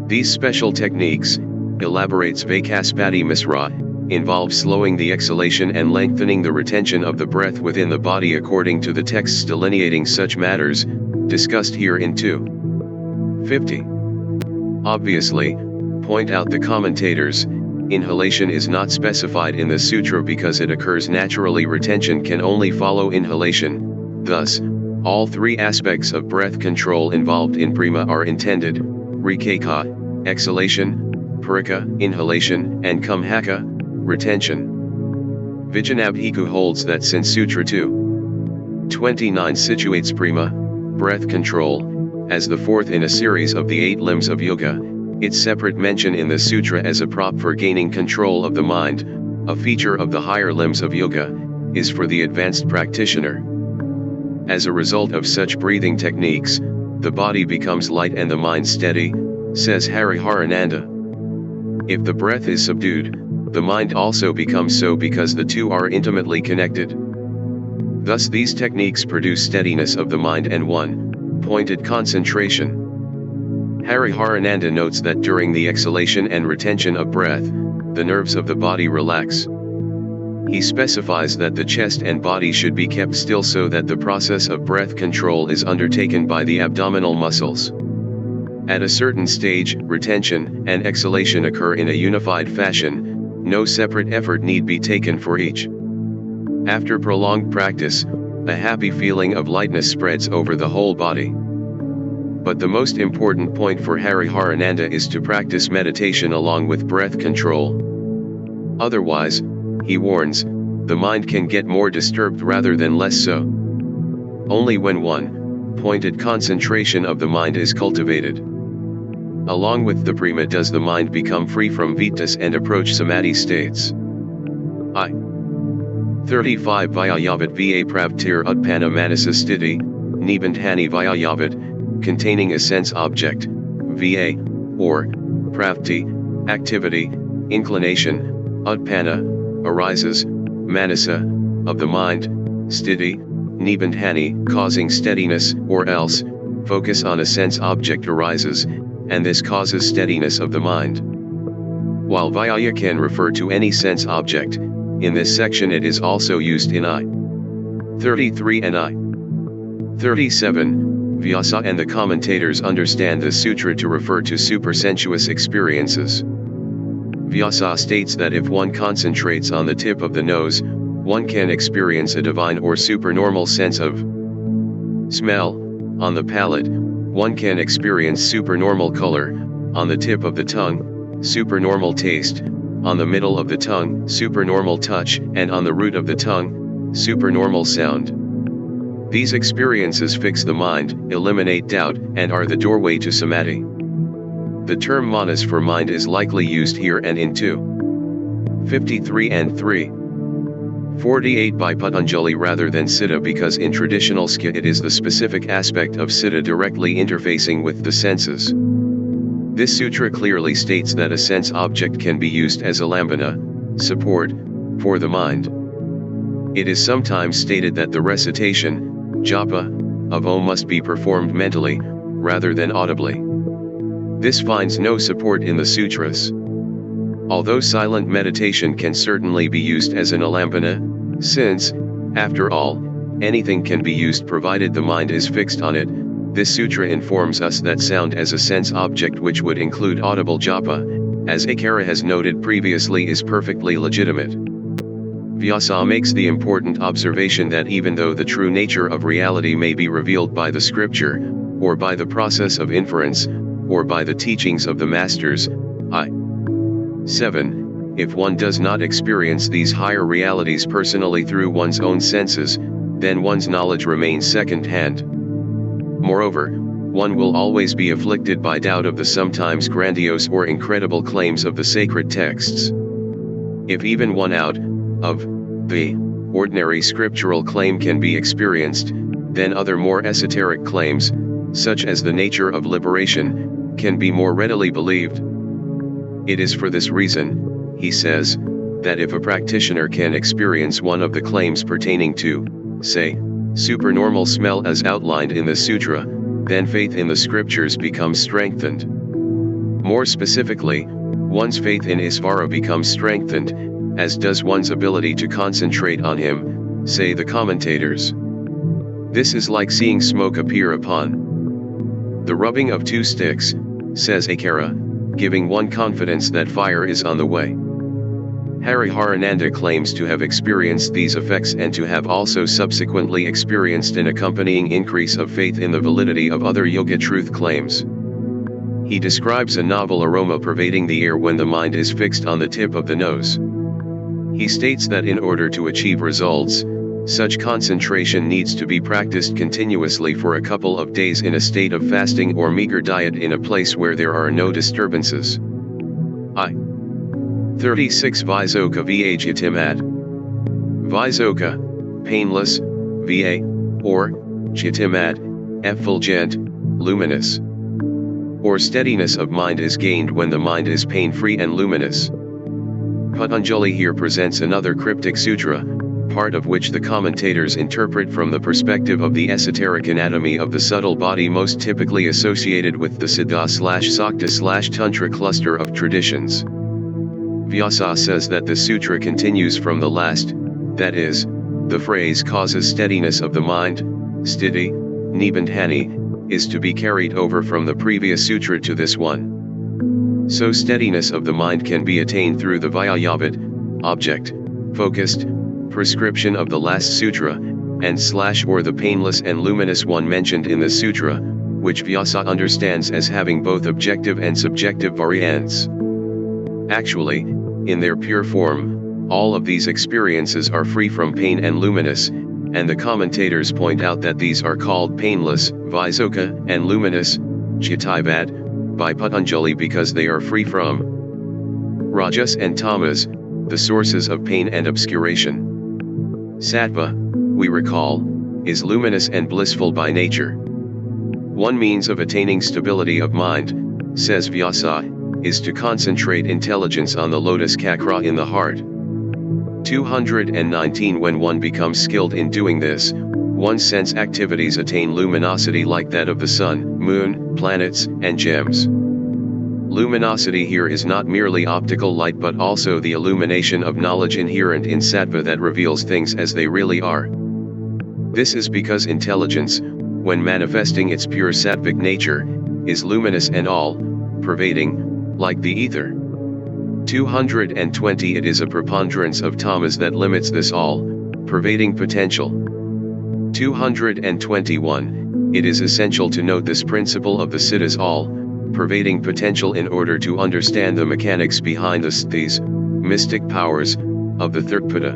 These special techniques, elaborates Vaikaspati Misra, involve slowing the exhalation and lengthening the retention of the breath within the body according to the texts delineating such matters, discussed here in 250. Obviously, point out the commentators, inhalation is not specified in the sutra because it occurs naturally. Retention can only follow inhalation, thus, all three aspects of breath control involved in prima are intended: rikeka, exhalation, parika, inhalation, and kumhaka, retention. Vijanabhiku holds that since Sutra 229 situates prima, breath control, as the fourth in a series of the 8 limbs of yoga, its separate mention in the sutra as a prop for gaining control of the mind, a feature of the higher limbs of yoga, is for the advanced practitioner. As a result of such breathing techniques, the body becomes light and the mind steady, says Hariharananda. If the breath is subdued, the mind also becomes so because the two are intimately connected. Thus these techniques produce steadiness of the mind and one-pointed concentration. Hariharananda notes that during the exhalation and retention of breath, the nerves of the body relax. He specifies that the chest and body should be kept still so that the process of breath control is undertaken by the abdominal muscles. At a certain stage, retention and exhalation occur in a unified fashion, no separate effort need be taken for each. After prolonged practice, a happy feeling of lightness spreads over the whole body. But the most important point for Hariharananda is to practice meditation along with breath control. Otherwise, he warns, the mind can get more disturbed rather than less so. Only when one-pointed concentration of the mind is cultivated, along with the prima, does the mind become free from vitas and approach samadhi states. I. 35 Vyayavat va pravtir utpanna manasa sthiti, nibandhani Vyayavat, containing a sense object, va, or, pravti, activity, inclination, utpanna, arises, manasa, of the mind, sthiti, nibandhani, causing steadiness, or else, focus on a sense object arises, and this causes steadiness of the mind. While Vyaya can refer to any sense object, in this section it is also used in I. 33 and I. 37. Vyasa and the commentators understand the sutra to refer to supersensuous experiences. Vyasa states that if one concentrates on the tip of the nose, one can experience a divine or supernormal sense of smell. On the palate, one can experience supernormal color. On the tip of the tongue, supernormal taste. On the middle of the tongue, supernormal touch, and on the root of the tongue, supernormal sound. These experiences fix the mind, eliminate doubt, and are the doorway to samadhi. The term manas for mind is likely used here and in 253 and 348 by Patanjali rather than siddha because in traditional skya it is the specific aspect of siddha directly interfacing with the senses. This sutra clearly states that a sense object can be used as alambana, support, for the mind. It is sometimes stated that the recitation, japa, of Om must be performed mentally, rather than audibly. This finds no support in the sutras. Although silent meditation can certainly be used as an alambana, since, After all, anything can be used provided the mind is fixed on it. This sutra informs us that sound as a sense object, which would include audible japa, as Akara has noted previously, is perfectly legitimate. Vyasa makes the important observation that even though the true nature of reality may be revealed by the scripture, or by the process of inference, or by the teachings of the masters, i.7. If one does not experience these higher realities personally through one's own senses, then one's knowledge remains second-hand. Moreover, one will always be afflicted by doubt of the sometimes grandiose or incredible claims of the sacred texts. If even one out of the ordinary scriptural claim can be experienced, then other more esoteric claims, such as the nature of liberation, can be more readily believed. It is for this reason, he says, that if a practitioner can experience one of the claims pertaining to, say, supernormal smell as outlined in the sutra, then faith in the scriptures becomes strengthened. More specifically, one's faith in Isvara becomes strengthened, as does one's ability to concentrate on him, say the commentators. This is like seeing smoke appear upon the rubbing of two sticks, says Akara, giving one confidence that fire is on the way. Hariharananda claims to have experienced these effects and to have also subsequently experienced an accompanying increase of faith in the validity of other yoga truth claims. He describes a novel aroma pervading the air when the mind is fixed on the tip of the nose. He states that in order to achieve results, such concentration needs to be practiced continuously for a couple of days in a state of fasting or meager diet in a place where there are no disturbances. 36 Visoka va Visoka, painless, va, or, Chitimad, effulgent, luminous. Or steadiness of mind is gained when the mind is pain-free and luminous. Patanjali here presents another cryptic sutra, part of which the commentators interpret from the perspective of the esoteric anatomy of the subtle body most typically associated with the Siddha/Sakta/Tantra cluster of traditions. Vyasa says that the sutra continues from the last, that is, the phrase causes steadiness of the mind, sthiti, nibandhani, is to be carried over from the previous sutra to this one. So steadiness of the mind can be attained through the Vyayavat, object, focused, prescription of the last sutra, and/or the painless and luminous one mentioned in the sutra, which Vyasa understands as having both objective and subjective variants. Actually, in their pure form, all of these experiences are free from pain and luminous, and the commentators point out that these are called painless, Visoka, and luminous, Chittivad, by Patanjali because they are free from Rajas and Tamas, the sources of pain and obscuration. Sattva, we recall, is luminous and blissful by nature. One means of attaining stability of mind, says Vyasa, is to concentrate intelligence on the lotus chakra in the heart. 219 When one becomes skilled in doing this, one's sense activities attain luminosity like that of the sun, moon, planets, and gems. Luminosity here is not merely optical light but also the illumination of knowledge inherent in sattva that reveals things as they really are. This is because intelligence, when manifesting its pure sattvic nature, is luminous and all-pervading, like the ether. 220 It is a preponderance of tamas that limits this all-pervading potential. 221 It is essential to note this principle of the Siddha's all-pervading potential in order to understand the mechanics behind these mystic powers of the Thirkpada.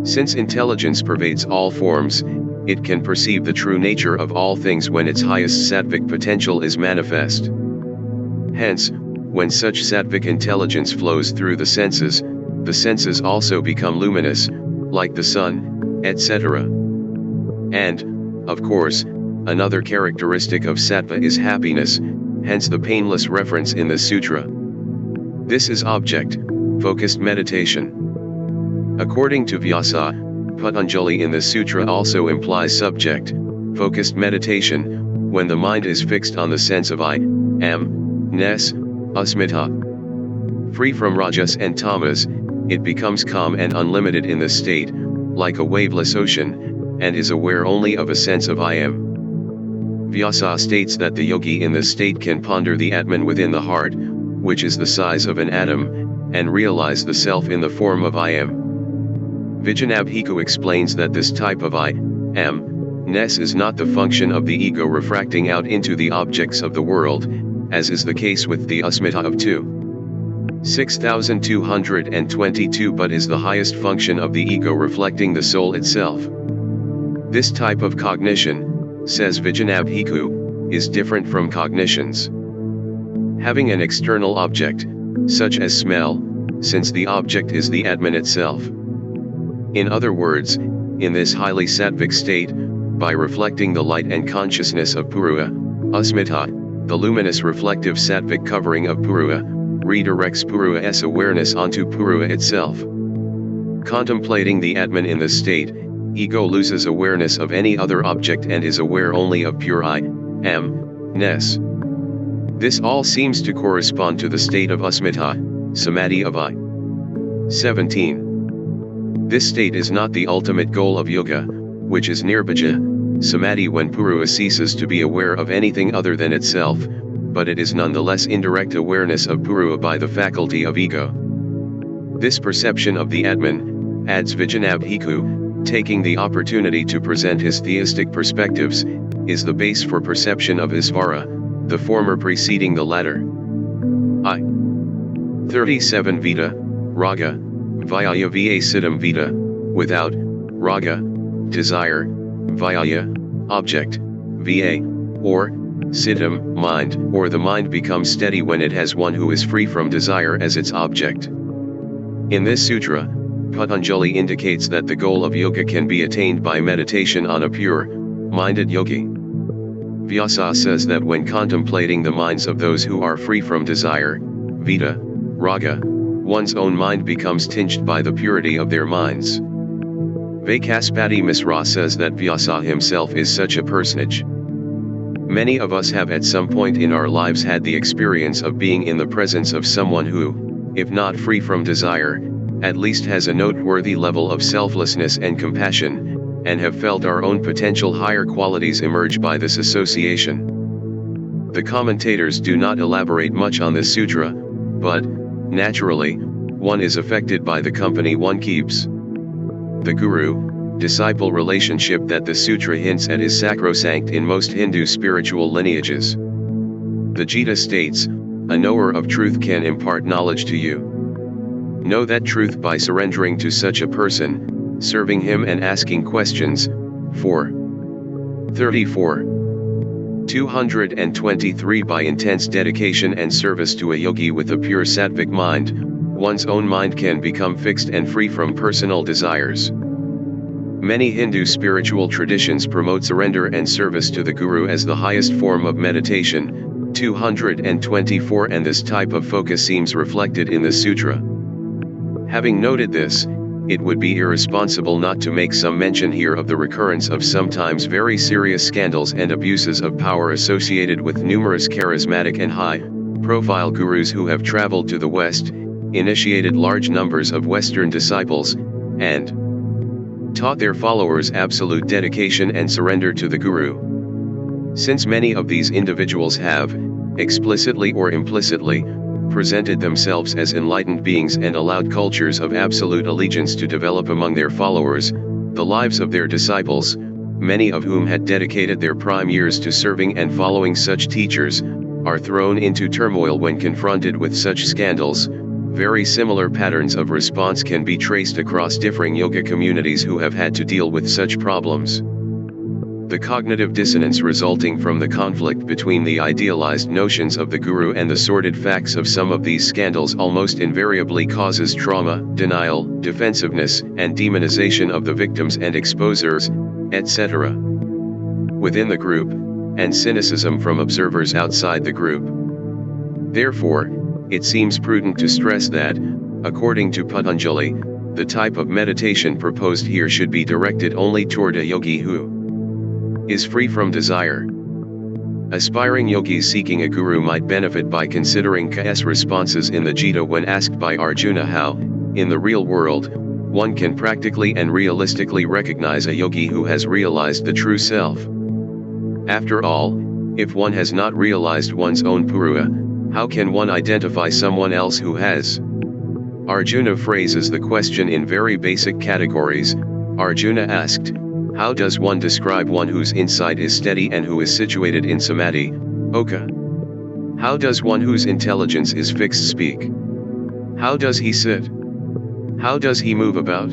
Since intelligence pervades all forms, it can perceive the true nature of all things when its highest sattvic potential is manifest. Hence, when such sattvic intelligence flows through the senses also become luminous, like the sun, etc. And, of course, another characteristic of sattva is happiness, hence the painless reference in the sutra. This is object-focused meditation. According to Vyasa, Patanjali in the sutra also implies subject-focused meditation, when the mind is fixed on the sense of I, am, ness, asmita. Free from rajas and tamas, it becomes calm and unlimited in the state, like a waveless ocean, and is aware only of a sense of I am. Vyasa states that the yogi in this state can ponder the Atman within the heart, which is the size of an atom, and realize the self in the form of I am. Vijanabhiku explains that this type of I am-ness is not the function of the ego refracting out into the objects of the world, as is the case with the asmita of 6222, but is the highest function of the ego reflecting the soul itself. This type of cognition, says Vijanabhiku, is different from cognitions having an external object, such as smell, since the object is the Atman itself. In other words, in this highly sattvic state, by reflecting the light and consciousness of Purua, Asmita, the luminous reflective sattvic covering of Purua, redirects Purua's awareness onto Purua itself. Contemplating the Atman in this state, ego loses awareness of any other object and is aware only of pure I am-ness. This all seems to correspond to the state of asmita, samadhi of I. 17. This state is not the ultimate goal of yoga, which is nirbhaja, samadhi when Purua ceases to be aware of anything other than itself, but it is nonetheless indirect awareness of Purua by the faculty of ego. This perception of the Atman, adds Vijanabhiku, taking the opportunity to present his theistic perspectives, is the base for perception of Isvara, the former preceding the latter. I. 37 Vita, Raga, Vyaya Va Siddham Vita, without, Raga, desire, Vyaya, object, Va, or, Siddham, mind, or the mind becomes steady when it has one who is free from desire as its object. In this sutra, Patanjali indicates that the goal of yoga can be attained by meditation on a pure-minded yogi. Vyasa says that when contemplating the minds of those who are free from desire, Vita, Raga, one's own mind becomes tinged by the purity of their minds. Vaikaspati Misra says that Vyasa himself is such a personage. Many of us have at some point in our lives had the experience of being in the presence of someone who, if not free from desire, at least has a noteworthy level of selflessness and compassion, and have felt our own potential higher qualities emerge by this association. The commentators do not elaborate much on this sutra, but, naturally, one is affected by the company one keeps. The guru-disciple relationship that the sutra hints at is sacrosanct in most Hindu spiritual lineages. The Gita states, "A knower of truth can impart knowledge to you. Know that truth by surrendering to such a person, serving him and asking questions." 4. 34. 223 By intense dedication and service to a yogi with a pure sattvic mind, one's own mind can become fixed and free from personal desires. Many Hindu spiritual traditions promote surrender and service to the guru as the highest form of meditation, 224, and this type of focus seems reflected in the sutra. Having noted this, it would be irresponsible not to make some mention here of the recurrence of sometimes very serious scandals and abuses of power associated with numerous charismatic and high-profile gurus who have traveled to the West, initiated large numbers of Western disciples, and taught their followers absolute dedication and surrender to the guru. Since many of these individuals have, explicitly or implicitly, presented themselves as enlightened beings and allowed cultures of absolute allegiance to develop among their followers, the lives of their disciples, many of whom had dedicated their prime years to serving and following such teachers, are thrown into turmoil when confronted with such scandals. Very similar patterns of response can be traced across differing yoga communities who have had to deal with such problems. The cognitive dissonance resulting from the conflict between the idealized notions of the guru and the sordid facts of some of these scandals almost invariably causes trauma, denial, defensiveness, and demonization of the victims and exposers, etc. within the group, and cynicism from observers outside the group. Therefore, it seems prudent to stress that, according to Patanjali, the type of meditation proposed here should be directed only toward a yogi who is free from desire. Aspiring yogis seeking a guru might benefit by considering K.S. responses in the Gita when asked by Arjuna how, in the real world, one can practically and realistically recognize a yogi who has realized the true self. After all, if one has not realized one's own purua, how can one identify someone else who has? Arjuna phrases the question in very basic categories. Arjuna asked, how does one describe one whose insight is steady and who is situated in samadhi, Oka? How does one whose intelligence is fixed speak? How does he sit? How does he move about?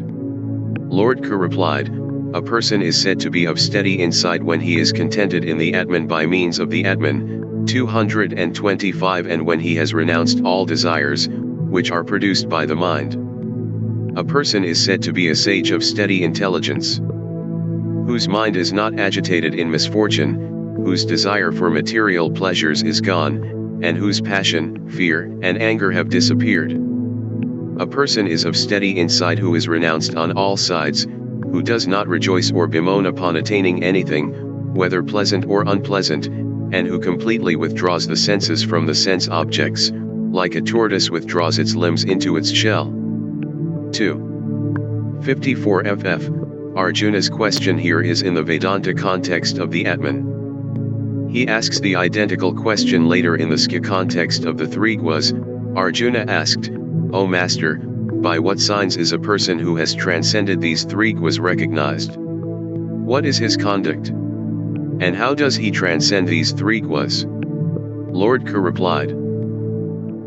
Lord Ka replied, a person is said to be of steady insight when he is contented in the Atman by means of the Atman, 225, and when he has renounced all desires, which are produced by the mind. A person is said to be a sage of steady intelligence, whose mind is not agitated in misfortune, whose desire for material pleasures is gone, and whose passion, fear, and anger have disappeared. A person is of steady insight who is renounced on all sides, who does not rejoice or bemoan upon attaining anything, whether pleasant or unpleasant, and who completely withdraws the senses from the sense objects, like a tortoise withdraws its limbs into its shell. 2. 54 ff. Arjuna's question here is in the Vedanta context of the Atman. He asks the identical question later in the Skya context of the three guas. Arjuna asked, O Master, by what signs is a person who has transcended these three guas recognized? What is his conduct? And how does he transcend these three guas? Lord Ka replied,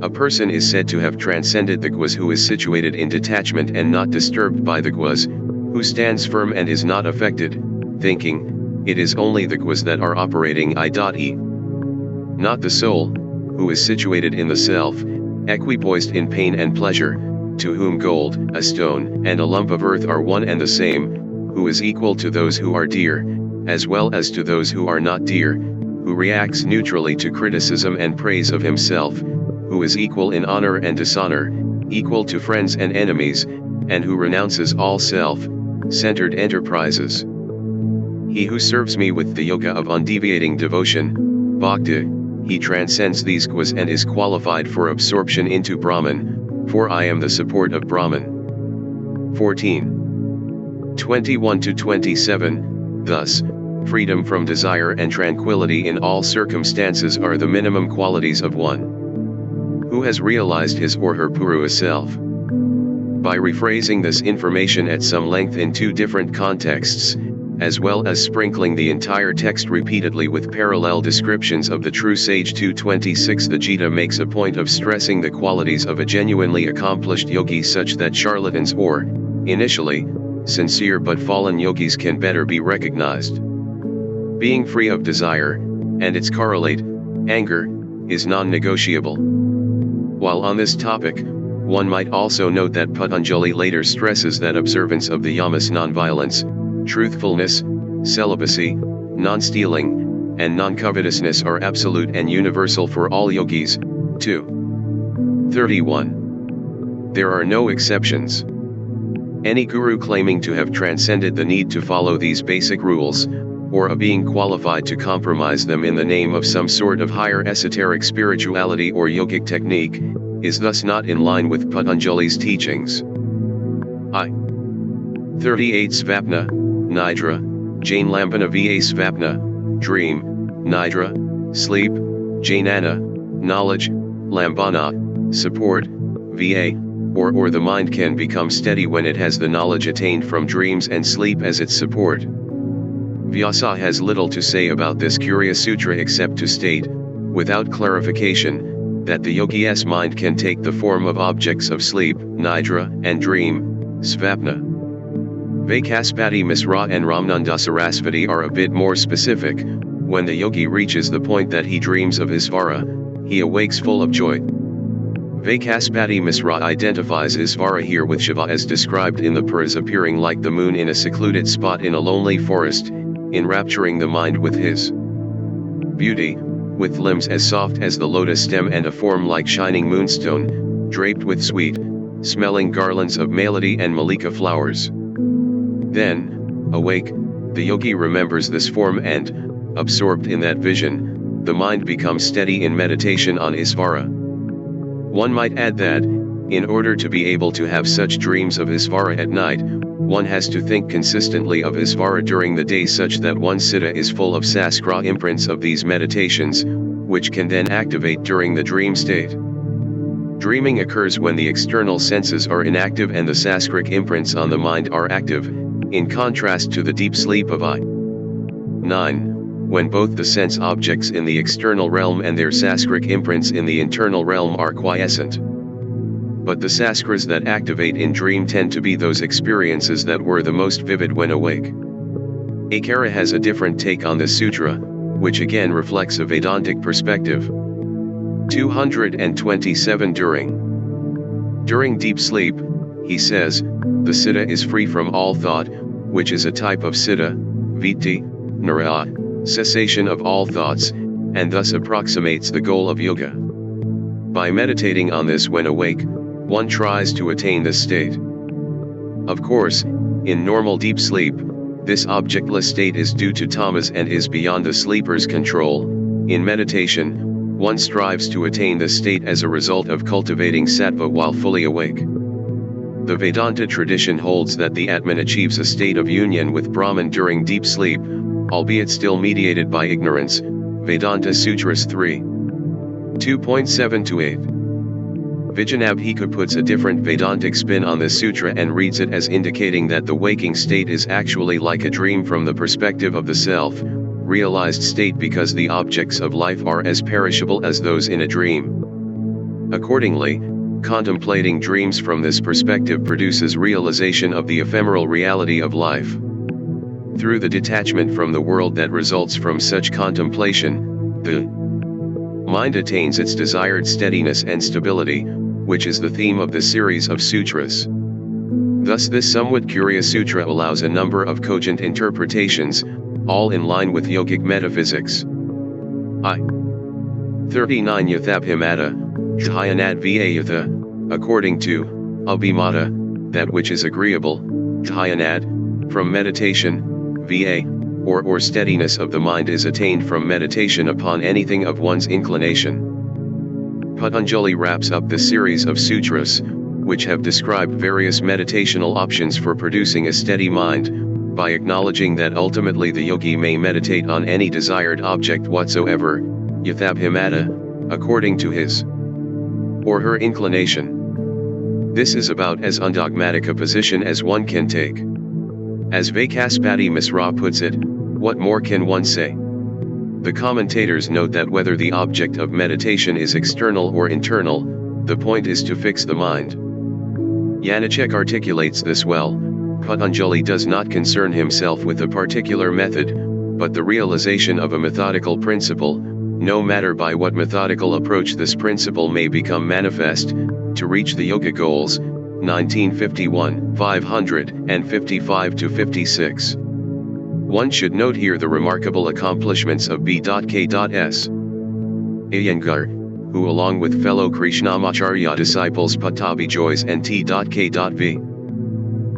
a person is said to have transcended the guas who is situated in detachment and not disturbed by the guas, who stands firm and is not affected, thinking, it is only the guas that are operating I.e. not the soul, who is situated in the self, equipoised in pain and pleasure, to whom gold, a stone, and a lump of earth are one and the same, who is equal to those who are dear, as well as to those who are not dear, who reacts neutrally to criticism and praise of himself, who is equal in honor and dishonor, equal to friends and enemies, and who renounces all self-centered enterprises. He who serves me with the yoga of undeviating devotion, bhakti, he transcends these guas and is qualified for absorption into Brahman, for I am the support of Brahman. 14. 21-27, thus, freedom from desire and tranquility in all circumstances are the minimum qualities of one who has realized his or her purua self. By rephrasing this information at some length in two different contexts, as well as sprinkling the entire text repeatedly with parallel descriptions of the true sage, 226, the Gita makes a point of stressing the qualities of a genuinely accomplished yogi such that charlatans or, initially, sincere but fallen yogis can better be recognized. Being free of desire, and its correlate, anger, is non-negotiable. While on this topic, one might also note that Patanjali later stresses that observance of the yamas, non-violence, truthfulness, celibacy, non-stealing, and non-covetousness are absolute and universal for all yogis. 2. 31. There are no exceptions. Any guru claiming to have transcended the need to follow these basic rules, or a being qualified to compromise them in the name of some sort of higher esoteric spirituality or yogic technique, is thus not in line with Patanjali's teachings. 38 Svapna, Nidra, Jain Lambana Va Svapna, dream, Nidra, sleep, Jainana, knowledge, Lambana, support, Va, or the mind can become steady when it has the knowledge attained from dreams and sleep as its support. Vyasa has little to say about this curious sutra except to state, without clarification, that the yogi's mind can take the form of objects of sleep, Nidra, and dream, Svapna. Vaikaspati Misra and Ramnanda Sarasvati are a bit more specific. When the yogi reaches the point that he dreams of Isvara, he awakes full of joy. Vaikaspati Misra identifies Isvara here with Shiva as described in the Puras, appearing like the moon in a secluded spot in a lonely forest, enrapturing the mind with his beauty, with limbs as soft as the lotus stem and a form like shining moonstone, draped with sweet, smelling garlands of malati and malika flowers. Then, awake, the yogi remembers this form and, absorbed in that vision, the mind becomes steady in meditation on Isvara. One might add that, In order to be able to have such dreams of Isvara at night, one has to think consistently of Isvara during the day such that one's siddha is full of saskra imprints of these meditations, which can then activate during the dream state. Dreaming occurs when the external senses are inactive and the saskric imprints on the mind are active, in contrast to the deep sleep of I-9. When both the sense objects in the external realm and their saskric imprints in the internal realm are quiescent. But the saskras that activate in dream tend to be those experiences that were the most vivid when awake. Akara has a different take on this sutra, which again reflects a Vedantic perspective. 227 During deep sleep, he says, the siddha is free from all thought, which is a type of siddha, viti, nara, cessation of all thoughts, and thus approximates the goal of yoga. By meditating on this when awake, one tries to attain this state. Of course, in normal deep sleep, this objectless state is due to tamas and is beyond the sleeper's control. In meditation, one strives to attain this state as a result of cultivating sattva while fully awake. The Vedanta tradition holds that the Atman achieves a state of union with Brahman during deep sleep, albeit still mediated by ignorance. Vedanta Sutras 3. 2.7-8. Vijanabhika puts a different Vedantic spin on this sutra and reads it as indicating that the waking state is actually like a dream from the perspective of the self-realized state because the objects of life are as perishable as those in a dream. Accordingly, contemplating dreams from this perspective produces realization of the ephemeral reality of life. Through the detachment from the world that results from such contemplation, the mind attains its desired steadiness and stability, which is the theme of this series of sutras. Thus this somewhat curious sutra allows a number of cogent interpretations, all in line with yogic metaphysics. I-39 Yathabhimata, Jhayanad Vyayatha, according to Abhimata, that which is agreeable, Jhayanad, from meditation, Va, or steadiness of the mind is attained from meditation upon anything of one's inclination. Patanjali wraps up this series of sutras, which have described various meditational options for producing a steady mind, by acknowledging that ultimately the yogi may meditate on any desired object whatsoever, yathabhimata, according to his or her inclination. This is about as undogmatic a position as one can take. As Vaikaspati Misra puts it, what more can one say? The commentators note that whether the object of meditation is external or internal, the point is to fix the mind. Janacek articulates this well. Patanjali does not concern himself with a particular method, but the realization of a methodical principle, no matter by what methodical approach this principle may become manifest, to reach the yoga goals. 1951, 555-56. One should note here the remarkable accomplishments of B.K.S. Iyengar, who along with fellow Krishnamacharya disciples Pattabhi Jois and T.K.V.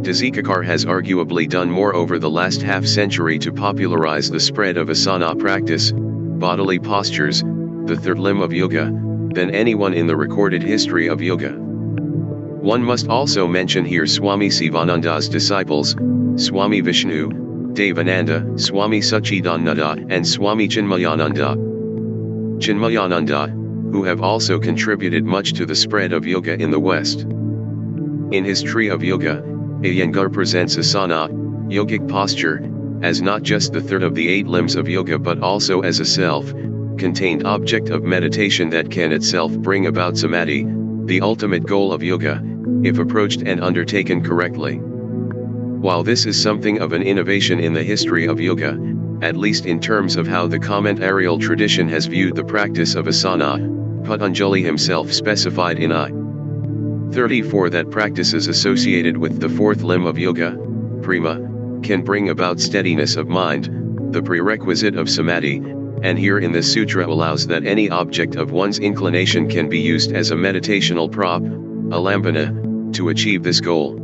Dzikakar has arguably done more over the last half-century to popularize the spread of asana practice, bodily postures, the third limb of yoga, than anyone in the recorded history of yoga. One must also mention here Swami Sivananda's disciples, Swami Vishnu, Devananda, Swami Sachidananda, and Swami Chinmayananda. Chinmayananda, who have also contributed much to the spread of yoga in the West. In his Tree of Yoga, Iyengar presents asana, yogic posture, as not just the third of the 8 limbs of yoga but also as a self-contained object of meditation that can itself bring about samadhi, the ultimate goal of yoga, if approached and undertaken correctly. While this is something of an innovation in the history of yoga, at least in terms of how the commentarial tradition has viewed the practice of asana, Patanjali himself specified in I-34 that practices associated with the 4th limb of yoga, prima, can bring about steadiness of mind, the prerequisite of samadhi, and here in this sutra allows that any object of one's inclination can be used as a meditational prop, alambana, to achieve this goal.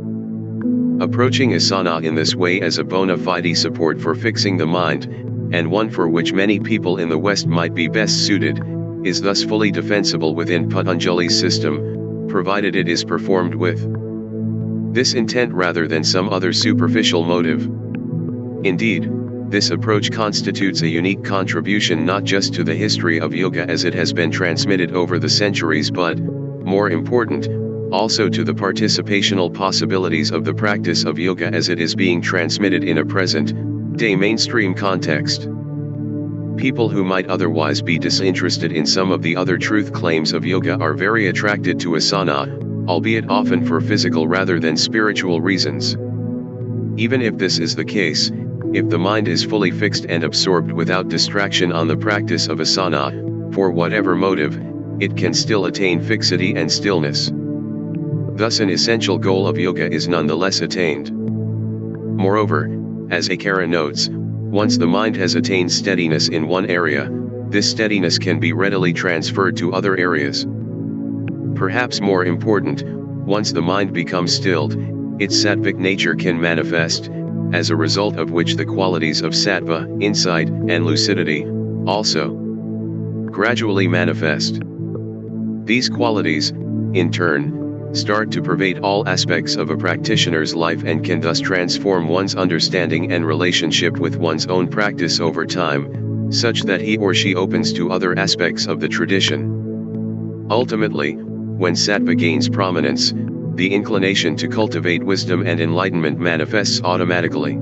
Approaching asana in this way as a bona fide support for fixing the mind, and one for which many people in the West might be best suited, is thus fully defensible within Patanjali's system, provided it is performed with this intent rather than some other superficial motive. Indeed, this approach constitutes a unique contribution not just to the history of yoga as it has been transmitted over the centuries but, more important, also to the participational possibilities of the practice of yoga as it is being transmitted in a present-day mainstream context. People who might otherwise be disinterested in some of the other truth claims of yoga are very attracted to asana, albeit often for physical rather than spiritual reasons. Even if this is the case, if the mind is fully fixed and absorbed without distraction on the practice of asana, for whatever motive, it can still attain fixity and stillness. Thus an essential goal of yoga is nonetheless attained. Moreover, as Akara notes, once the mind has attained steadiness in one area, this steadiness can be readily transferred to other areas. Perhaps more important, once the mind becomes stilled, its sattvic nature can manifest, as a result of which the qualities of sattva, insight, and lucidity, also gradually manifest. These qualities, in turn, start to pervade all aspects of a practitioner's life and can thus transform one's understanding and relationship with one's own practice over time, such that he or she opens to other aspects of the tradition. Ultimately, when sattva gains prominence, the inclination to cultivate wisdom and enlightenment manifests automatically.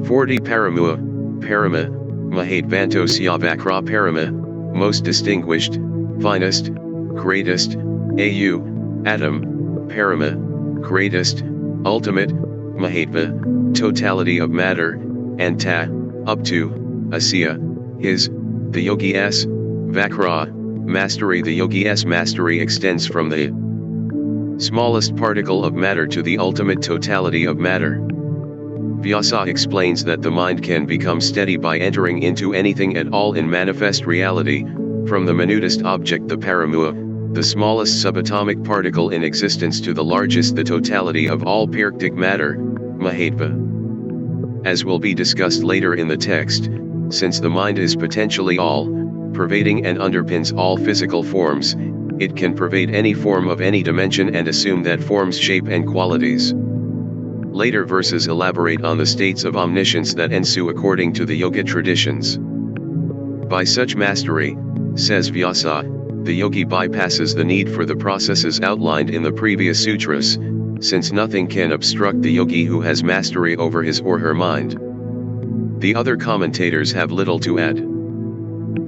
40 Paramua, Parama, Mahadvanto Syavakra Parama, most distinguished, finest, greatest, Au, Adam, Parama, greatest, ultimate, Mahadva, totality of matter, and Ta, up to, Asya, his, the yogi s, Vakra, mastery. The yogi s mastery extends from the smallest particle of matter to the ultimate totality of matter. Vyasa explains that the mind can become steady by entering into anything at all in manifest reality, from the minutest object the paramua, the smallest subatomic particle in existence, to the largest, the totality of all praktic matter, Mahadva. As will be discussed later in the text, since the mind is potentially all-pervading and underpins all physical forms, it can pervade any form of any dimension and assume that form's shape and qualities. Later verses elaborate on the states of omniscience that ensue according to the yoga traditions. By such mastery, says Vyasa, the yogi bypasses the need for the processes outlined in the previous sutras, since nothing can obstruct the yogi who has mastery over his or her mind. The other commentators have little to add.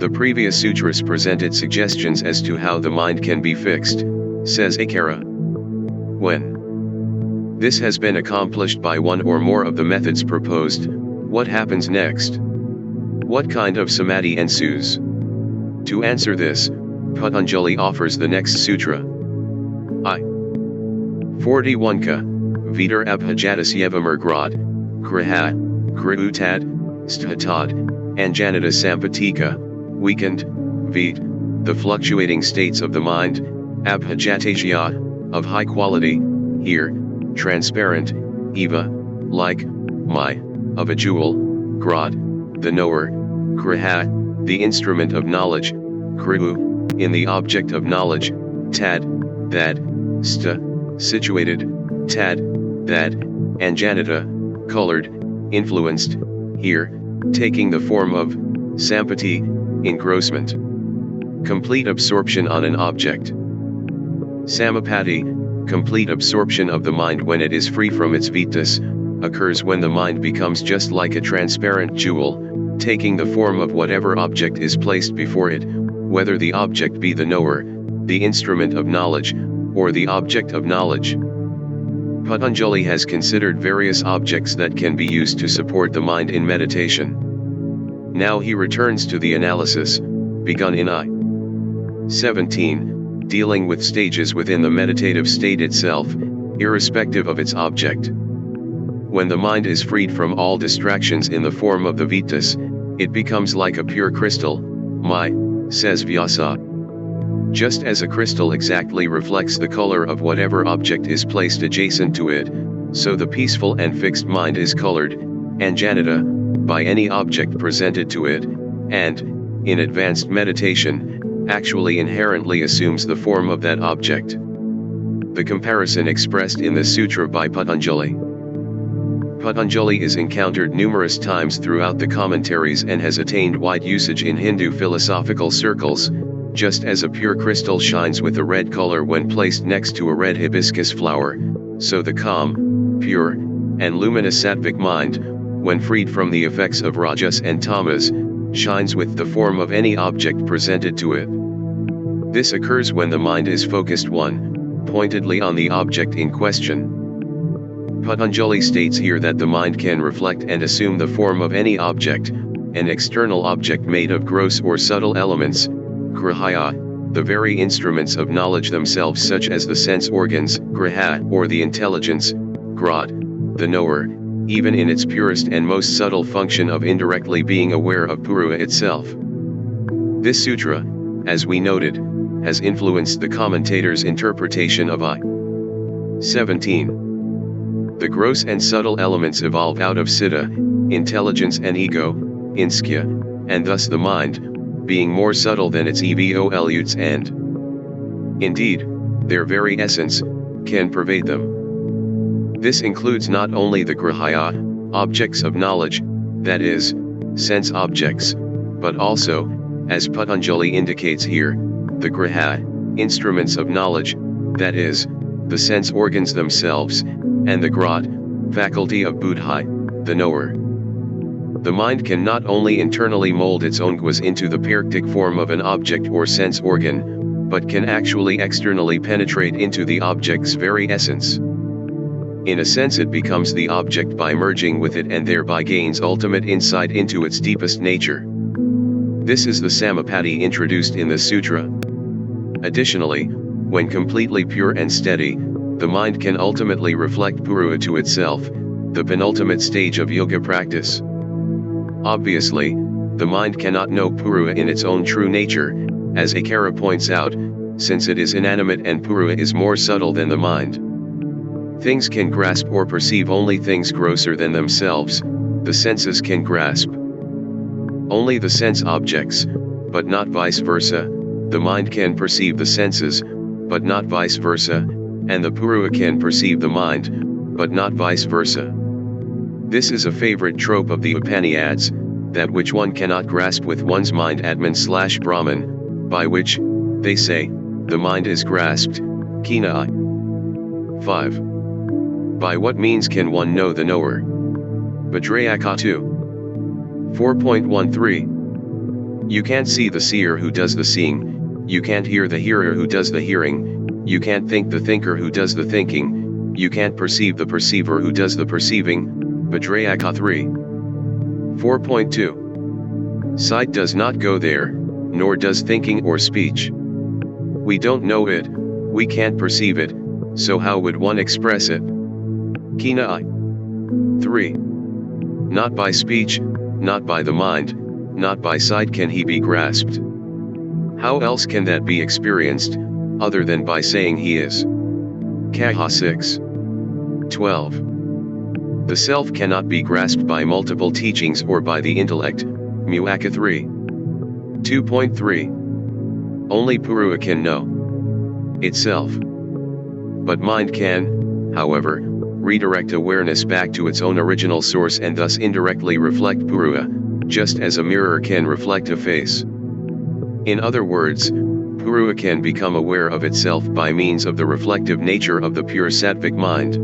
The previous sutras presented suggestions as to how the mind can be fixed, says Akara. When this has been accomplished by one or more of the methods proposed, what happens next? What kind of samadhi ensues? To answer this, Patanjali offers the next sutra. 41ka, Vidar Abhajatasyevamurgrad, Griha, Griutad, Sthatad, Anjanata Sampatika, weakened, Vid, the fluctuating states of the mind, Abhajatasya, of high quality, here, transparent, Eva, like, my, of a jewel, Grad, the knower, Griha, the instrument of knowledge, Kriu, in the object of knowledge, Tad, that, Sta, situated, Tad, that, Anjanata, colored, influenced, here, taking the form of, Sampati, engrossment. Complete absorption on an object. Samapati, complete absorption of the mind when it is free from its vittas, occurs when the mind becomes just like a transparent jewel, taking the form of whatever object is placed before it, whether the object be the knower, the instrument of knowledge, or the object of knowledge. Patanjali has considered various objects that can be used to support the mind in meditation. Now he returns to the analysis, begun in I-17, dealing with stages within the meditative state itself, irrespective of its object. When the mind is freed from all distractions in the form of the vittas, it becomes like a pure crystal, says Vyasa. Just as a crystal exactly reflects the color of whatever object is placed adjacent to it, so the peaceful and fixed mind is colored, Anjanata, by any object presented to it, and, in advanced meditation, actually inherently assumes the form of that object. The comparison expressed in the sutra by Patanjali. Patanjali is encountered numerous times throughout the commentaries and has attained wide usage in Hindu philosophical circles, just as a pure crystal shines with a red color when placed next to a red hibiscus flower, so the calm, pure, and luminous sattvic mind, when freed from the effects of rajas and tamas, shines with the form of any object presented to it. This occurs when the mind is focused pointedly on the object in question. Patanjali states here that the mind can reflect and assume the form of any object, an external object made of gross or subtle elements, grahaya, the very instruments of knowledge themselves, such as the sense organs, graha, or the intelligence, grad, the knower, even in its purest and most subtle function of indirectly being aware of Purua itself. This sutra, as we noted, has influenced the commentator's interpretation of I. 17. The gross and subtle elements evolve out of citta, intelligence, and ego, inskya, and thus the mind, being more subtle than its evolutes and, indeed, their very essence, can pervade them. This includes not only the grahaya, objects of knowledge, that is, sense objects, but also, as Patanjali indicates here, the graha, instruments of knowledge, that is, the sense organs themselves, and the grad, faculty of buddhi, the knower. The mind can not only internally mold its own guas into the praktic form of an object or sense organ, but can actually externally penetrate into the object's very essence. In a sense, it becomes the object by merging with it and thereby gains ultimate insight into its deepest nature. This is the samapatti introduced in the sutra. Additionally, when completely pure and steady, the mind can ultimately reflect Purua to itself, the penultimate stage of yoga practice. Obviously, the mind cannot know Purua in its own true nature, as Akara points out, since it is inanimate and Purua is more subtle than the mind. Things can grasp or perceive only things grosser than themselves, the senses can grasp only the sense objects, but not vice versa, the mind can perceive the senses, but not vice versa, and the Purua can perceive the mind, but not vice versa. This is a favorite trope of the Upanishads, that which one cannot grasp with one's mind Atman/Brahman, by which, they say, the mind is grasped, Kina 5. By what means can one know the knower? Bhadrayaka 2. 4.13. You can't see the seer who does the seeing, you can't hear the hearer who does the hearing, you can't think the thinker who does the thinking, you can't perceive the perceiver who does the perceiving. Bhadrayaka 3. 4.2. Sight does not go there, nor does thinking or speech. We don't know it, we can't perceive it, so how would one express it? Kina 3. Not by speech, not by the mind, not by sight can he be grasped. How else can that be experienced, other than by saying he is? Kaha 6. 12. The self cannot be grasped by multiple teachings or by the intellect. Muaka 3. 2.3. Only Purua can know itself. But mind can, however, redirect awareness back to its own original source and thus indirectly reflect Purua, just as a mirror can reflect a face. In other words, Purua can become aware of itself by means of the reflective nature of the pure sattvic mind.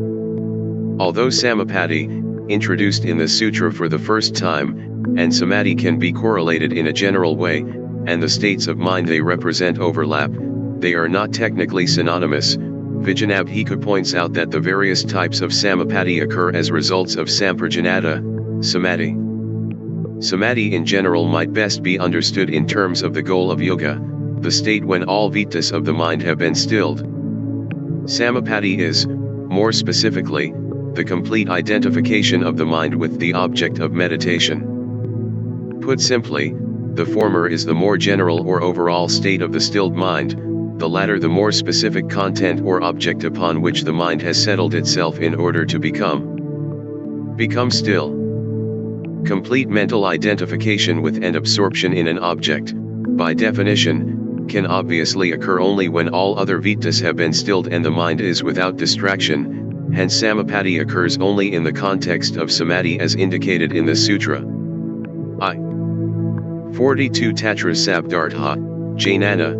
Although Samapatti, introduced in the sutra for the first time, and Samadhi can be correlated in a general way, and the states of mind they represent overlap, they are not technically synonymous. Vijayanabhika points out that the various types of Samapatti occur as results of Samprajanata, Samadhi. Samadhi in general might best be understood in terms of the goal of yoga, the state when all vittas of the mind have been stilled. Samapatti is, more specifically, the complete identification of the mind with the object of meditation. Put simply, the former is the more general or overall state of the stilled mind, the latter the more specific content or object upon which the mind has settled itself in order to become still. Complete mental identification with and absorption in an object, by definition, can obviously occur only when all other vittas have been stilled and the mind is without distraction, hence samapatti occurs only in the context of samadhi as indicated in the sutra. I. 42 Tatra Sabdartha, Jainana,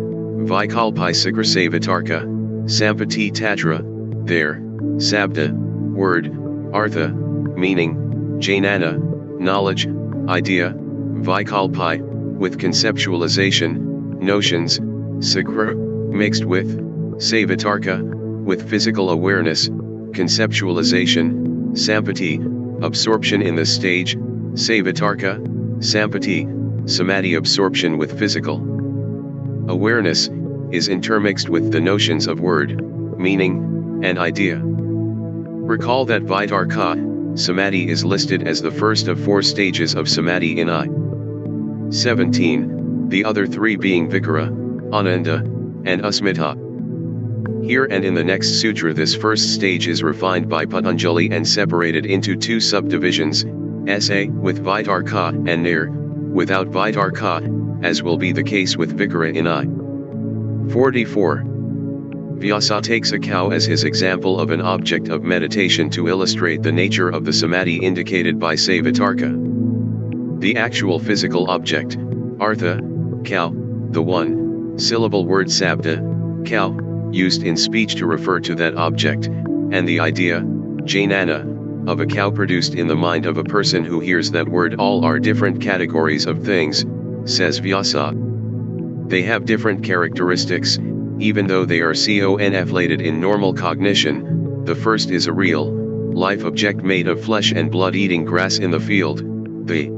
Vikalpai Sikrase Vitarka, Sampati Tatra, there, Sabda, word, Artha, meaning, Jainana, knowledge, idea, Vikalpai, with conceptualization, notions, Sikra, mixed with, Savitarka, with physical awareness, conceptualization, Sampati, absorption in the stage, Savitarka, Sampati, samadhi absorption with physical awareness, is intermixed with the notions of word, meaning, and idea. Recall that Vitarka, samadhi is listed as the first of 4 stages of samadhi in I. 17, the other 3 being Vikara, Ananda, and Asmita. Here and in the next sutra this first stage is refined by Patanjali and separated into 2 subdivisions, Sa with Vitarka and Nir, without Vitarka, as will be the case with Vikara in I. 44. Vyasa takes a cow as his example of an object of meditation to illustrate the nature of the samadhi indicated by Savitarka. The actual physical object, Artha, cow, the one-syllable word Sabda, cow, used in speech to refer to that object, and the idea, Jainana, of a cow produced in the mind of a person who hears that word all are different categories of things, says Vyasa. They have different characteristics, even though they are conflated in normal cognition. The first is a real, life object made of flesh and blood eating grass in the field. The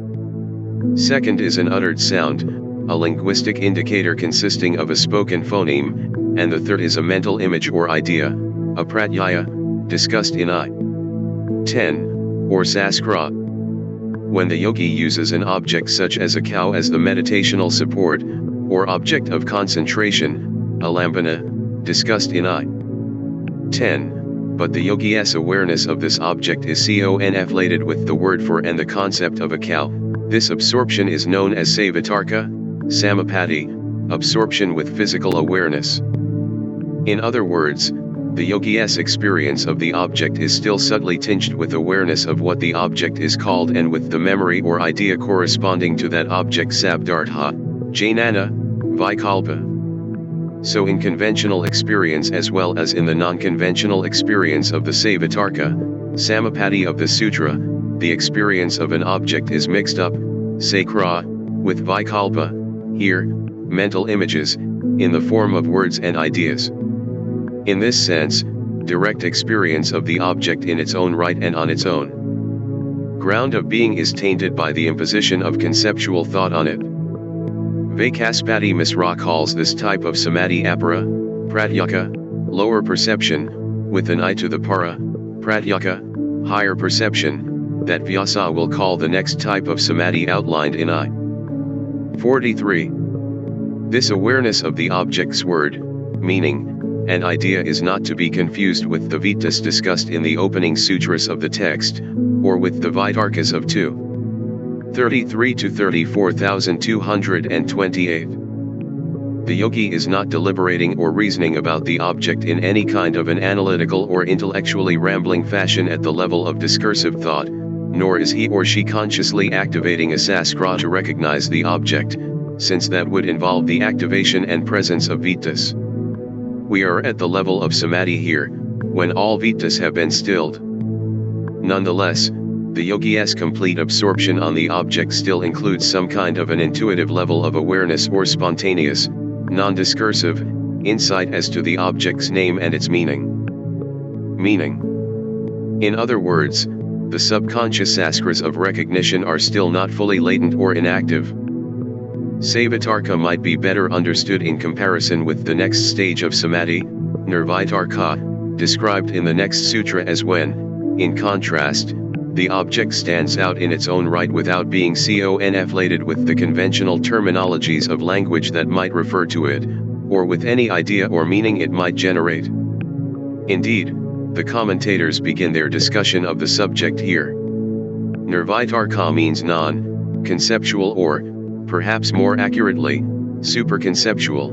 second is an uttered sound, a linguistic indicator consisting of a spoken phoneme, and the third is a mental image or idea, a pratyaya, discussed in I. 10, or saskra. When the yogi uses an object such as a cow as the meditational support, or object of concentration, alambana, discussed in I. 10, but the yogi's awareness of this object is conflated with the word for and the concept of a cow, this absorption is known as savitarka, samapatti, absorption with physical awareness. In other words, the yogi's experience of the object is still subtly tinged with awareness of what the object is called and with the memory or idea corresponding to that object sabdartha, jainana, vikalpa. So in conventional experience as well as in the non-conventional experience of the Savitarka, Samapatti of the sutra, the experience of an object is mixed up, sakra, with vikalpa, here, mental images, in the form of words and ideas. In this sense, direct experience of the object in its own right and on its own ground of being is tainted by the imposition of conceptual thought on it. Vaikaspati Misra calls this type of samadhi apara, pratyaka, lower perception, with an eye to the para, pratyaka, higher perception, that Vyasa will call the next type of samadhi outlined in I. 43. This awareness of the object's word, meaning, and idea is not to be confused with the vittas discussed in the opening sutras of the text, or with the Vitarkas of 2:33 to 34,228. The yogi is not deliberating or reasoning about the object in any kind of an analytical or intellectually rambling fashion at the level of discursive thought, nor is he or she consciously activating a saskra to recognize the object, since that would involve the activation and presence of vittas. We are at the level of samadhi here, when all vittas have been stilled. Nonetheless, the yogi's complete absorption on the object still includes some kind of an intuitive level of awareness or spontaneous, non-discursive, insight as to the object's name and its meaning. In other words, the subconscious saskras of recognition are still not fully latent or inactive. Savitarka might be better understood in comparison with the next stage of samadhi, nirvitarka, described in the next sutra as when, in contrast, the object stands out in its own right without being conflated with the conventional terminologies of language that might refer to it, or with any idea or meaning it might generate. Indeed, the commentators begin their discussion of the subject here. Nirvitarka means non-conceptual or, perhaps more accurately, superconceptual.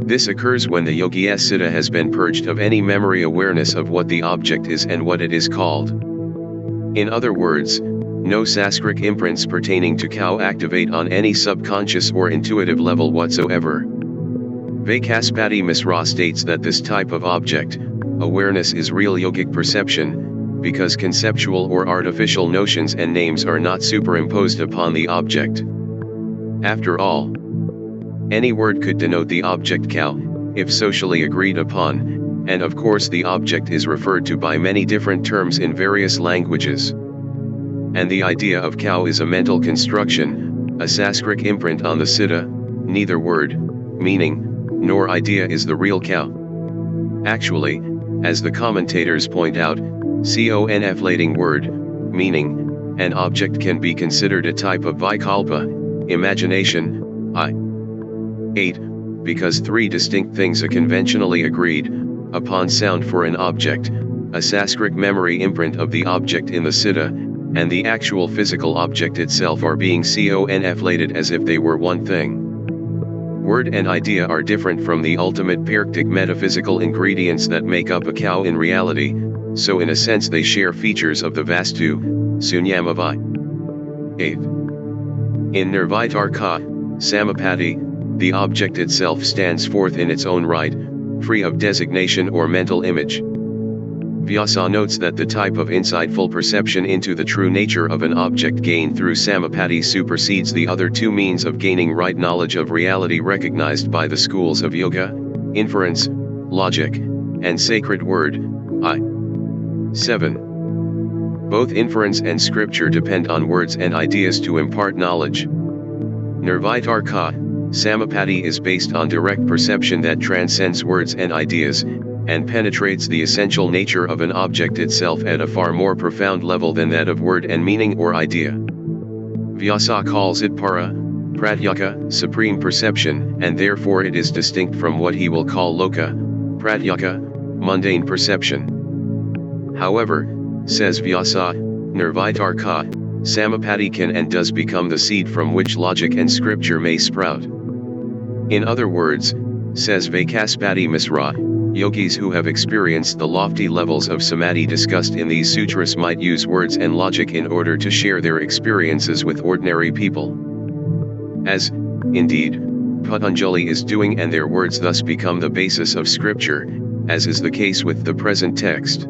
This occurs when the yogi's citta has been purged of any memory awareness of what the object is and what it is called. In other words, no saskric imprints pertaining to cow activate on any subconscious or intuitive level whatsoever. Vaikaspati Misra states that this type of object awareness is real yogic perception, because conceptual or artificial notions and names are not superimposed upon the object. After all, any word could denote the object cow, if socially agreed upon, and of course the object is referred to by many different terms in various languages. And the idea of cow is a mental construction, a saskric imprint on the citta. Neither word, meaning, nor idea is the real cow. Actually, as the commentators point out, conflating word, meaning, and object can be considered a type of vikalpa, imagination. 8. Because three distinct things are conventionally agreed upon sound for an object, a saskric memory imprint of the object in the citta, and the actual physical object itself are being conflated as if they were one thing. Word and idea are different from the ultimate parctic metaphysical ingredients that make up a cow in reality, so in a sense they share features of the vastu, sunyamavai. 8. In nirvitarka, samapati, the object itself stands forth in its own right, free of designation or mental image. Vyasa notes that the type of insightful perception into the true nature of an object gained through samapati supersedes the other two means of gaining right knowledge of reality recognized by the schools of yoga: inference, logic, and sacred word. 7. Both inference and scripture depend on words and ideas to impart knowledge. Nirvitarka, samapati is based on direct perception that transcends words and ideas, and penetrates the essential nature of an object itself at a far more profound level than that of word and meaning or idea. Vyasa calls it pratyaka, supreme perception, and therefore it is distinct from what he will call loka, pratyaka, mundane perception. However, says Vyasa, nirvitarka, samapati can and does become the seed from which logic and scripture may sprout. In other words, says Vaikaspati Misra, yogis who have experienced the lofty levels of samadhi discussed in these sutras might use words and logic in order to share their experiences with ordinary people. As, indeed, Patanjali is doing, and their words thus become the basis of scripture, as is the case with the present text.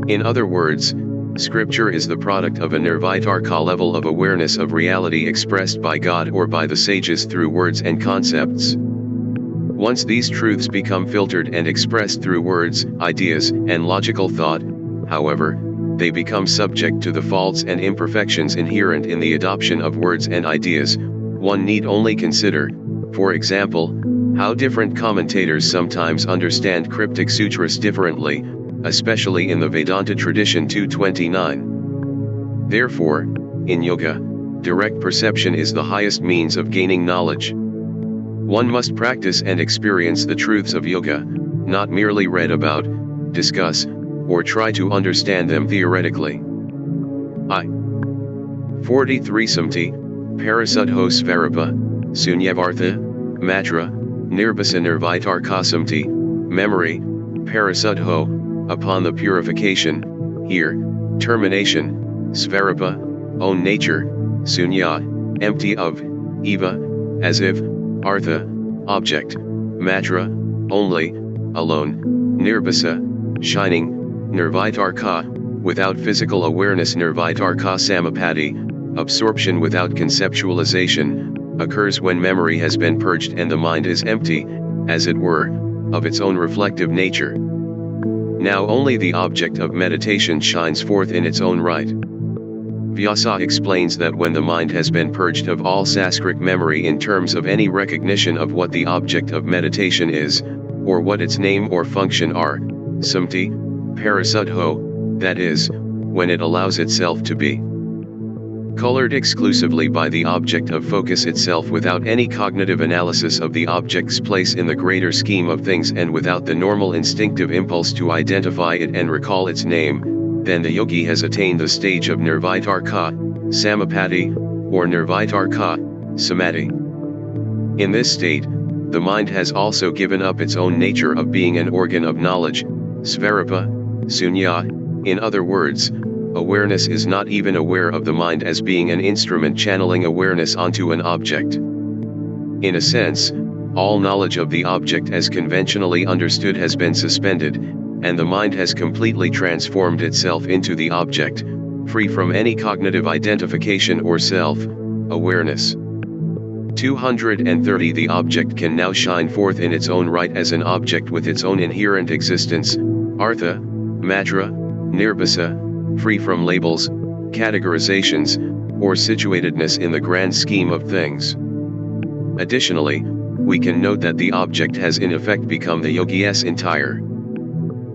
In other words, scripture is the product of a nirvitarka level of awareness of reality expressed by God or by the sages through words and concepts. Once these truths become filtered and expressed through words, ideas, and logical thought, however, they become subject to the faults and imperfections inherent in the adoption of words and ideas. One need only consider, for example, how different commentators sometimes understand cryptic sutras differently, especially in the Vedanta tradition 229. Therefore, in yoga, direct perception is the highest means of gaining knowledge. One must practice and experience the truths of yoga, not merely read about, discuss, or try to understand them theoretically. 43 Samti, Parasudho Svarapa, Sunyavartha, Matra, Nirbasa Nirvitarka Samti, memory, Parasudho, upon the purification, here, termination, Svarapa, own nature, Sunya, empty of, Eva, as if, Artha, object, Matra, only, alone, Nirbasa, shining, Nirvitarka, without physical awareness. Nirvitarka Samapati, absorption without conceptualization, occurs when memory has been purged and the mind is empty, as it were, of its own reflective nature. Now only the object of meditation shines forth in its own right. Vyasa explains that when the mind has been purged of all saskric memory in terms of any recognition of what the object of meditation is, or what its name or function are, samti, parasudho, that is, when it allows itself to be colored exclusively by the object of focus itself without any cognitive analysis of the object's place in the greater scheme of things and without the normal instinctive impulse to identify it and recall its name, then the yogi has attained the stage of nirvitarka, samapati, or nirvitarka, samadhi. In this state, the mind has also given up its own nature of being an organ of knowledge, svarupa, sunya. In other words, awareness is not even aware of the mind as being an instrument channeling awareness onto an object. In a sense, all knowledge of the object as conventionally understood has been suspended, and the mind has completely transformed itself into the object, free from any cognitive identification or self-awareness. 230 The object can now shine forth in its own right as an object with its own inherent existence, artha, matra, nirbhasa, free from labels, categorizations, or situatedness in the grand scheme of things. Additionally, we can note that the object has in effect become the yogi's entire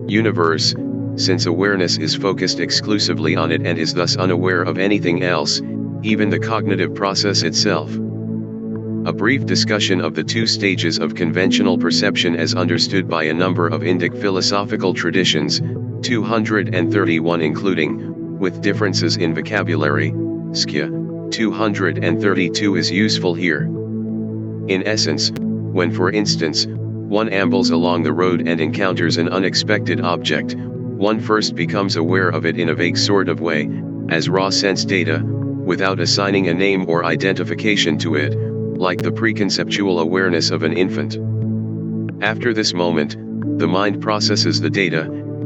universe, since awareness is focused exclusively on it and is thus unaware of anything else, even the cognitive process itself. A brief discussion of the two stages of conventional perception as understood by a number of Indic philosophical traditions, 231 including, with differences in vocabulary, Skya, 232 is useful here. In essence, when for instance, one ambles along the road and encounters an unexpected object, one first becomes aware of it in a vague sort of way, as raw sense data, without assigning a name or identification to it, like the preconceptual awareness of an infant. After this moment, the mind processes the data,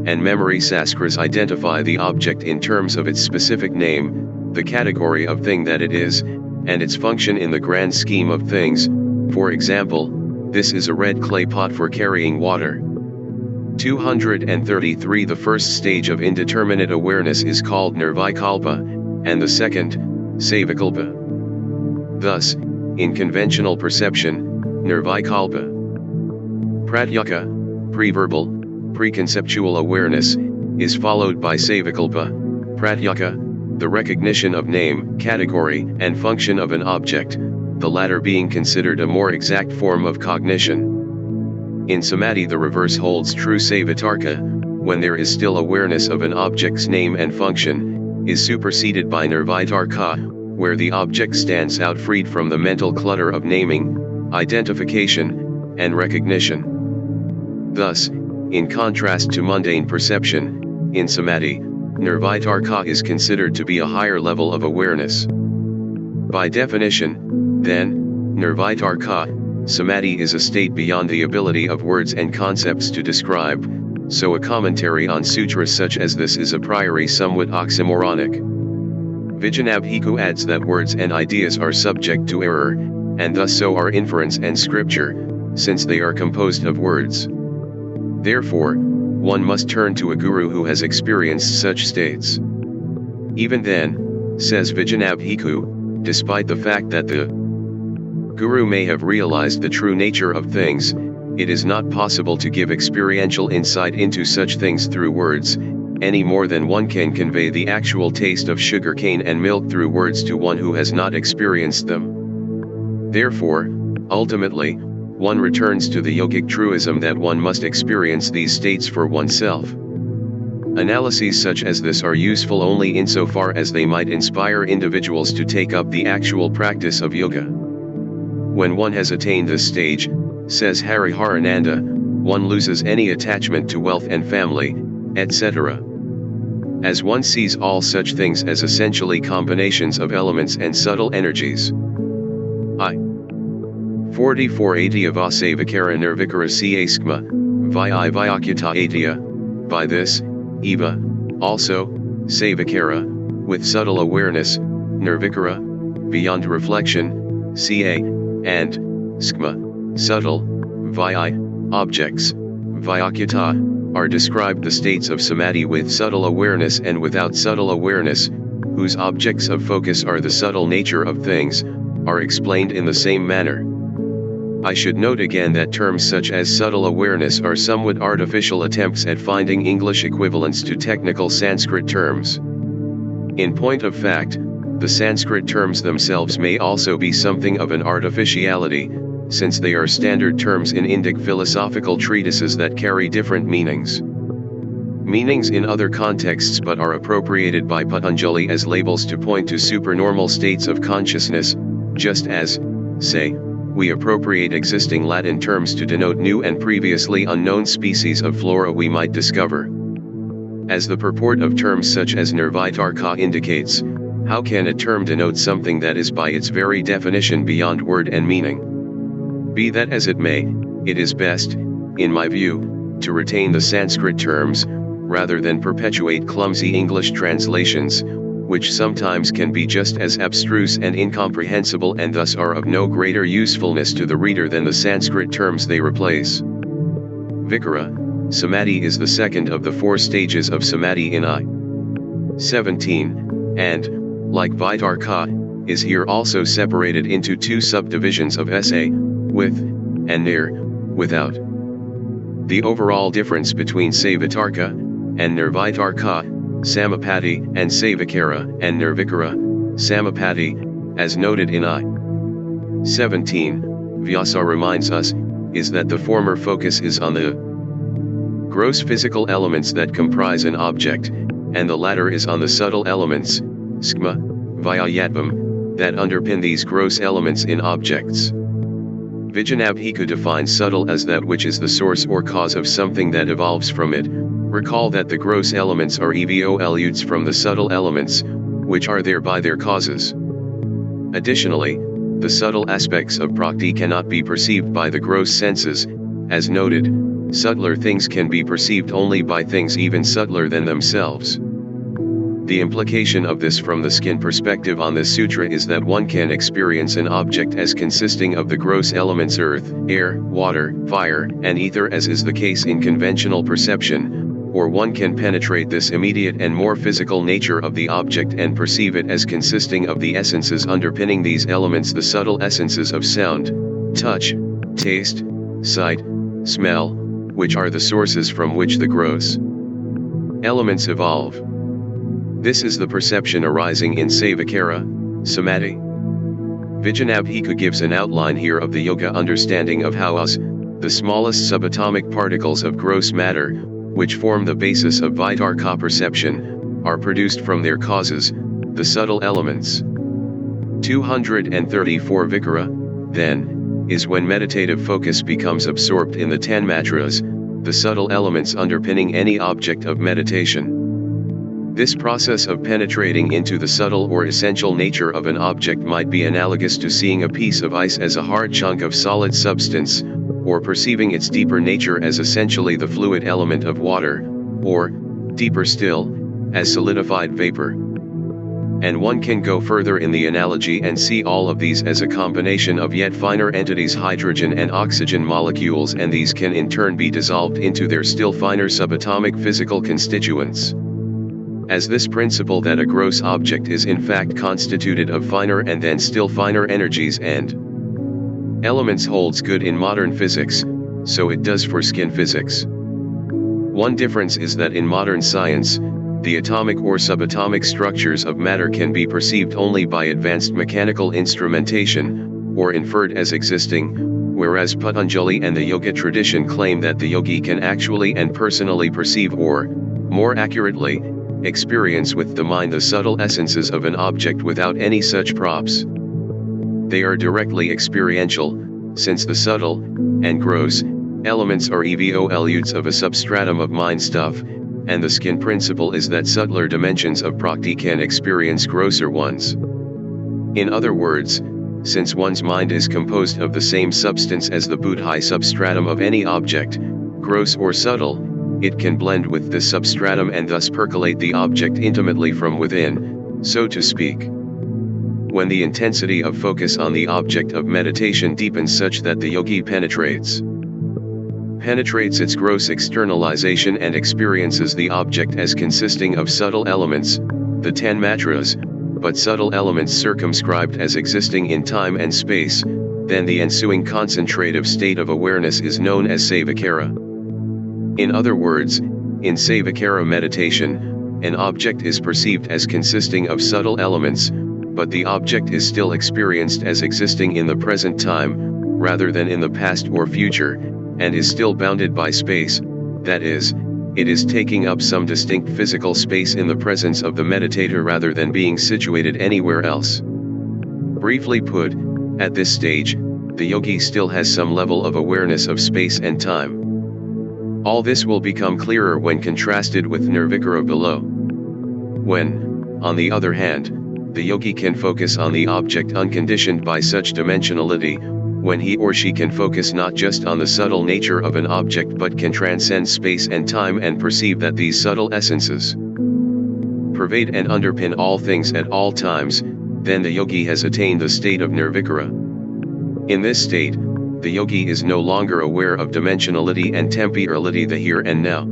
and memory saskras identify the object in terms of its specific name, the category of thing that it is, and its function in the grand scheme of things. For example, this is a red clay pot for carrying water. 233 The first stage of indeterminate awareness is called nirvikalpa, and the second, savikalpa. Thus, in conventional perception, nirvikalpa, pratyeka, preverbal, preconceptual awareness, is followed by savikalpa, pratyeka, the recognition of name, category, and function of an object, the latter being considered a more exact form of cognition. In samadhi the reverse holds true. Savitarka, when there is still awareness of an object's name and function, is superseded by nirvitarka, where the object stands out freed from the mental clutter of naming, identification, and recognition. Thus, in contrast to mundane perception, in samadhi, nirvitarka is considered to be a higher level of awareness. By definition, then, nirvitarka, samadhi is a state beyond the ability of words and concepts to describe, so a commentary on sutras such as this is a priori somewhat oxymoronic. Vijanabhiku adds that words and ideas are subject to error, and thus so are inference and scripture, since they are composed of words. Therefore, one must turn to a guru who has experienced such states. Even then, says Vijanabhiku, despite the fact that the guru may have realized the true nature of things, it is not possible to give experiential insight into such things through words, any more than one can convey the actual taste of sugar cane and milk through words to one who has not experienced them. Therefore, ultimately, one returns to the yogic truism that one must experience these states for oneself. Analyses such as this are useful only insofar as they might inspire individuals to take up the actual practice of yoga. When one has attained this stage, says Hariharananda, one loses any attachment to wealth and family, etc. As one sees all such things as essentially combinations of elements and subtle energies. 4480 Avasavikara nirvikara siaskma, vi vyakyata adya. By this, Eva, also, savikara, with subtle awareness, nirvikara, beyond reflection, ca, and, skma, subtle, vi, objects, vyakyata, are described the states of samadhi with subtle awareness and without subtle awareness, whose objects of focus are the subtle nature of things, are explained in the same manner. I should note again that terms such as subtle awareness are somewhat artificial attempts at finding English equivalents to technical Sanskrit terms. In point of fact, the Sanskrit terms themselves may also be something of an artificiality, since they are standard terms in Indic philosophical treatises that carry different meanings. Meanings in other contexts but are appropriated by Patanjali as labels to point to supernormal states of consciousness, just as, say, we appropriate existing Latin terms to denote new and previously unknown species of flora we might discover. As the purport of terms such as nirvitarka indicates, how can a term denote something that is by its very definition beyond word and meaning? Be that as it may, it is best, in my view, to retain the Sanskrit terms, rather than perpetuate clumsy English translations, which sometimes can be just as abstruse and incomprehensible and thus are of no greater usefulness to the reader than the Sanskrit terms they replace. Vikara, samadhi is the second of the 4 stages of samadhi in I-17, and, like vitarka, is here also separated into 2 subdivisions of sa, with, and nir, without. The overall difference between savitarka and nirvitarka, samapati, and savikara and nirvikara, samapati, as noted in I-17, Vyasa reminds us, is that the former focus is on the gross physical elements that comprise an object, and the latter is on the subtle elements, skma, vyayatvam, that underpin these gross elements in objects. Vijanabhika defines subtle as that which is the source or cause of something that evolves from it. Recall that the gross elements are evolutes from the subtle elements, which are thereby their causes. Additionally, the subtle aspects of prakrti cannot be perceived by the gross senses. As noted, subtler things can be perceived only by things even subtler than themselves. The implication of this from the skin perspective on this sutra is that one can experience an object as consisting of the gross elements earth, air, water, fire, and ether, as is the case in conventional perception, or one can penetrate this immediate and more physical nature of the object and perceive it as consisting of the essences underpinning these elements, the subtle essences of sound, touch, taste, sight, smell, which are the sources from which the gross elements evolve. This is the perception arising in savikara, samadhi. Vijanabhika gives an outline here of the yoga understanding of how us, the smallest subatomic particles of gross matter, which form the basis of vitarka perception, are produced from their causes, the subtle elements. 234 Vikara, then, is when meditative focus becomes absorbed in the 10 matras, the subtle elements underpinning any object of meditation. This process of penetrating into the subtle or essential nature of an object might be analogous to seeing a piece of ice as a hard chunk of solid substance, or perceiving its deeper nature as essentially the fluid element of water, or, deeper still, as solidified vapor. And one can go further in the analogy and see all of these as a combination of yet finer entities, hydrogen and oxygen molecules, and these can in turn be dissolved into their still finer subatomic physical constituents. As this principle that a gross object is in fact constituted of finer and then still finer energies and elements holds good in modern physics, so it does for skin physics. One difference is that in modern science, the atomic or subatomic structures of matter can be perceived only by advanced mechanical instrumentation, or inferred as existing, whereas Patanjali and the yoga tradition claim that the yogi can actually and personally perceive, or, more accurately, experience with the mind the subtle essences of an object without any such props. They are directly experiential, since the subtle, and gross, elements are evolutes of a substratum of mind stuff, and the skin principle is that subtler dimensions of prakrti can experience grosser ones. In other words, since one's mind is composed of the same substance as the buddhi substratum of any object, gross or subtle, it can blend with this substratum and thus percolate the object intimately from within, so to speak. When the intensity of focus on the object of meditation deepens such that the yogi penetrates its gross externalization and experiences the object as consisting of subtle elements, the 10 matras, but subtle elements circumscribed as existing in time and space, then the ensuing concentrative state of awareness is known as savikara. In other words, in savikara meditation, an object is perceived as consisting of subtle elements, but the object is still experienced as existing in the present time, rather than in the past or future, and is still bounded by space, that is, it is taking up some distinct physical space in the presence of the meditator rather than being situated anywhere else. Briefly put, at this stage, the yogi still has some level of awareness of space and time. All this will become clearer when contrasted with nirvikara below. When, on the other hand, the yogi can focus on the object unconditioned by such dimensionality, when he or she can focus not just on the subtle nature of an object but can transcend space and time and perceive that these subtle essences pervade and underpin all things at all times, then the yogi has attained the state of nirvikara. In this state, the yogi is no longer aware of dimensionality and temporality, the here and now.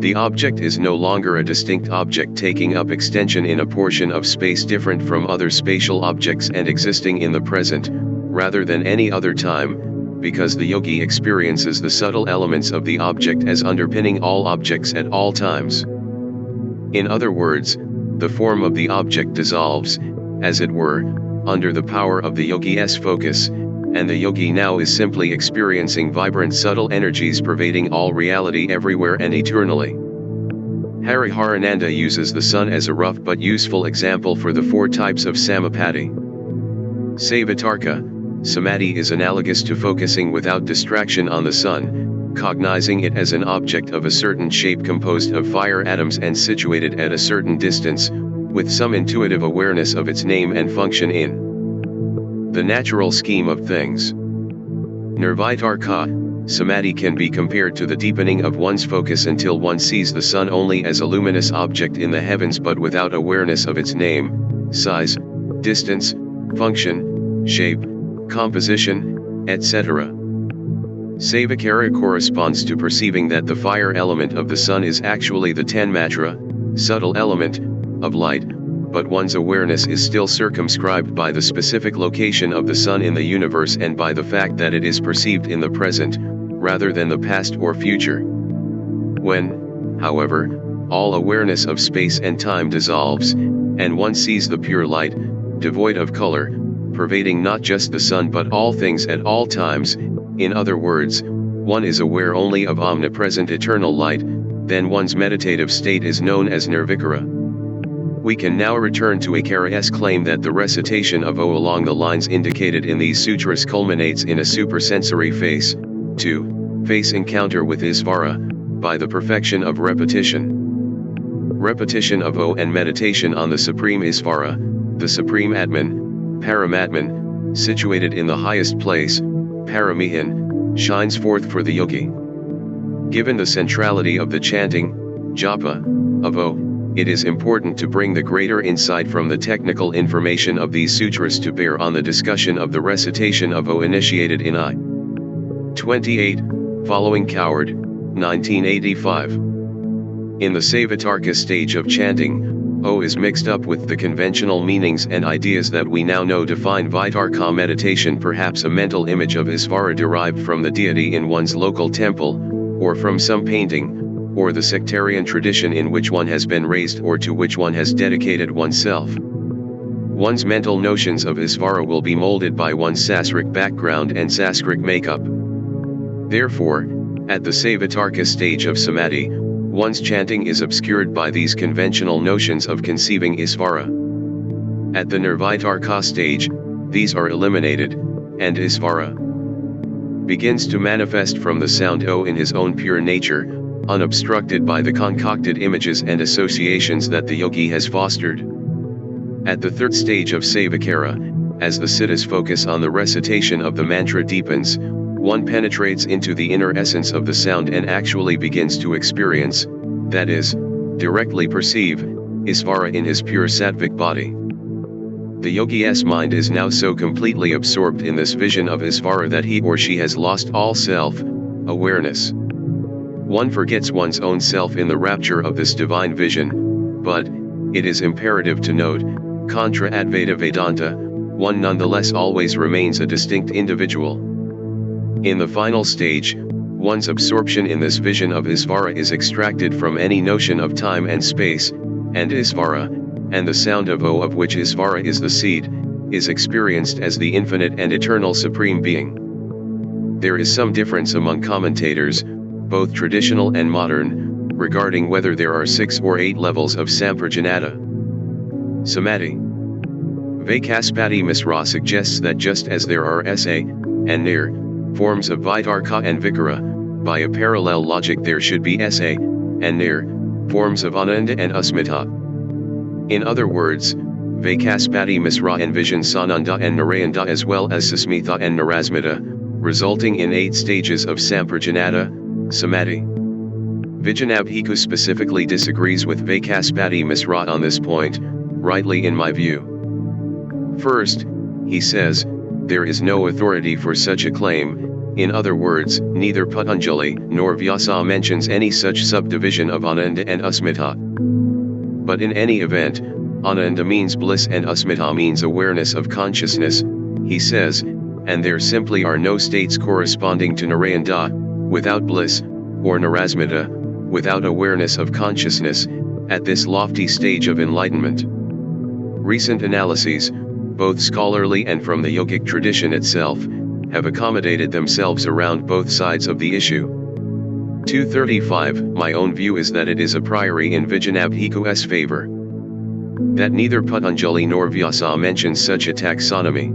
The object is no longer a distinct object taking up extension in a portion of space different from other spatial objects and existing in the present, rather than any other time, because the yogi experiences the subtle elements of the object as underpinning all objects at all times. In other words, the form of the object dissolves, as it were, under the power of the yogi's focus, and the yogi now is simply experiencing vibrant subtle energies pervading all reality everywhere and eternally. Hariharananda uses the sun as a rough but useful example for the four types of samapatti. Savatarka, samadhi is analogous to focusing without distraction on the sun, cognizing it as an object of a certain shape composed of fire atoms and situated at a certain distance, with some intuitive awareness of its name and function in the natural scheme of things. Nirvitarka, samadhi can be compared to the deepening of one's focus until one sees the sun only as a luminous object in the heavens but without awareness of its name, size, distance, function, shape, composition, etc. Savakara corresponds to perceiving that the fire element of the sun is actually the tanmatra, subtle element, of light, but one's awareness is still circumscribed by the specific location of the sun in the universe and by the fact that it is perceived in the present, rather than the past or future. When, however, all awareness of space and time dissolves, and one sees the pure light, devoid of color, pervading not just the sun but all things at all times, in other words, one is aware only of omnipresent eternal light, then one's meditative state is known as nirvikara. We can now return to Akara's claim that the recitation of O along the lines indicated in these sutras culminates in a supersensory face encounter with Isvara, by the perfection of repetition. Repetition of O and meditation on the Supreme Isvara, the Supreme Atman, Paramatman, situated in the highest place, Paramihan, shines forth for the yogi. Given the centrality of the chanting, japa, of O, it is important to bring the greater insight from the technical information of these sutras to bear on the discussion of the recitation of O initiated in I. 28, following Coward, 1985. In the Savatarka stage of chanting, O is mixed up with the conventional meanings and ideas that we now know define Vitarka meditation, perhaps a mental image of Isvara derived from the deity in one's local temple, or from some painting, or the sectarian tradition in which one has been raised or to which one has dedicated oneself. One's mental notions of Isvara will be molded by one's Sanskrit background and Sanskrit makeup. Therefore, at the Savatarka stage of samadhi, one's chanting is obscured by these conventional notions of conceiving Isvara. At the Nirvitarka stage, these are eliminated, and Isvara begins to manifest from the sound O in his own pure nature, unobstructed by the concocted images and associations that the yogi has fostered. At the third stage of Savakara, as the siddhas focus on the recitation of the mantra deepens, one penetrates into the inner essence of the sound and actually begins to experience, that is, directly perceive, Isvara in his pure sattvic body. The yogi's mind is now so completely absorbed in this vision of Isvara that he or she has lost all self-awareness. One forgets one's own self in the rapture of this divine vision, but, it is imperative to note, contra Advaita Vedanta, one nonetheless always remains a distinct individual. In the final stage, one's absorption in this vision of Isvara is extracted from any notion of time and space, and Isvara, and the sound of O, of which Isvara is the seed, is experienced as the infinite and eternal Supreme Being. There is some difference among commentators, both traditional and modern, regarding whether there are 6 or 8 levels of Samprajanata Samadhi. Vaikaspati Misra suggests that just as there are and nir, forms of vitarka and vikara. By a parallel logic there should be sa, and nir, forms of ananda and asmita. In other words, Vaikaspati Misra envisions Sananda and Narayana as well as Susmita and Narasmita, resulting in 8 stages of Samprajanata, Samadhi. Vijanabhiku specifically disagrees with Vaikaspati Misra on this point, rightly in my view. First, he says, there is no authority for such a claim. In other words, neither Patanjali nor Vyasa mentions any such subdivision of Ananda and Asmita. But in any event, Ananda means bliss and Asmita means awareness of consciousness, he says, and there simply are no states corresponding to Narayana, without bliss, or Narasmita, without awareness of consciousness, at this lofty stage of enlightenment. Recent analyses, both scholarly and from the yogic tradition itself, have accommodated themselves around both sides of the issue. 235 My own view is that it is a priori in Vijanabhiku's favor. That neither Patanjali nor Vyasa mentions such a taxonomy.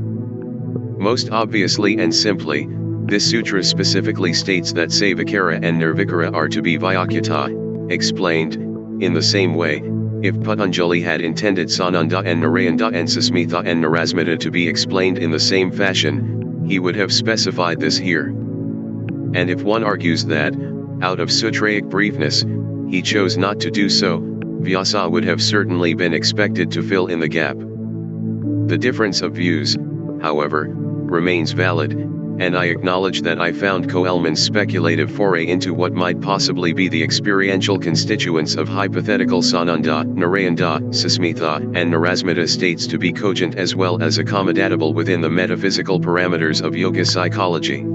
Most obviously and simply, this sutra specifically states that Savikara and Nirvikara are to be Vyakyata, explained, in the same way, if Patanjali had intended Sananda and Narayana and Susmita and Narasmita to be explained in the same fashion, he would have specified this here. And if one argues that, out of sutraic briefness, he chose not to do so, Vyasa would have certainly been expected to fill in the gap. The difference of views, however, remains valid, and I acknowledge that I found Coelman's speculative foray into what might possibly be the experiential constituents of hypothetical Sananda, Narayana, Susmita, and Narasmita states to be cogent as well as accommodatable within the metaphysical parameters of yoga psychology.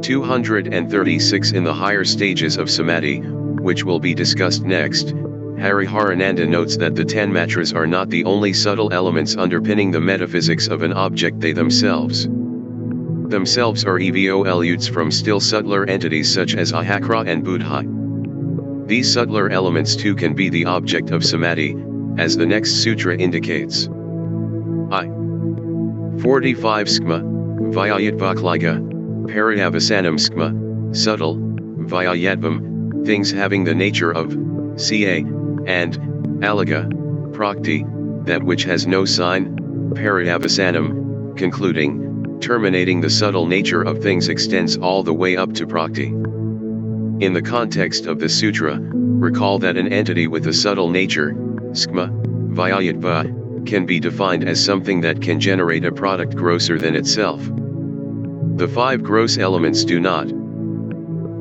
236 In the higher stages of Samadhi, which will be discussed next, Hariharananda notes that the 10 matras are not the only subtle elements underpinning the metaphysics of an object. They themselves are evolutes from still subtler entities such as ahakra and buddhi. These subtler elements too can be the object of samadhi, as the next sutra indicates. I. 45 Skma, Vyayadvakliga, Paradavasanam Skma, subtle, Vyayadvam, things having the nature of, ca, and, aliga, prakti, that which has no sign, Paradavasanam, concluding, terminating the subtle nature of things extends all the way up to prakti. In the context of the sutra, recall that an entity with a subtle nature, skma, vyayadva, can be defined as something that can generate a product grosser than itself. The 5 gross elements do not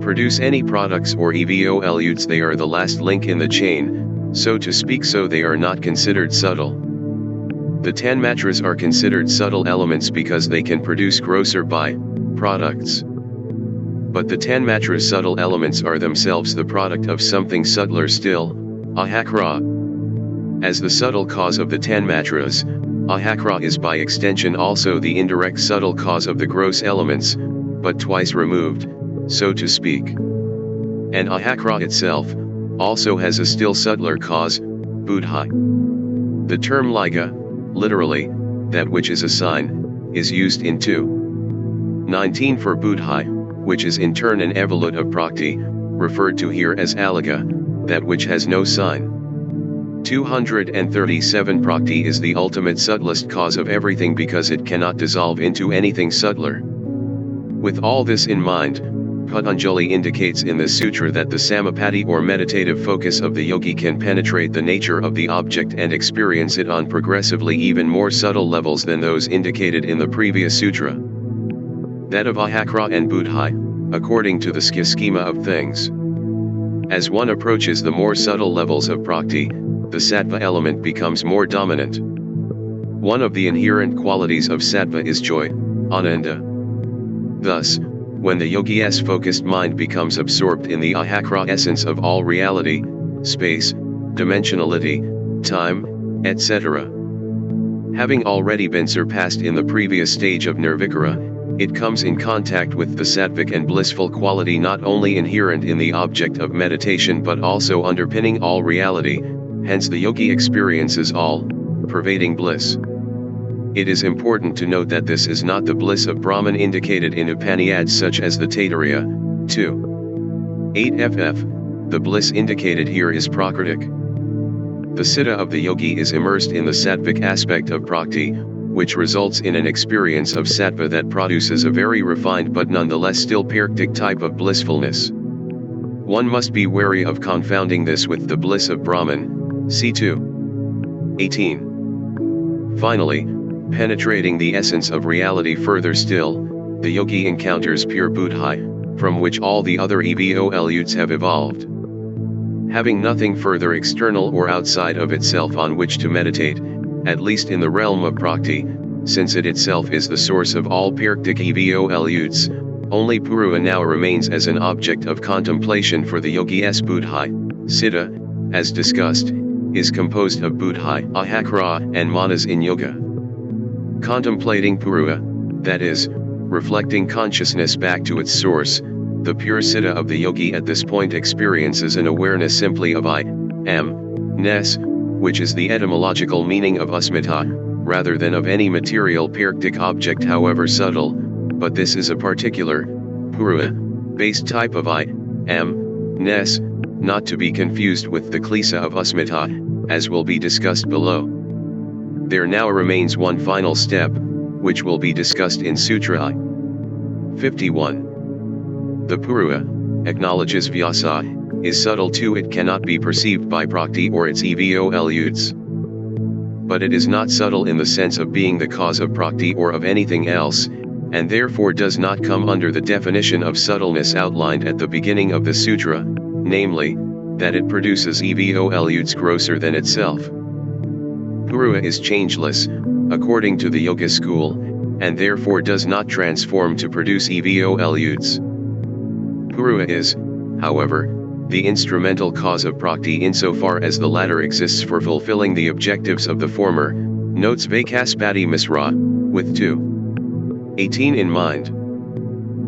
produce any products or evolutes. They are the last link in the chain, so to speak, so they are not considered subtle. The 10 matras are considered subtle elements because they can produce grosser by-products. But the 10 matras subtle elements are themselves the product of something subtler still, ahakra. As the subtle cause of the 10 matras, ahakra is by extension also the indirect subtle cause of the gross elements, but twice removed, so to speak. And ahakra itself also has a still subtler cause, buddhi. The term liga, literally, that which is a sign, is used in 2:19 for buddhi, which is in turn an evolute of prakti, referred to here as aliga, that which has no sign. 237 Prakti is the ultimate subtlest cause of everything because it cannot dissolve into anything subtler. With all this in mind, Patanjali indicates in this sutra that the samapati or meditative focus of the yogi can penetrate the nature of the object and experience it on progressively even more subtle levels than those indicated in the previous sutra. That of ahakra and buddhi, according to the schema of things. As one approaches the more subtle levels of prakti, the sattva element becomes more dominant. One of the inherent qualities of sattva is joy, ananda. Thus, when the yogi's focused mind becomes absorbed in the ahakra essence of all reality, space, dimensionality, time, etc. Having already been surpassed in the previous stage of nirvikara, it comes in contact with the sattvic and blissful quality not only inherent in the object of meditation but also underpinning all reality, hence the yogi experiences all-pervading bliss. It is important to note that this is not the bliss of Brahman indicated in Upanishads such as the Taittiriya, 2:8 ff. The bliss indicated here is Prakritic. The siddha of the yogi is immersed in the sattvic aspect of Prakti, which results in an experience of sattva that produces a very refined but nonetheless still Praktic type of blissfulness. One must be wary of confounding this with the bliss of Brahman, see 2:18. Finally, penetrating the essence of reality further still, the yogi encounters pure buddhi, from which all the other evoluts have evolved. Having nothing further external or outside of itself on which to meditate, at least in the realm of Prakti, since it itself is the source of all Praktic evoluts, only Purua now remains as an object of contemplation for the yogi's buddhi. Siddha, as discussed, is composed of buddhi, ahakara, and manas in yoga. Contemplating Purua, that is, reflecting consciousness back to its source, the pure siddha of the yogi at this point experiences an awareness simply of I am-ness, which is the etymological meaning of asmita, rather than of any material Praktic object however subtle, but this is a particular, Purua-based type of I am-ness, not to be confused with the klisa of asmita, as will be discussed below. There now remains one final step, which will be discussed in Sutra 51. The Purua, acknowledges Vyasa, is subtle too. It cannot be perceived by Prakti or its evoluts. But it is not subtle in the sense of being the cause of Prakti or of anything else, and therefore does not come under the definition of subtleness outlined at the beginning of the sutra, namely, that it produces evoluts grosser than itself. Purua is changeless, according to the yoga school, and therefore does not transform to produce evoluts. Purua is, however, the instrumental cause of Prakti insofar as the latter exists for fulfilling the objectives of the former, notes Vaikaspati Misra, with 2:18 in mind.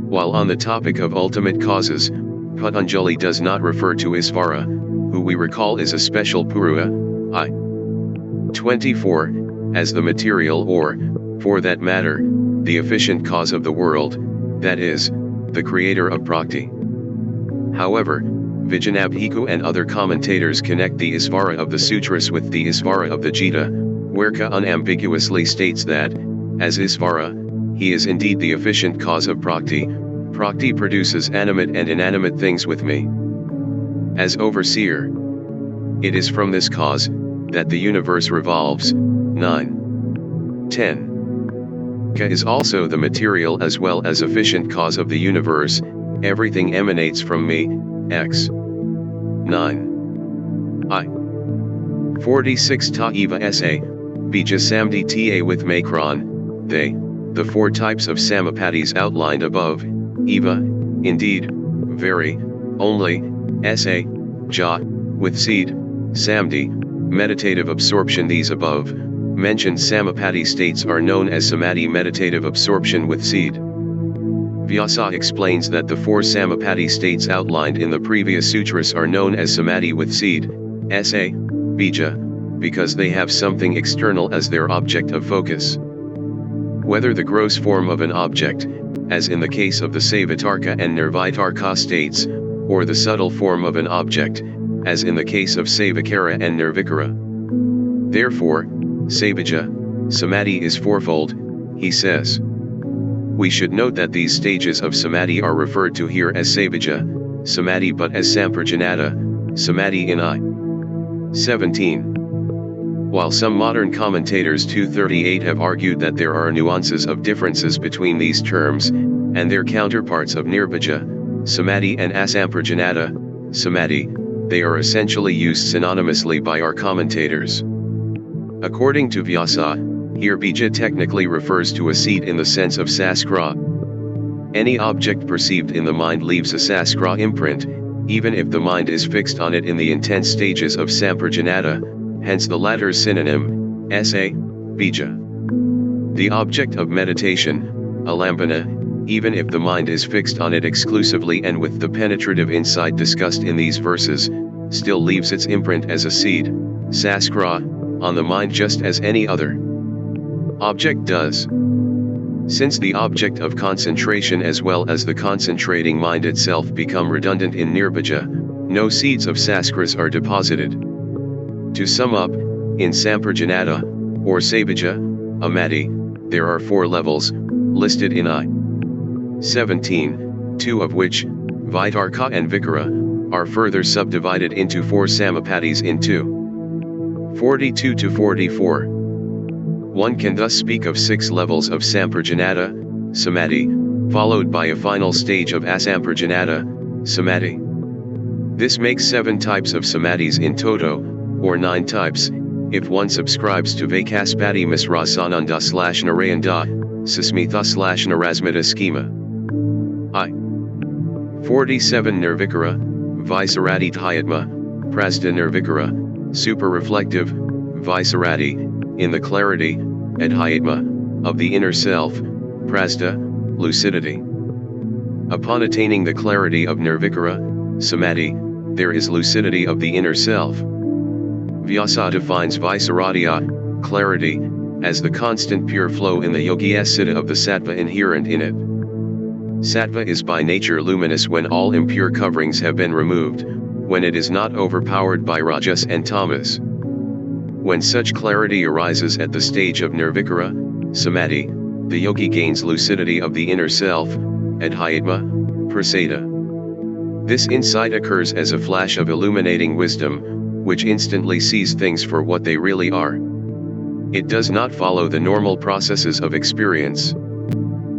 While on the topic of ultimate causes, Patanjali does not refer to Isvara, who we recall is a special Purua, I-24, as the material or, for that matter, the efficient cause of the world, that is, the creator of Prakti. However, Vijanabhiku and other commentators connect the Isvara of the Sutras with the Isvara of the Gita, where Ka unambiguously states that, as Isvara, he is indeed the efficient cause of Prakti. Prakti produces animate and inanimate things with me. As overseer, it is from this cause, that the universe revolves. 9. 10. Ka is also the material as well as efficient cause of the universe, everything emanates from me, x. 9. I. 46 ta eva sa, bija samdi ta with makron, they, the four types of samapadis outlined above, eva, indeed, very, only, sa, ja, with seed, samdi, meditative absorption. These above mentioned samapati states are known as samadhi meditative absorption with seed. Vyasa explains that the four samapati states outlined in the previous sutras are known as samadhi with seed, sa, bija, because they have something external as their object of focus. Whether the gross form of an object, as in the case of the Savitarka and Nirvitarka states, or the subtle form of an object, as in the case of Savikara and Nirvikara. Therefore, Sabija, samadhi is fourfold, he says. We should note that these stages of samadhi are referred to here as Sabija, samadhi but as Samprajanata, samadhi in I. 17. While some modern commentators 238 have argued that there are nuances of differences between these terms, and their counterparts of Nirbija, samadhi and Asamprajanata, samadhi, they are essentially used synonymously by our commentators. According to Vyasa, here bija technically refers to a seed in the sense of saskra. Any object perceived in the mind leaves a saskra imprint, even if the mind is fixed on it in the intense stages of samprajanata, hence the latter synonym, sa, bija. The object of meditation, alambana, even if the mind is fixed on it exclusively and with the penetrative insight discussed in these verses, still leaves its imprint as a seed, saskra, on the mind just as any other. Object does. Since the object of concentration as well as the concentrating mind itself become redundant in Nirbhaja, no seeds of saskras are deposited. To sum up, in Samprajanata, or Sabhaja, Amati, there are 4 levels, listed in I. 17, 2 of which, Vitarka and Vikara, are further subdivided into 4 Samapatis in 2. 42 to 44. One can thus speak of 6 levels of Samprajanata, Samadhi, followed by a final stage of Asamprajanata, Samadhi. This makes 7 types of Samadhis in toto, or 9 types, if one subscribes to Vakaspati Misrasananda/Narayanda, Susmitha/Narasmita schema. I. 47 Nirvikara, Vaisarati Dhyatma, Prasda Nirvikara, super-reflective, Vaisarati, in the clarity, Adhyatma, of the inner self, Prasda, lucidity. Upon attaining the clarity of Nirvikara, Samadhi, there is lucidity of the inner self. Vyasa defines Vaisaratiya, clarity, as the constant pure flow in the yogiya-siddha of the sattva inherent in it. Sattva is by nature luminous when all impure coverings have been removed, when it is not overpowered by rajas and tamas. When such clarity arises at the stage of Nirvikara, Samadhi, the yogi gains lucidity of the inner self, Adhyatma, Prasada. This insight occurs as a flash of illuminating wisdom, which instantly sees things for what they really are. It does not follow the normal processes of experience.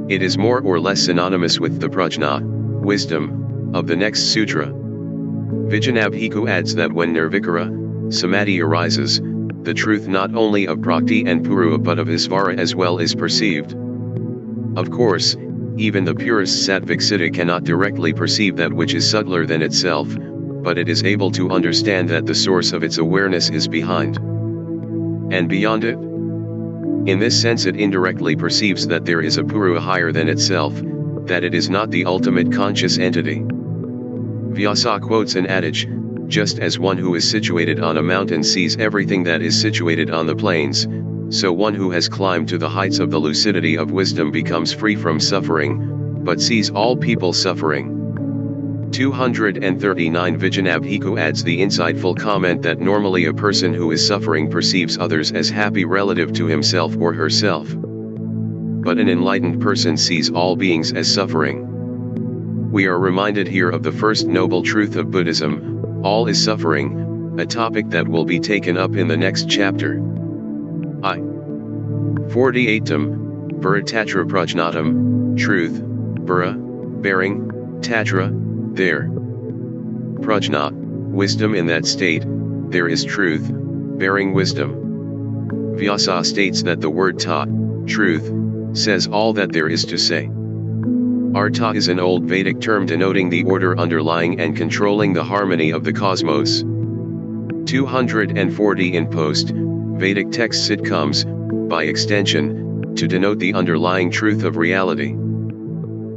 It is more or less synonymous with the prajna, wisdom, of the next sutra. Vijanabhiku adds that when Nirvikara, Samadhi arises, the truth not only of Prakti and Purua but of Isvara as well is perceived. Of course, even the purest sattvic siddha cannot directly perceive that which is subtler than itself, but it is able to understand that the source of its awareness is behind and beyond it. In this sense it indirectly perceives that there is a Purua higher than itself, that it is not the ultimate conscious entity. Vyasa quotes an adage, just as one who is situated on a mountain sees everything that is situated on the plains, so one who has climbed to the heights of the lucidity of wisdom becomes free from suffering, but sees all people suffering. 239 Vijanabhiku adds the insightful comment that normally a person who is suffering perceives others as happy relative to himself or herself. But an enlightened person sees all beings as suffering. We are reminded here of the first noble truth of Buddhism, all is suffering, a topic that will be taken up in the next chapter. I. 48tum, Vara Tatra Prajnatam, truth, Vara, bearing, Tatra, there. Prajna, wisdom in that state, there is truth, bearing wisdom. Vyasa states that the word ta, truth, says all that there is to say. Artha is an old Vedic term denoting the order underlying and controlling the harmony of the cosmos. 240 in post-Vedic texts it comes, by extension, to denote the underlying truth of reality.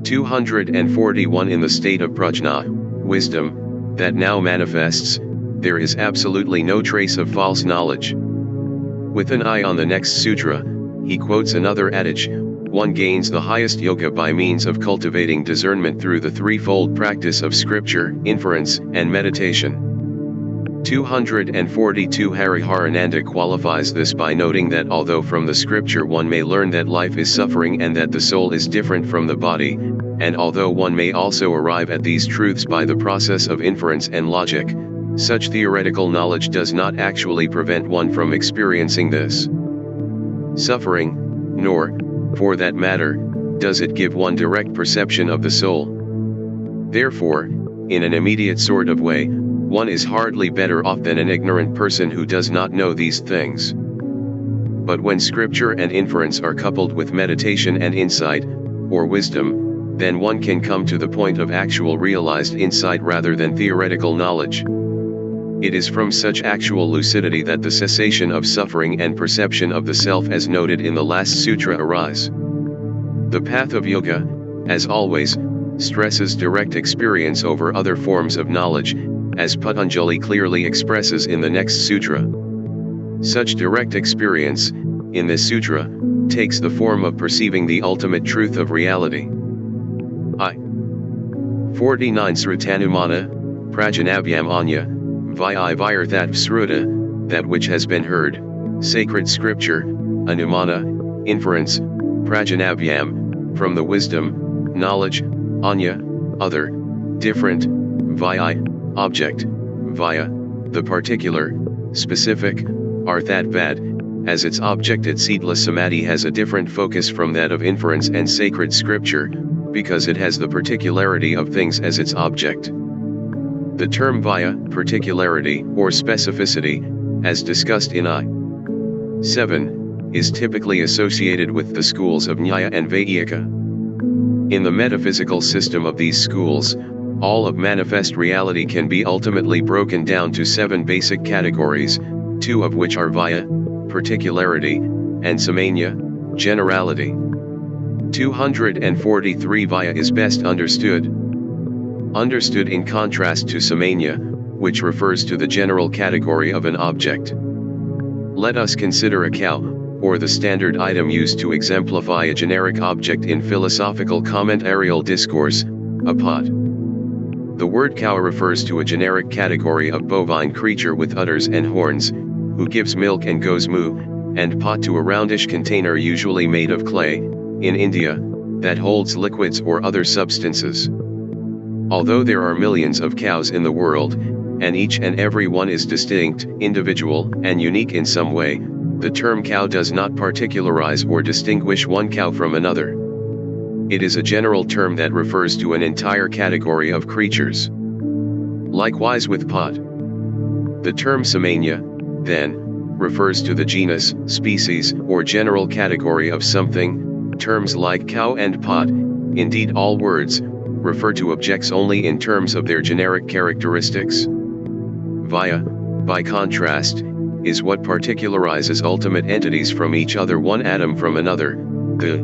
241 in the state of prajna, wisdom, that now manifests, there is absolutely no trace of false knowledge. With an eye on the next sutra, he quotes another adage, one gains the highest yoga by means of cultivating discernment through the threefold practice of scripture, inference, and meditation. 242 Hariharananda qualifies this by noting that although from the scripture one may learn that life is suffering and that the soul is different from the body, and although one may also arrive at these truths by the process of inference and logic, such theoretical knowledge does not actually prevent one from experiencing this suffering, nor, for that matter, does it give one direct perception of the soul. Therefore, in an immediate sort of way, one is hardly better off than an ignorant person who does not know these things. But when scripture and inference are coupled with meditation and insight, or wisdom, then one can come to the point of actual realized insight rather than theoretical knowledge. It is from such actual lucidity that the cessation of suffering and perception of the self as noted in the last sutra arise. The path of yoga, as always, stresses direct experience over other forms of knowledge, as Patanjali clearly expresses in the next sutra. Such direct experience, in this sutra, takes the form of perceiving the ultimate truth of reality. 49 Srutanumana, Prajanabhyam Anya, Vi Virthat Sruta, that which has been heard, sacred scripture, Anumana, inference, Prajanabhyam, from the wisdom, knowledge, Anya, other, different, Vi, object, Via, the particular, specific, Arthat Vad, as its object its seedless samadhi has a different focus from that of inference and sacred scripture, because it has the particularity of things as its object. The term via, particularity, or specificity, as discussed in I.7, is typically associated with the schools of Nyaya and Vaiyika. In the metaphysical system of these schools, all of manifest reality can be ultimately broken down to 7 basic categories, 2 of which are via, particularity, and samanya, generality. 243 Vaya is best understood in contrast to samanya, which refers to the general category of an object. Let us consider a cow, or the standard item used to exemplify a generic object in philosophical commentarial discourse, a pot. The word cow refers to a generic category of bovine creature with udders and horns, who gives milk and goes moo, and pot to a roundish container usually made of clay, in India, that holds liquids or other substances. Although there are millions of cows in the world, and each and every one is distinct, individual, and unique in some way, the term cow does not particularize or distinguish one cow from another. It is a general term that refers to an entire category of creatures. Likewise with pot. The term samanya, then, refers to the genus, species, or general category of something. Terms like cow and pot, indeed all words, refer to objects only in terms of their generic characteristics. Via, by contrast, is what particularizes ultimate entities from each other, one atom from another. The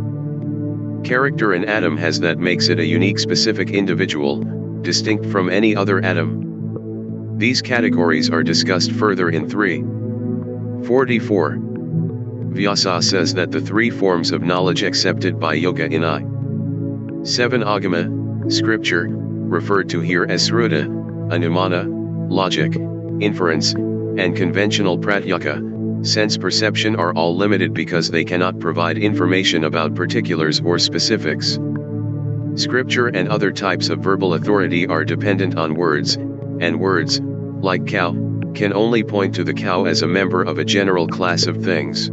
character an atom has that makes it a unique specific individual, distinct from any other atom. These categories are discussed further in 344. Vyasa says that the 3 forms of knowledge accepted by yoga in I.7 Agama, scripture, referred to here as sruta, anumana, logic, inference, and conventional pratyeka, sense perception are all limited because they cannot provide information about particulars or specifics. Scripture and other types of verbal authority are dependent on words, and words, like cow, can only point to the cow as a member of a general class of things.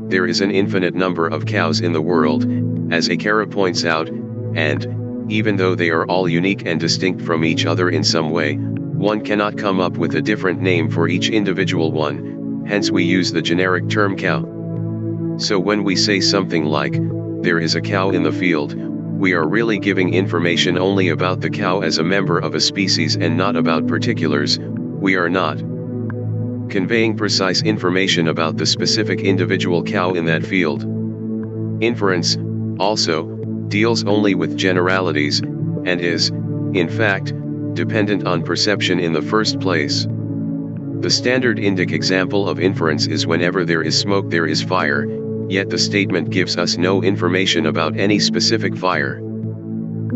There is an infinite number of cows in the world, as Akara points out, and, even though they are all unique and distinct from each other in some way, one cannot come up with a different name for each individual one, hence we use the generic term cow. So when we say something like, there is a cow in the field, we are really giving information only about the cow as a member of a species and not about particulars. We are not conveying precise information about the specific individual cow in that field. Inference, also, deals only with generalities, and is, in fact, dependent on perception in the first place. The standard Indic example of inference is whenever there is smoke there is fire, yet the statement gives us no information about any specific fire.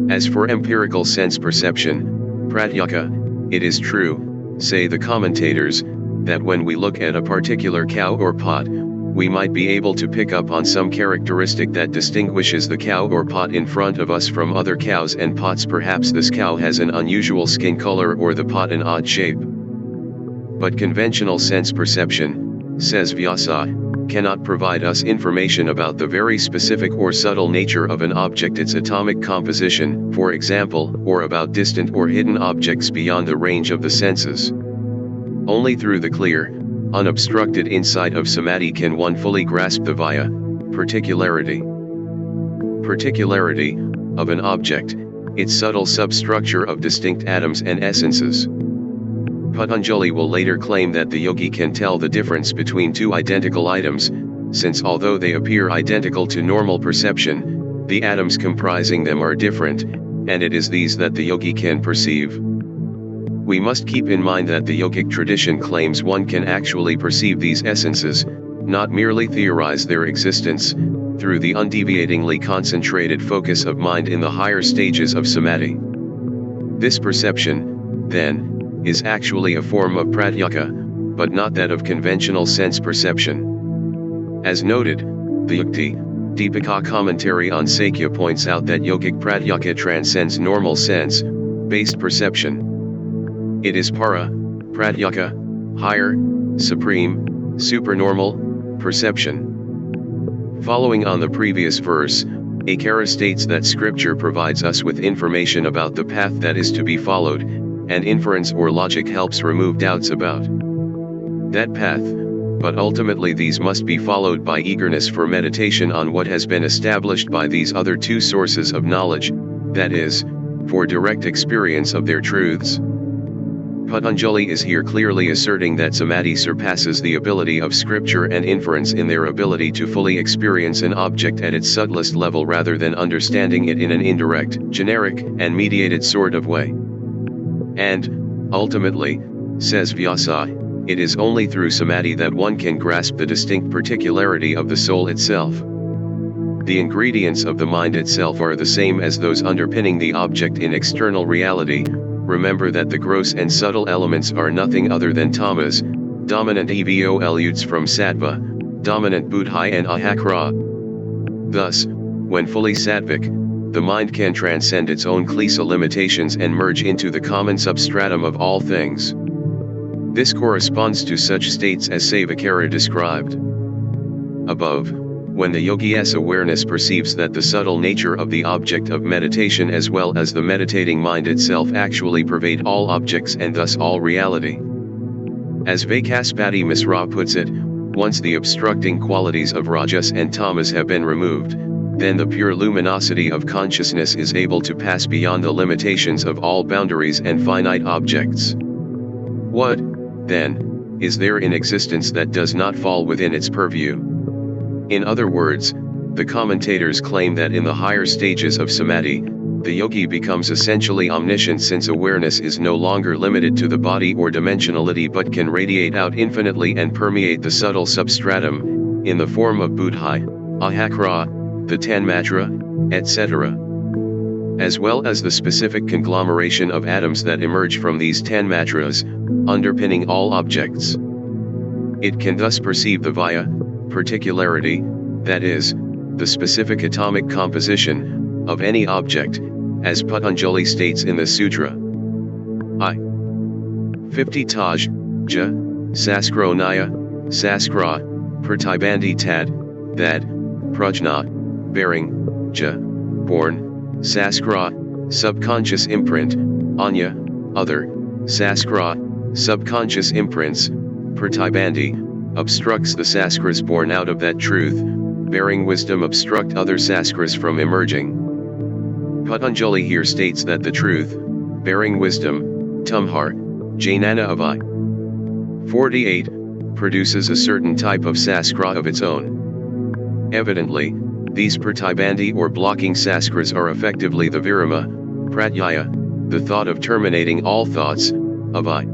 As for empirical sense perception, pratyeka, it is true, say the commentators, that when we look at a particular cow or pot, we might be able to pick up on some characteristic that distinguishes the cow or pot in front of us from other cows and pots. Perhaps this cow has an unusual skin color or the pot an odd shape. But conventional sense perception, says Vyasa, cannot provide us information about the very specific or subtle nature of an object, its atomic composition, for example, or about distant or hidden objects beyond the range of the senses. Only through the clear, unobstructed insight of samadhi can one fully grasp the vaya, particularity of an object, its subtle substructure of distinct atoms and essences. Patanjali will later claim that the yogi can tell the difference between 2 identical items, since although they appear identical to normal perception, the atoms comprising them are different, and it is these that the yogi can perceive. We must keep in mind that the yogic tradition claims one can actually perceive these essences, not merely theorize their existence, through the undeviatingly concentrated focus of mind in the higher stages of samadhi. This perception, then, is actually a form of pratyeka, but not that of conventional sense perception. As noted, the Yukti Deepika commentary on Sakya points out that yogic pratyeka transcends normal sense-based perception. It is para, pratyeka, higher, supreme, supernormal, perception. Following on the previous verse, Akara states that scripture provides us with information about the path that is to be followed, and inference or logic helps remove doubts about that path, but ultimately these must be followed by eagerness for meditation on what has been established by these other two sources of knowledge, that is, for direct experience of their truths. Patanjali is here clearly asserting that samadhi surpasses the ability of scripture and inference in their ability to fully experience an object at its subtlest level rather than understanding it in an indirect, generic, and mediated sort of way. And, ultimately, says Vyasa, it is only through samadhi that one can grasp the distinct particularity of the soul itself. The ingredients of the mind itself are the same as those underpinning the object in external reality. Remember that the gross and subtle elements are nothing other than tamas, dominant evolutes from sattva, dominant buddhi and ahakra. Thus, when fully sattvic, the mind can transcend its own klesa limitations and merge into the common substratum of all things. This corresponds to such states as Savakara described above, when the yogi's awareness perceives that the subtle nature of the object of meditation as well as the meditating mind itself actually pervade all objects and thus all reality. As Vaikaspati Misra puts it, once the obstructing qualities of rajas and tamas have been removed, then the pure luminosity of consciousness is able to pass beyond the limitations of all boundaries and finite objects. What, then, is there in existence that does not fall within its purview? In other words, the commentators claim that in the higher stages of samadhi, the yogi becomes essentially omniscient since awareness is no longer limited to the body or dimensionality but can radiate out infinitely and permeate the subtle substratum, in the form of buddhi, ahakra, the tanmatra, etc., as well as the specific conglomeration of atoms that emerge from these tanmatras, underpinning all objects. It can thus perceive the vaya, particularity, that is, the specific atomic composition, of any object, as Patanjali states in the Sutra. 50 Taj, Ja, Saskro Naya, Saskra, Pratibandhi Tad, that, Prajna, bearing, Ja, born, Saskra, subconscious imprint, Anya, other, Saskra, subconscious imprints, Pratibandhi, obstructs the saskras born out of that truth, bearing wisdom obstruct other saskras from emerging. Patanjali here states that the truth, bearing wisdom, tumhar, jnana avai 48, produces a certain type of saskra of its own. Evidently, these pratibandhi or blocking saskras are effectively the virama, pratyaya, the thought of terminating all thoughts, avai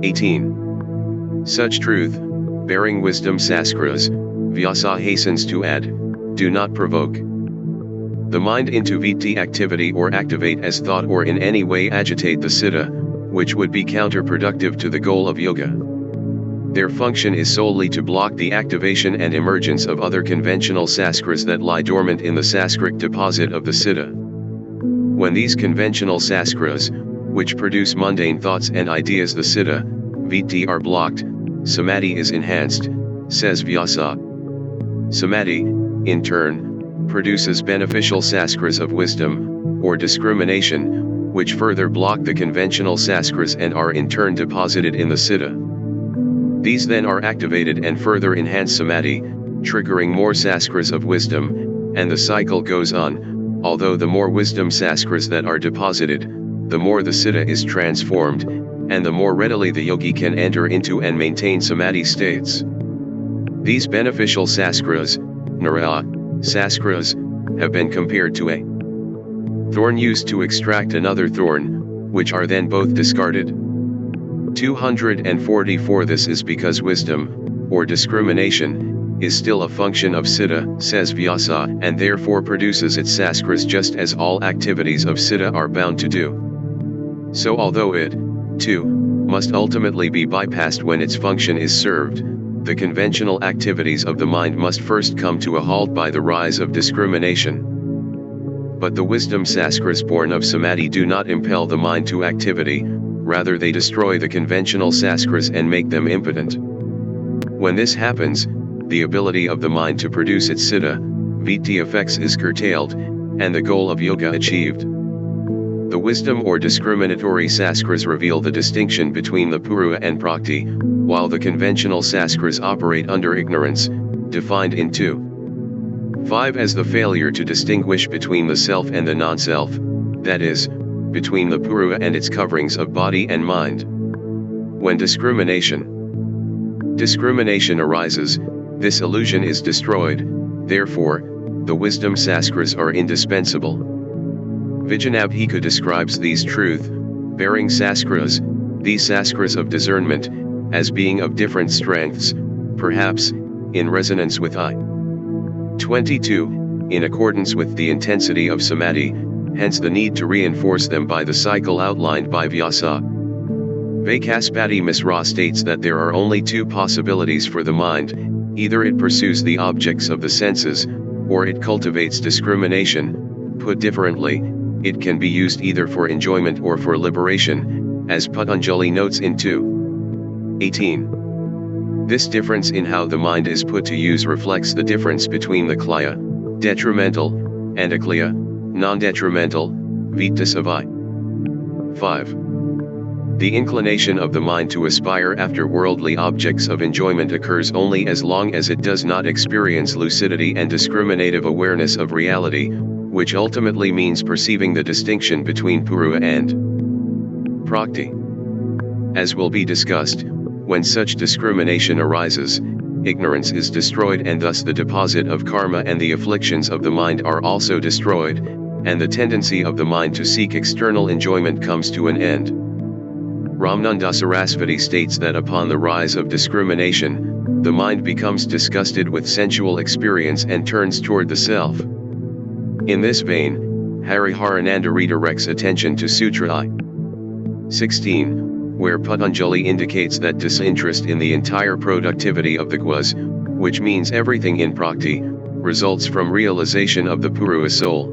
18. Such truth, bearing wisdom saskras, Vyasa hastens to add, do not provoke the mind into vitti activity or activate as thought or in any way agitate the siddha, which would be counterproductive to the goal of yoga. Their function is solely to block the activation and emergence of other conventional saskras that lie dormant in the saskric deposit of the siddha. When these conventional saskras, which produce mundane thoughts and ideas the siddha, vitti are blocked, samadhi is enhanced, says Vyasa. Samadhi, in turn, produces beneficial saskras of wisdom, or discrimination, which further block the conventional saskras and are in turn deposited in the siddha. These then are activated and further enhance samadhi, triggering more saskras of wisdom, and the cycle goes on, although the more wisdom saskras that are deposited, the more the siddha is transformed, and the more readily the yogi can enter into and maintain samadhi states. These beneficial saskras, nara, saskras, have been compared to a thorn used to extract another thorn, which are then both discarded. 244 This is because wisdom, or discrimination, is still a function of Citta, says Vyasa, and therefore produces its saskras just as all activities of Citta are bound to do. So although it, too, must ultimately be bypassed when its function is served, the conventional activities of the mind must first come to a halt by the rise of discrimination. But the wisdom saskras born of samadhi do not impel the mind to activity, rather they destroy the conventional saskras and make them impotent. When this happens, the ability of the mind to produce its citta, vritti effects is curtailed, and the goal of yoga achieved. The wisdom or discriminatory saskras reveal the distinction between the purva and prakti, while the conventional saskras operate under ignorance, defined in 2.5 as the failure to distinguish between the self and the non-self, that is, between the purva and its coverings of body and mind. When discrimination arises, this illusion is destroyed, therefore, the wisdom saskras are indispensable. Vijanabhika describes these truth-bearing saskras, these saskras of discernment, as being of different strengths, perhaps, in resonance with I. 22, in accordance with the intensity of samadhi, hence the need to reinforce them by the cycle outlined by Vyasa. Vaikaspati Misra states that there are only two possibilities for the mind, either it pursues the objects of the senses, or it cultivates discrimination. Put differently, it can be used either for enjoyment or for liberation, as Patanjali notes in 2.18. This difference in how the mind is put to use reflects the difference between the klaya, detrimental, and akliya, non-detrimental, vittas of I. 5. The inclination of the mind to aspire after worldly objects of enjoyment occurs only as long as it does not experience lucidity and discriminative awareness of reality, which ultimately means perceiving the distinction between purva and prakti. As will be discussed, when such discrimination arises, ignorance is destroyed and thus the deposit of karma and the afflictions of the mind are also destroyed, and the tendency of the mind to seek external enjoyment comes to an end. Ramananda Sarasvati states that upon the rise of discrimination, the mind becomes disgusted with sensual experience and turns toward the self. In this vein, Hariharananda redirects attention to Sutra I.16, where Patanjali indicates that disinterest in the entire productivity of the guas, which means everything in prakti, results from realization of the purva soul.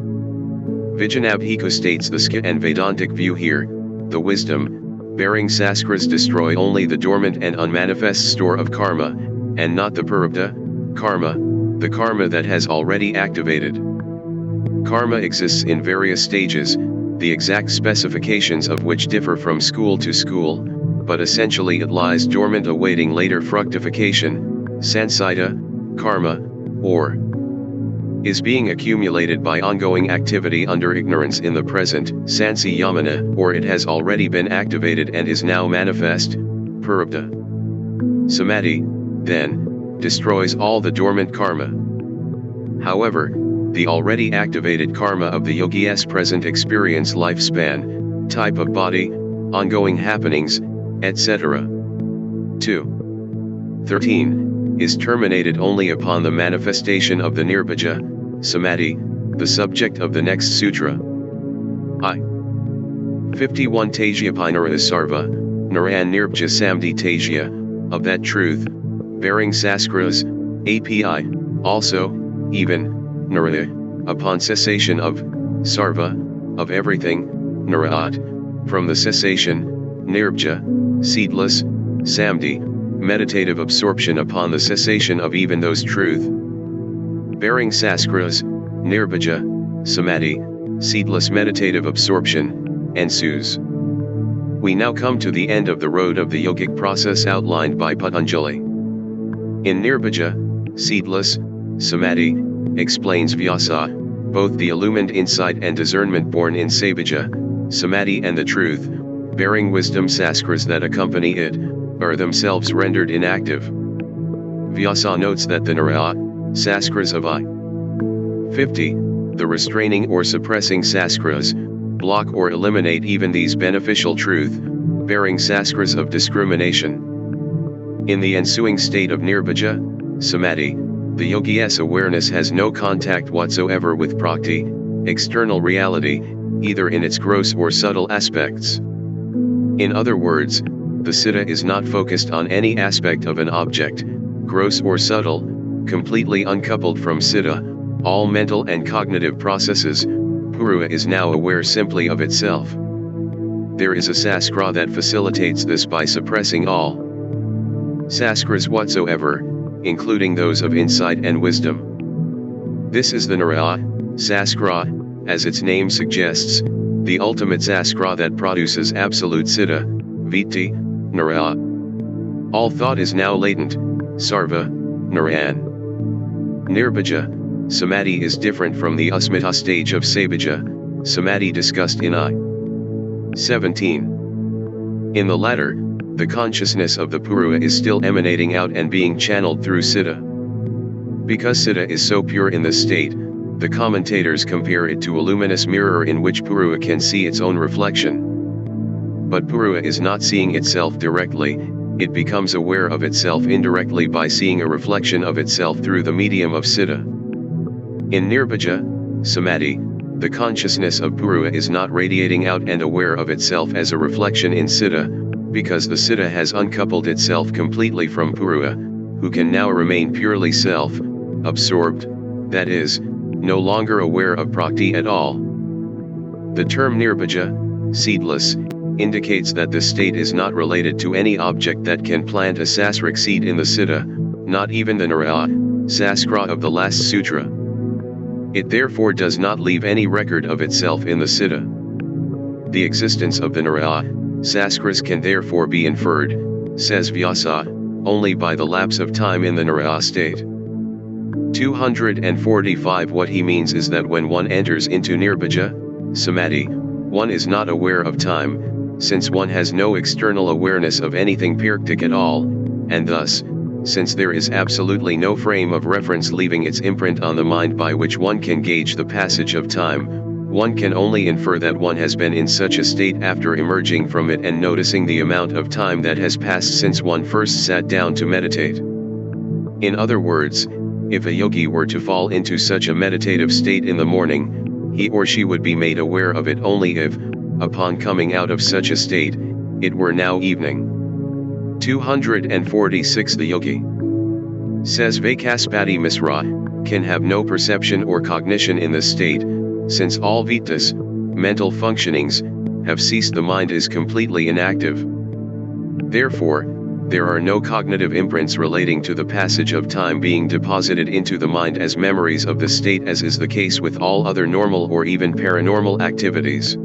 Vijanabhika states the Skha and Vedantic view here, the wisdom-bearing saskras destroy only the dormant and unmanifest store of karma, and not the prarabdha karma, the karma that has already activated. Karma exists in various stages, the exact specifications of which differ from school to school, but essentially it lies dormant awaiting later fructification, sansita, karma, or is being accumulated by ongoing activity under ignorance in the present, sansi yamana, or it has already been activated and is now manifest, prarabdha. Samadhi, then, destroys all the dormant karma. However, the already activated karma of the yogi's present experience lifespan, type of body, ongoing happenings, etc. 2.13, is terminated only upon the manifestation of the nirbhaja, samadhi, the subject of the next sutra. I.51 Tajyapinara is sarva, naran nirbhaja samdhi tajya, of that truth, bearing saskras, API, also, even, Naraya, upon cessation of sarva, of everything, Naraat, from the cessation, nirbhaja, seedless, samdhi, meditative absorption upon the cessation of even those truth-bearing saskras, nirbhaja, samadhi, seedless meditative absorption, ensues. We now come to the end of the road of the yogic process outlined by Patanjali. In nirbhaja, seedless, samadhi, explains Vyasa, both the illumined insight and discernment born in sabhaja, samadhi and the truth-bearing wisdom saskras that accompany it, are themselves rendered inactive. Vyasa notes that the nara, saskras of I.50, the restraining or suppressing saskras, block or eliminate even these beneficial truth-bearing saskras of discrimination. In the ensuing state of nirbhaja, samadhi, the yogi's awareness has no contact whatsoever with prakti, external reality, either in its gross or subtle aspects. In other words, the citta is not focused on any aspect of an object, gross or subtle, completely uncoupled from citta, all mental and cognitive processes. Purua is now aware simply of itself. There is a saskra that facilitates this by suppressing all saskras whatsoever, including those of insight and wisdom. This is the nara, saskra, as its name suggests, the ultimate saskra that produces absolute citta, vitti, nara. All thought is now latent, sarva, naran. Nirbhaja, samadhi is different from the asmita stage of sabhaja, samadhi discussed in I-17. In the latter, the consciousness of the purua is still emanating out and being channeled through citta. Because citta is so pure in this state, the commentators compare it to a luminous mirror in which purua can see its own reflection. But purua is not seeing itself directly, it becomes aware of itself indirectly by seeing a reflection of itself through the medium of citta. In nirbhaja, samadhi, the consciousness of purua is not radiating out and aware of itself as a reflection in citta, because the citta has uncoupled itself completely from purua, who can now remain purely self-absorbed, that is, no longer aware of prakti at all. The term nirbhaja, seedless, indicates that this state is not related to any object that can plant a sasrik seed in the citta, not even the nara, saskra of the last sutra. It therefore does not leave any record of itself in the citta. The existence of the nara, saskras can therefore be inferred, says Vyasa, only by the lapse of time in the nara state. 245. What he means is that when one enters into nirbhaja, samadhi, one is not aware of time, since one has no external awareness of anything praktic at all, and thus, since there is absolutely no frame of reference leaving its imprint on the mind by which one can gauge the passage of time, one can only infer that one has been in such a state after emerging from it and noticing the amount of time that has passed since one first sat down to meditate. In other words, if a yogi were to fall into such a meditative state in the morning, he or she would be made aware of it only if, upon coming out of such a state, it were now evening. 246. The yogi, says Vaikaspati Misra, can have no perception or cognition in this state, since all vittas, mental functionings, have ceased. The mind is completely inactive. Therefore, there are no cognitive imprints relating to the passage of time being deposited into the mind as memories of the state, as is the case with all other normal or even paranormal activities.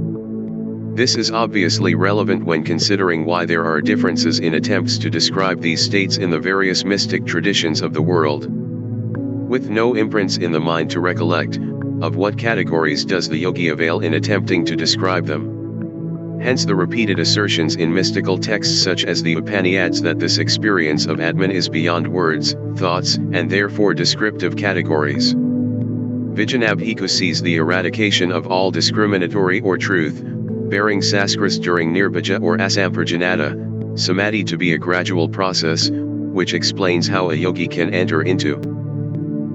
This is obviously relevant when considering why there are differences in attempts to describe these states in the various mystic traditions of the world. With no imprints in the mind to recollect, of what categories does the yogi avail in attempting to describe them? Hence the repeated assertions in mystical texts such as the Upanishads that this experience of Atman is beyond words, thoughts, and therefore descriptive categories. Vijnabhiku sees the eradication of all discriminatory or truth-bearing saskras during nirbhaja or asamprajanata, samadhi to be a gradual process, which explains how a yogi can enter into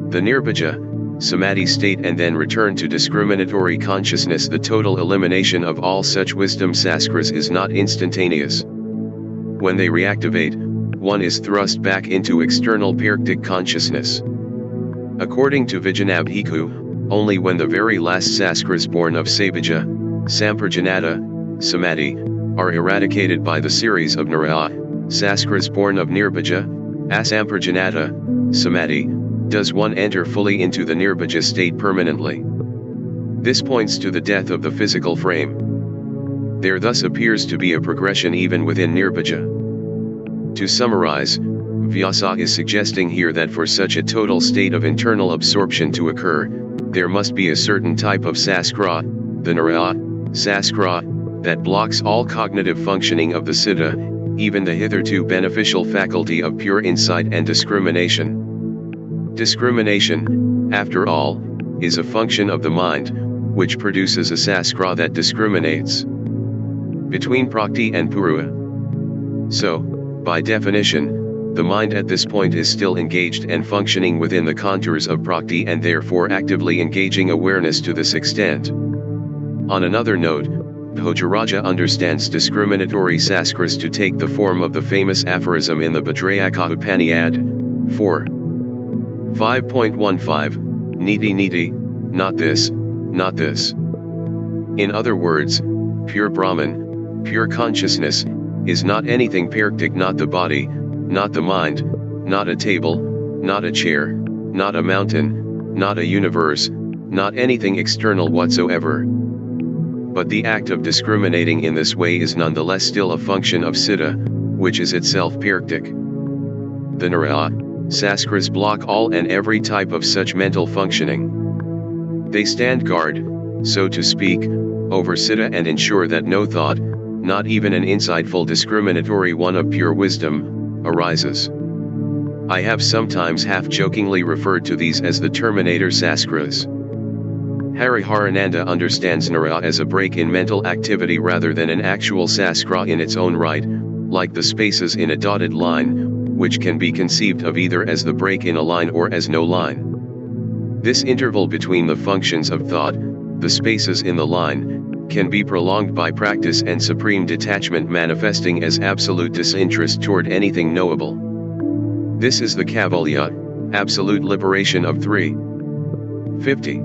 the nirbhaja, samadhi state and then return to discriminatory consciousness. The total elimination of all such wisdom saskras is not instantaneous. When they reactivate, one is thrust back into external praktic consciousness. According to Vijnabhiku, only when the very last saskras born of sabhaja, samprajanata, samadhi, are eradicated by the series of nara, saskras born of nirbhaja, asamprajanata, samadhi, does one enter fully into the nirbhaja state permanently. This points to the death of the physical frame. There thus appears to be a progression even within nirbhaja. To summarize, Vyasa is suggesting here that for such a total state of internal absorption to occur, there must be a certain type of saskra, the nara, saskra, that blocks all cognitive functioning of the citta, even the hitherto beneficial faculty of pure insight and discrimination. Discrimination, after all, is a function of the mind, which produces a saskra that discriminates between prakti and purua. So, by definition, the mind at this point is still engaged and functioning within the contours of Prakti and therefore actively engaging awareness to this extent. On another note, Bhojaraja understands discriminatory Sanskars to take the form of the famous aphorism in the Bhadrayaka Upanishad, 4. 5.15, Niti Niti, not this, not this. In other words, pure Brahman, pure consciousness, is not anything Praktik, not the body, not the mind, not a table, not a chair, not a mountain, not a universe, not anything external whatsoever. But the act of discriminating in this way is nonetheless still a function of Siddha, which is itself Praktik. The Nara, Sanskars block all and every type of such mental functioning. They stand guard, so to speak, over Siddha and ensure that no thought, not even an insightful discriminatory one of pure wisdom, arises. I have sometimes half-jokingly referred to these as the Terminator Sanskars. Hariharananda understands Nara as a break in mental activity rather than an actual Sanskara in its own right, like the spaces in a dotted line, which can be conceived of either as the break in a line or as no line. This interval between the functions of thought, the spaces in the line, can be prolonged by practice and supreme detachment manifesting as absolute disinterest toward anything knowable. This is the Kaivalya, absolute liberation of 350.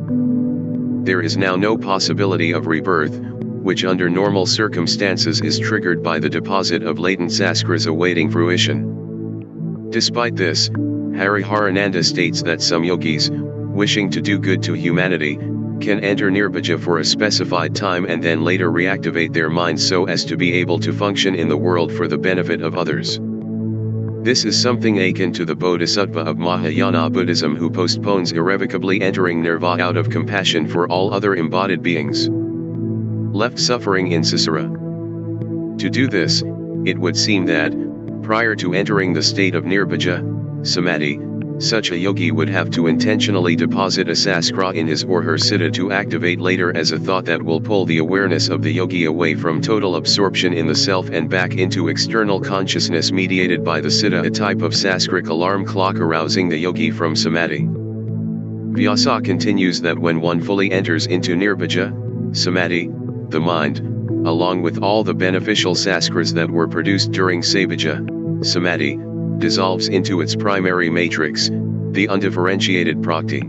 There is now no possibility of rebirth, which under normal circumstances is triggered by the deposit of latent Sanskars awaiting fruition. Despite this, Hariharananda states that some yogis, wishing to do good to humanity, can enter Nirbhaja for a specified time and then later reactivate their minds so as to be able to function in the world for the benefit of others. This is something akin to the Bodhisattva of Mahayana Buddhism who postpones irrevocably entering nirvana out of compassion for all other embodied beings left suffering in Sasara. To do this, it would seem that, prior to entering the state of Nirbhaja, Samadhi, such a yogi would have to intentionally deposit a Sanskara in his or her Siddha to activate later as a thought that will pull the awareness of the yogi away from total absorption in the self and back into external consciousness mediated by the Siddha, a type of Sanskaric alarm clock arousing the yogi from Samadhi. Vyasa continues that when one fully enters into Nirbhaja, Samadhi, the mind, along with all the beneficial Sanskars that were produced during Sabhaja, Samadhi, dissolves into its primary matrix, the undifferentiated Prakti.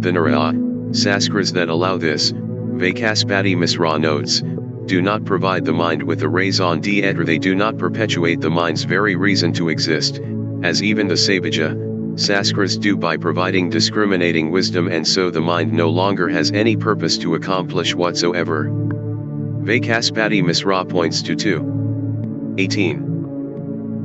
The Nara, Sanskars that allow this, Vaikaspati Misra notes, do not provide the mind with a raison d'etre, they do not perpetuate the mind's very reason to exist, as even the Sabhaja, Sanskars do by providing discriminating wisdom, and so the mind no longer has any purpose to accomplish whatsoever. Vaikaspati Misra points to 2:18.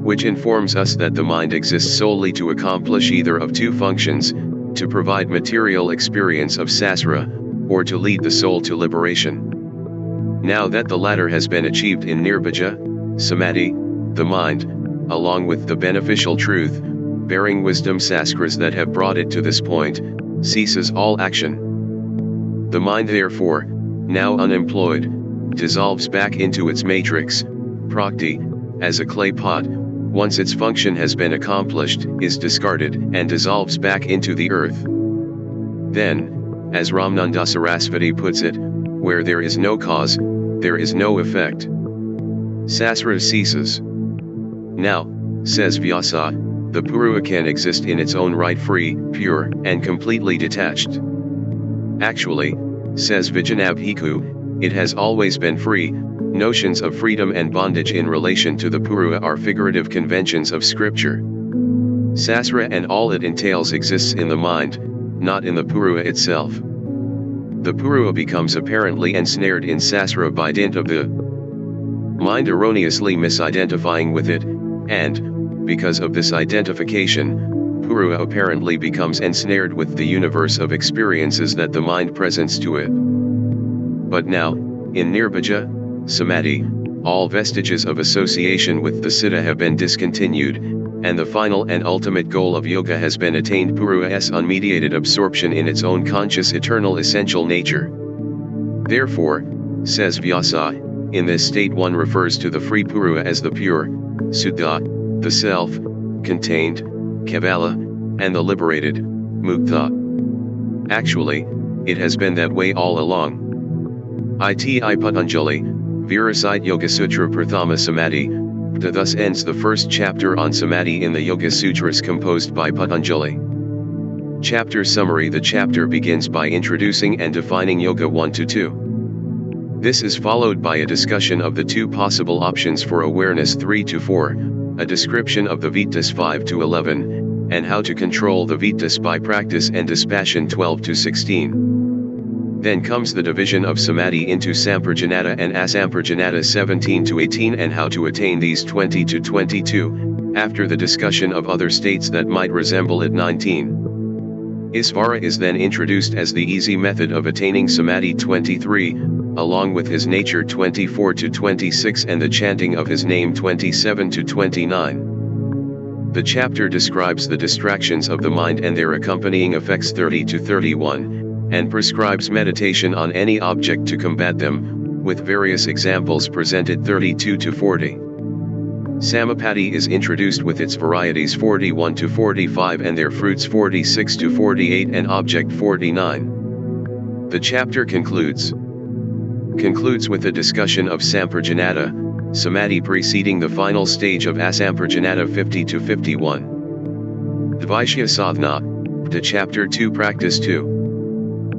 Which informs us that the mind exists solely to accomplish either of two functions, to provide material experience of Sasara, or to lead the soul to liberation. Now that the latter has been achieved in Nirbhaja, Samadhi, the mind, along with the beneficial truth, bearing wisdom Sanskars that have brought it to this point, ceases all action. The mind therefore, now unemployed, dissolves back into its matrix, Prakti, as a clay pot, once its function has been accomplished, is discarded, and dissolves back into the earth. Then, as Ramananda Sarasvati puts it, where there is no cause, there is no effect. Sasara ceases. Now, says Vyasa, the Purua can exist in its own right free, pure, and completely detached. Actually, says Vijanabhiku, it has always been free. Notions of freedom and bondage in relation to the Purua are figurative conventions of scripture. Sasara and all it entails exists in the mind, not in the Purua itself. The Purua becomes apparently ensnared in Sasara by dint of the mind erroneously misidentifying with it, and, because of this identification, Purua apparently becomes ensnared with the universe of experiences that the mind presents to it. But now, in Nirbhaja, Samadhi, all vestiges of association with the Siddha have been discontinued, and the final and ultimate goal of yoga has been attained, Purua's unmediated absorption in its own conscious eternal essential nature. Therefore, says Vyasa, in this state one refers to the free Purua as the pure, Suddha, the self, contained, Kabbalah, and the liberated, Mukta. Actually, it has been that way all along. Iti Patanjali, Virasite Yoga Sutra Prathama Samadhi, thus ends the first chapter on Samadhi in the Yoga Sutras composed by Patanjali. Chapter summary. The chapter begins by introducing and defining Yoga 1-2. This is followed by a discussion of the two possible options for awareness 3-4, a description of the Vittas 5-11, and how to control the Vittas by practice and dispassion 12-16. Then comes the division of Samadhi into Samprajanata and Asamprajanata 17-18 and how to attain these 20-22, after the discussion of other states that might resemble it 19. Isvara is then introduced as the easy method of attaining Samadhi 23, along with his nature 24-26 and the chanting of his name 27-29. The chapter describes the distractions of the mind and their accompanying effects 30-31, and prescribes meditation on any object to combat them, with various examples presented 32-40. Samapatti is introduced with its varieties 41-45 and their fruits 46-48 and object 49. The chapter concludes with a discussion of Samprajanata, Samadhi preceding the final stage of Asamprajanata 50-51. Dvaishya Sadhana, to Chapter 2 Practice 2.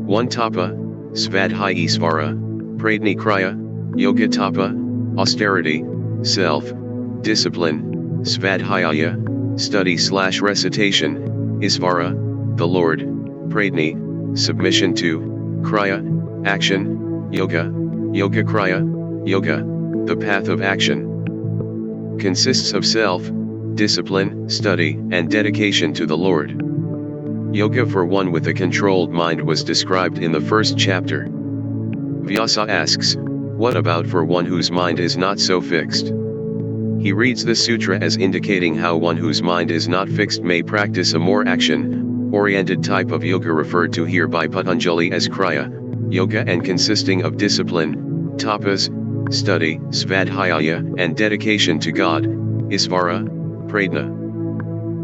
1 Tapa, Svadhyaya Isvara, Pradni Kriya, Yoga Tapa, austerity, self, discipline, Svadhyaya, study/recitation, Isvara, the Lord, Pradni, submission to, Kriya, action, Yoga, Yoga Kriya, Yoga, the path of action. Consists of self, discipline, study, and dedication to the Lord. Yoga for one with a controlled mind was described in the first chapter. Vyasa asks, what about for one whose mind is not so fixed? He reads the sutra as indicating how one whose mind is not fixed may practice a more action-oriented type of yoga referred to here by Patanjali as Kriya, yoga and consisting of discipline, tapas, study, svadhyaya, and dedication to God, Isvara, Pradna.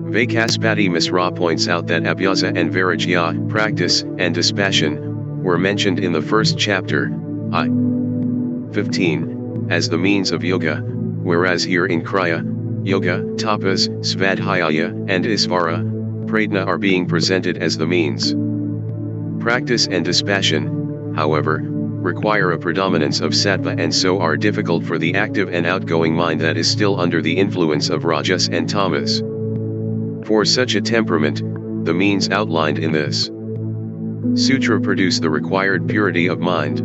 Vaikaspati Misra points out that abhyasa and vairagya, practice, and dispassion, were mentioned in the first chapter, I-15, as the means of yoga, whereas here in Kriya, yoga, tapas, svadhyaya, and isvara, pradna are being presented as the means. Practice and dispassion, however, require a predominance of sattva and so are difficult for the active and outgoing mind that is still under the influence of rajas and tamas. For such a temperament, the means outlined in this sutra produce the required purity of mind.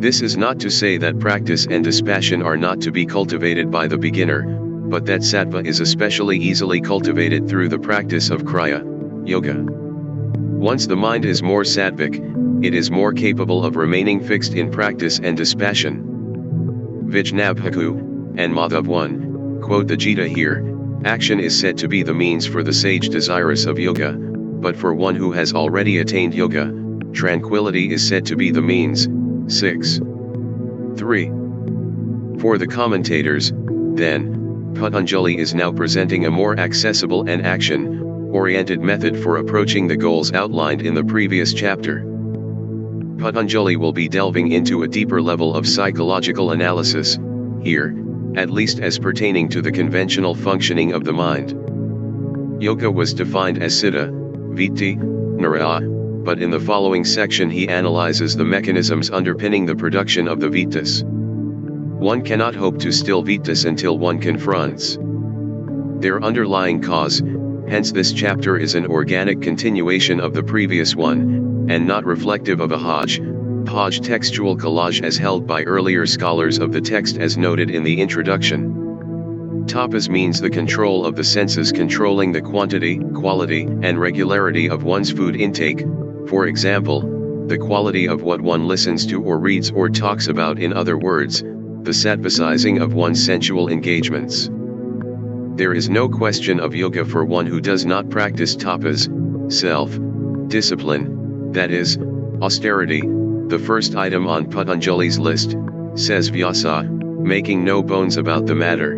This is not to say that practice and dispassion are not to be cultivated by the beginner, but that sattva is especially easily cultivated through the practice of kriya, yoga. Once the mind is more sattvic, it is more capable of remaining fixed in practice and dispassion. Vijnabhaku and Madhav 1 quote the Gita here. Action is said to be the means for the sage desirous of yoga, but for one who has already attained yoga, tranquility is said to be the means. 6.3. For the commentators, then, Patanjali is now presenting a more accessible and action-oriented method for approaching the goals outlined in the previous chapter. Patanjali will be delving into a deeper level of psychological analysis, here, at least as pertaining to the conventional functioning of the mind. Yoga was defined as citta, vitti, nara, but in the following section he analyzes the mechanisms underpinning the production of the vittas. One cannot hope to still vittas until one confronts their underlying cause, hence this chapter is an organic continuation of the previous one, and not reflective of a hodgepodge textual collage as held by earlier scholars of the text as noted in the introduction. Tapas means the control of the senses controlling the quantity, quality, and regularity of one's food intake, for example, the quality of what one listens to or reads or talks about, in other words, the sattvicizing of one's sensual engagements. There is no question of yoga for one who does not practice tapas, self-discipline, that is, austerity, the first item on Patanjali's list, says Vyasa, making no bones about the matter.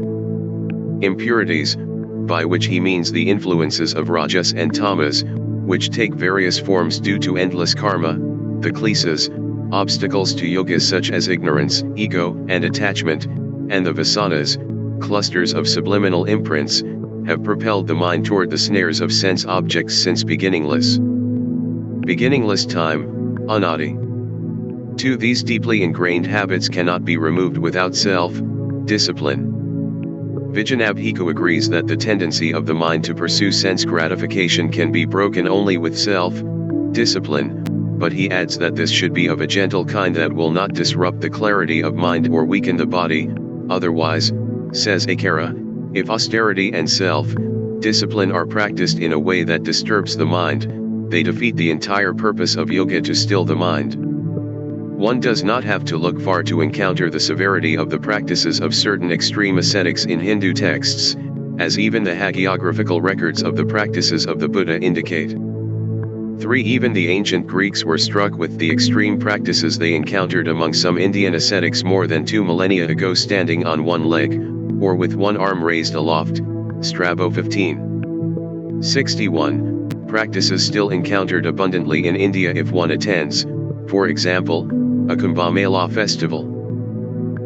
Impurities, by which he means the influences of rajas and tamas, which take various forms due to endless karma, the klesas, obstacles to yoga such as ignorance, ego, and attachment, and the vasanas, clusters of subliminal imprints, have propelled the mind toward the snares of sense objects since beginningless time, anadi. 2. These deeply ingrained habits cannot be removed without self-discipline. Vijanabhiku agrees that the tendency of the mind to pursue sense gratification can be broken only with self-discipline, but he adds that this should be of a gentle kind that will not disrupt the clarity of mind or weaken the body. Otherwise, says Akara, if austerity and self-discipline are practiced in a way that disturbs the mind, they defeat the entire purpose of yoga to still the mind. One does not have to look far to encounter the severity of the practices of certain extreme ascetics in Hindu texts, as even the hagiographical records of the practices of the Buddha indicate. 3. Even the ancient Greeks were struck with the extreme practices they encountered among some Indian ascetics more than 2 millennia ago, standing on one leg, or with one arm raised aloft, Strabo 1561. Practices still encountered abundantly in India if one attends, for example, a Kumbh Mela festival.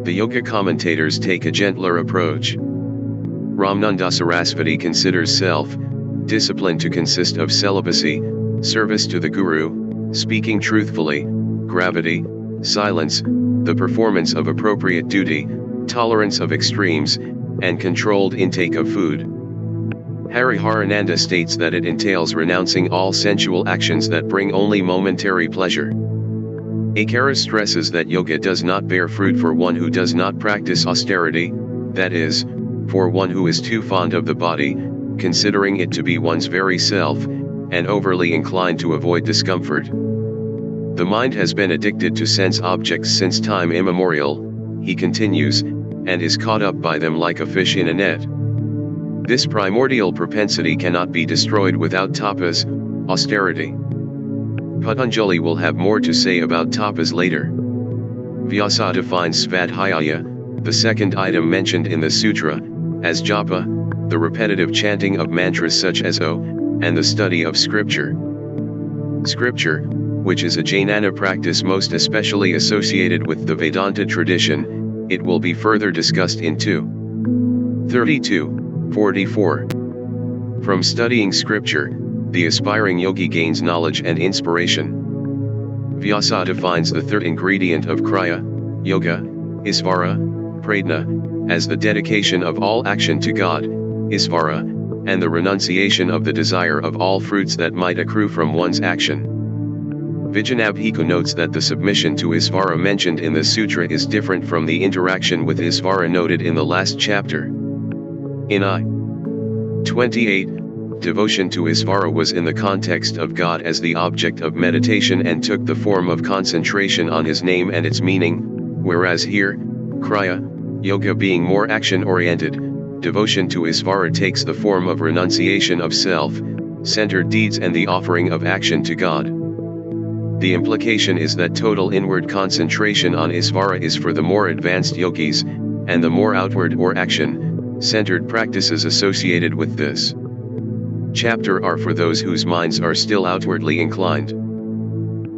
The yoga commentators take a gentler approach. Ramananda Sarasvati considers self-discipline to consist of celibacy, service to the Guru, speaking truthfully, gravity, silence, the performance of appropriate duty, tolerance of extremes, and controlled intake of food. Hariharananda states that it entails renouncing all sensual actions that bring only momentary pleasure. Akara stresses that yoga does not bear fruit for one who does not practice austerity, that is, for one who is too fond of the body, considering it to be one's very self, and overly inclined to avoid discomfort. The mind has been addicted to sense objects since time immemorial, he continues, and is caught up by them like a fish in a net. This primordial propensity cannot be destroyed without tapas, austerity. Patanjali will have more to say about tapas later. Vyasa defines svadhyaya, the second item mentioned in the sutra, as japa, the repetitive chanting of mantras such as O, and the study of scripture. Scripture, which is a Jnana practice most especially associated with the Vedanta tradition, it will be further discussed in 2:32-44. From studying scripture, the aspiring yogi gains knowledge and inspiration. Vyasa defines the third ingredient of kriya, yoga, isvara, pradna, as the dedication of all action to God, isvara, and the renunciation of the desire of all fruits that might accrue from one's action. Vijanabhiku notes that the submission to isvara mentioned in the sutra is different from the interaction with isvara noted in the last chapter. In I-28, devotion to isvara was in the context of God as the object of meditation and took the form of concentration on his name and its meaning, whereas here, kriya, yoga being more action-oriented, devotion to isvara takes the form of renunciation of self-centered deeds and the offering of action to God. The implication is that total inward concentration on isvara is for the more advanced yogis, and the more outward or action-centered practices associated with this chapter are for those whose minds are still outwardly inclined.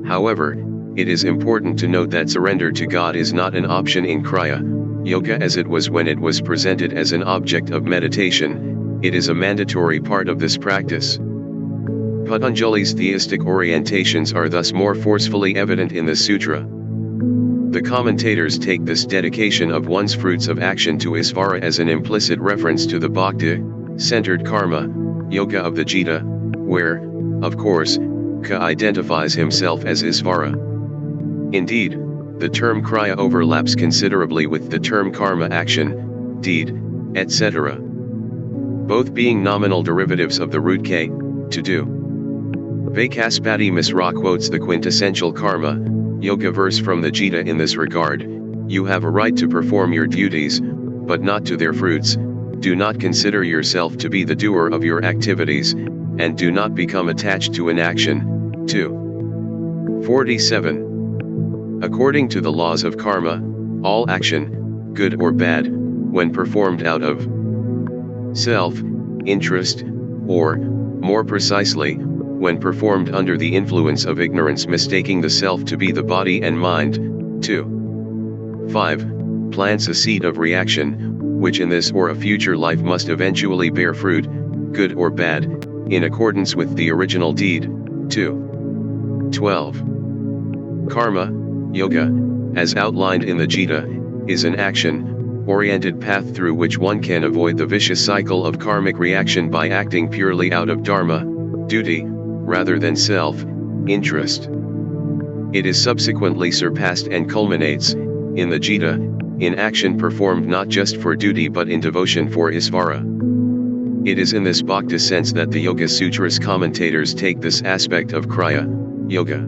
However, it is important to note that surrender to God is not an option in kriya yoga as it was when it was presented as an object of meditation. It is a mandatory part of this practice. Patanjali's theistic orientations are thus more forcefully evident in the sutra. The commentators take this dedication of one's fruits of action to isvara as an implicit reference to the bhakti-centered karma yoga of the Gita, where, of course, Ka identifies himself as isvara. Indeed, the term kriya overlaps considerably with the term karma action, deed, etc. Both being nominal derivatives of the root k, to do. Vaikaspati Misra quotes the quintessential karma yoga verse from the Gita in this regard: you have a right to perform your duties, but not to their fruits. Do not consider yourself to be the doer of your activities, and do not become attached to an action. 2:47. According to the laws of karma, all action, good or bad, when performed out of self, interest, or, more precisely, when performed under the influence of ignorance, mistaking the self to be the body and mind. 2. 5. Plants a seed of reaction, which in this or a future life must eventually bear fruit, good or bad, in accordance with the original deed. 2. 12. Karma, yoga, as outlined in the Gita, is an action-oriented path through which one can avoid the vicious cycle of karmic reaction by acting purely out of dharma, duty, rather than self-interest. It is subsequently surpassed and culminates, in the Gita, in action performed not just for duty but in devotion for Isvara. It is in this bhakti sense that the Yoga Sutras commentators take this aspect of Kriya, yoga.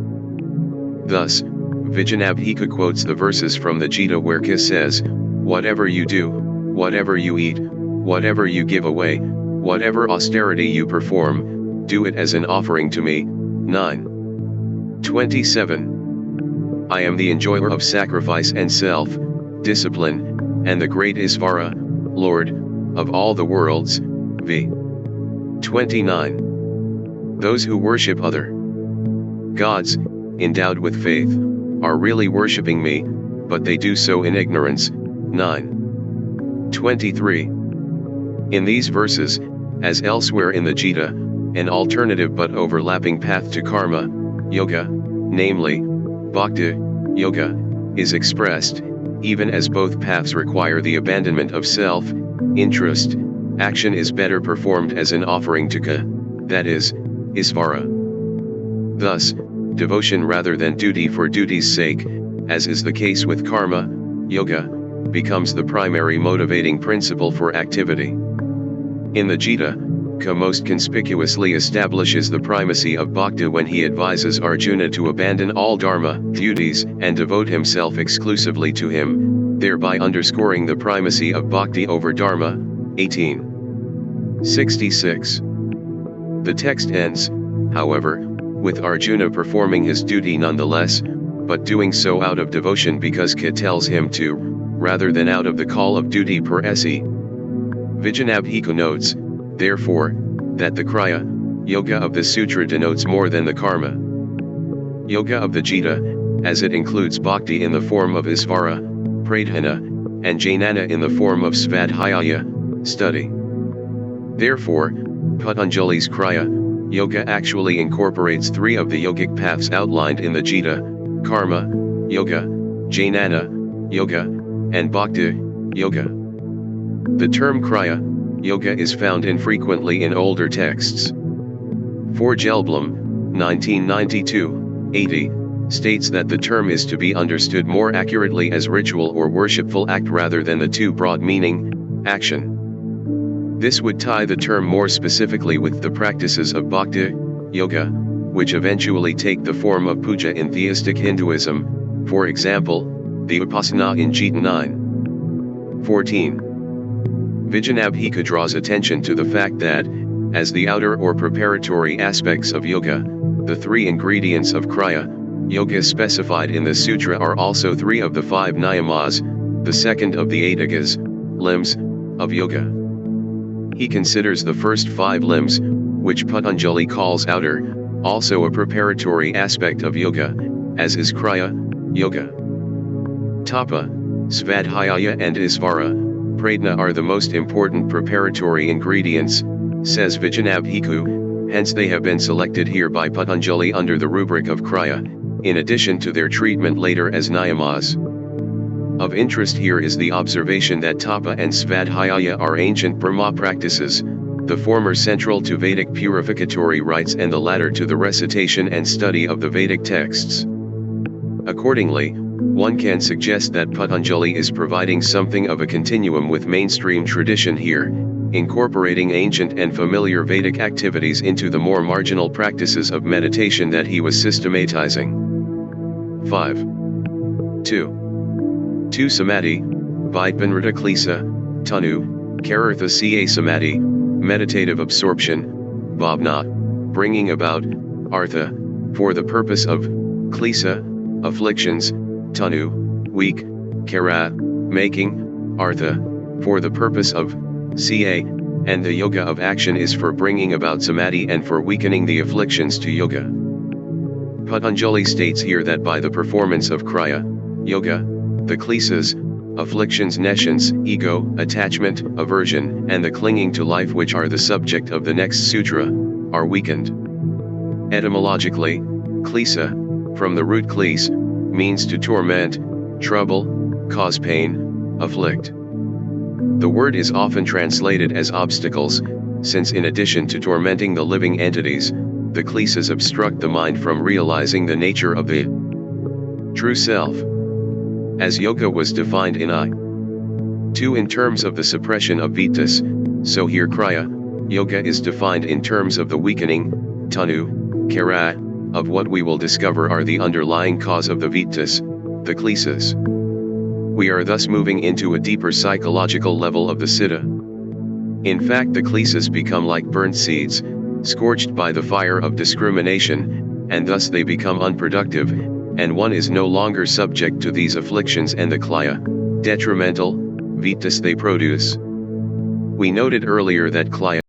Thus, Vijanabhika quotes the verses from the Gita where Ka says, "Whatever you do, whatever you eat, whatever you give away, whatever austerity you perform, do it as an offering to me." 9:27. I am the enjoyer of sacrifice and self-discipline, and the great Isvara, Lord, of all the worlds. V. 29. Those who worship other gods, endowed with faith, are really worshipping me, but they do so in ignorance. 9:23. In these verses, as elsewhere in the Gita, an alternative but overlapping path to karma, yoga, namely, bhakti, yoga, is expressed, even as both paths require the abandonment of self-interest. Action is better performed as an offering to Ka, that is, Isvara. Thus, devotion rather than duty for duty's sake, as is the case with karma, yoga, becomes the primary motivating principle for activity. In the Gita, Ka most conspicuously establishes the primacy of bhakti when he advises Arjuna to abandon all dharma duties and devote himself exclusively to him, thereby underscoring the primacy of bhakti over dharma. 18:66. The text ends, however, with Arjuna performing his duty nonetheless, but doing so out of devotion because Ka tells him to, rather than out of the call of duty per se. Vijanabhika notes, therefore, that the Kriya, yoga of the sutra denotes more than the karma yoga of the Gita, as it includes bhakti in the form of Isvara, pradhana, and jnana in the form of svadhyaya, study. Therefore, Patanjali's Kriya, yoga actually incorporates three of the yogic paths outlined in the Gita: karma, yoga, jnana, yoga, and bhakti, yoga. The term Kriya, yoga is found infrequently in older texts. For Gelblum, 1992, 80, states that the term is to be understood more accurately as ritual or worshipful act rather than the too broad meaning, action. This would tie the term more specifically with the practices of bhakti, yoga, which eventually take the form of puja in theistic Hinduism, for example, the upasana in Gita 9:14. Vijanabhika draws attention to the fact that, as the outer or preparatory aspects of yoga, the three ingredients of Kriya, yoga specified in the sutra are also three of the five niyamas, the second of the adagas, limbs, of yoga. He considers the first five limbs, which Patanjali calls outer, also a preparatory aspect of yoga, as is Kriya, yoga. Tapa, svadhyaya and Isvara, pradhana are the most important preparatory ingredients, says Vijanabhiku, hence they have been selected here by Patanjali under the rubric of Kriya, in addition to their treatment later as niyamas. Of interest here is the observation that tapa and svadhyaya are ancient Brahma practices, the former central to Vedic purificatory rites and the latter to the recitation and study of the Vedic texts. Accordingly, one can suggest that Patanjali is providing something of a continuum with mainstream tradition here, incorporating ancient and familiar Vedic activities into the more marginal practices of meditation that he was systematizing. 5. 2 Samadhi, Vaidvanrita Klisa, Tanu, Karartha Ca Samadhi, meditative absorption, Bhavna, bringing about, Artha, for the purpose of, Klisa, afflictions, Tanu, weak, Kara, making, Artha, for the purpose of, Ca, and the yoga of action is for bringing about samadhi and for weakening the afflictions to yoga. Patanjali states here that by the performance of kriya, yoga, the klesas, afflictions, nescience, ego, attachment, aversion, and the clinging to life, which are the subject of the next sutra, are weakened. Etymologically, klesa, from the root kles, means to torment, trouble, cause pain, afflict. The word is often translated as obstacles, since in addition to tormenting the living entities, the klesas obstruct the mind from realizing the nature of the true self. As yoga was defined in I.2 in terms of the suppression of vittas, so here kriya, yoga is defined in terms of the weakening, tanu, kara, of what we will discover are the underlying cause of the vittas, the klesas. We are thus moving into a deeper psychological level of the citta. In fact, the klesas become like burnt seeds, scorched by the fire of discrimination, and thus they become unproductive, and one is no longer subject to these afflictions and the klaya, detrimental, vittas they produce. We noted earlier that klaya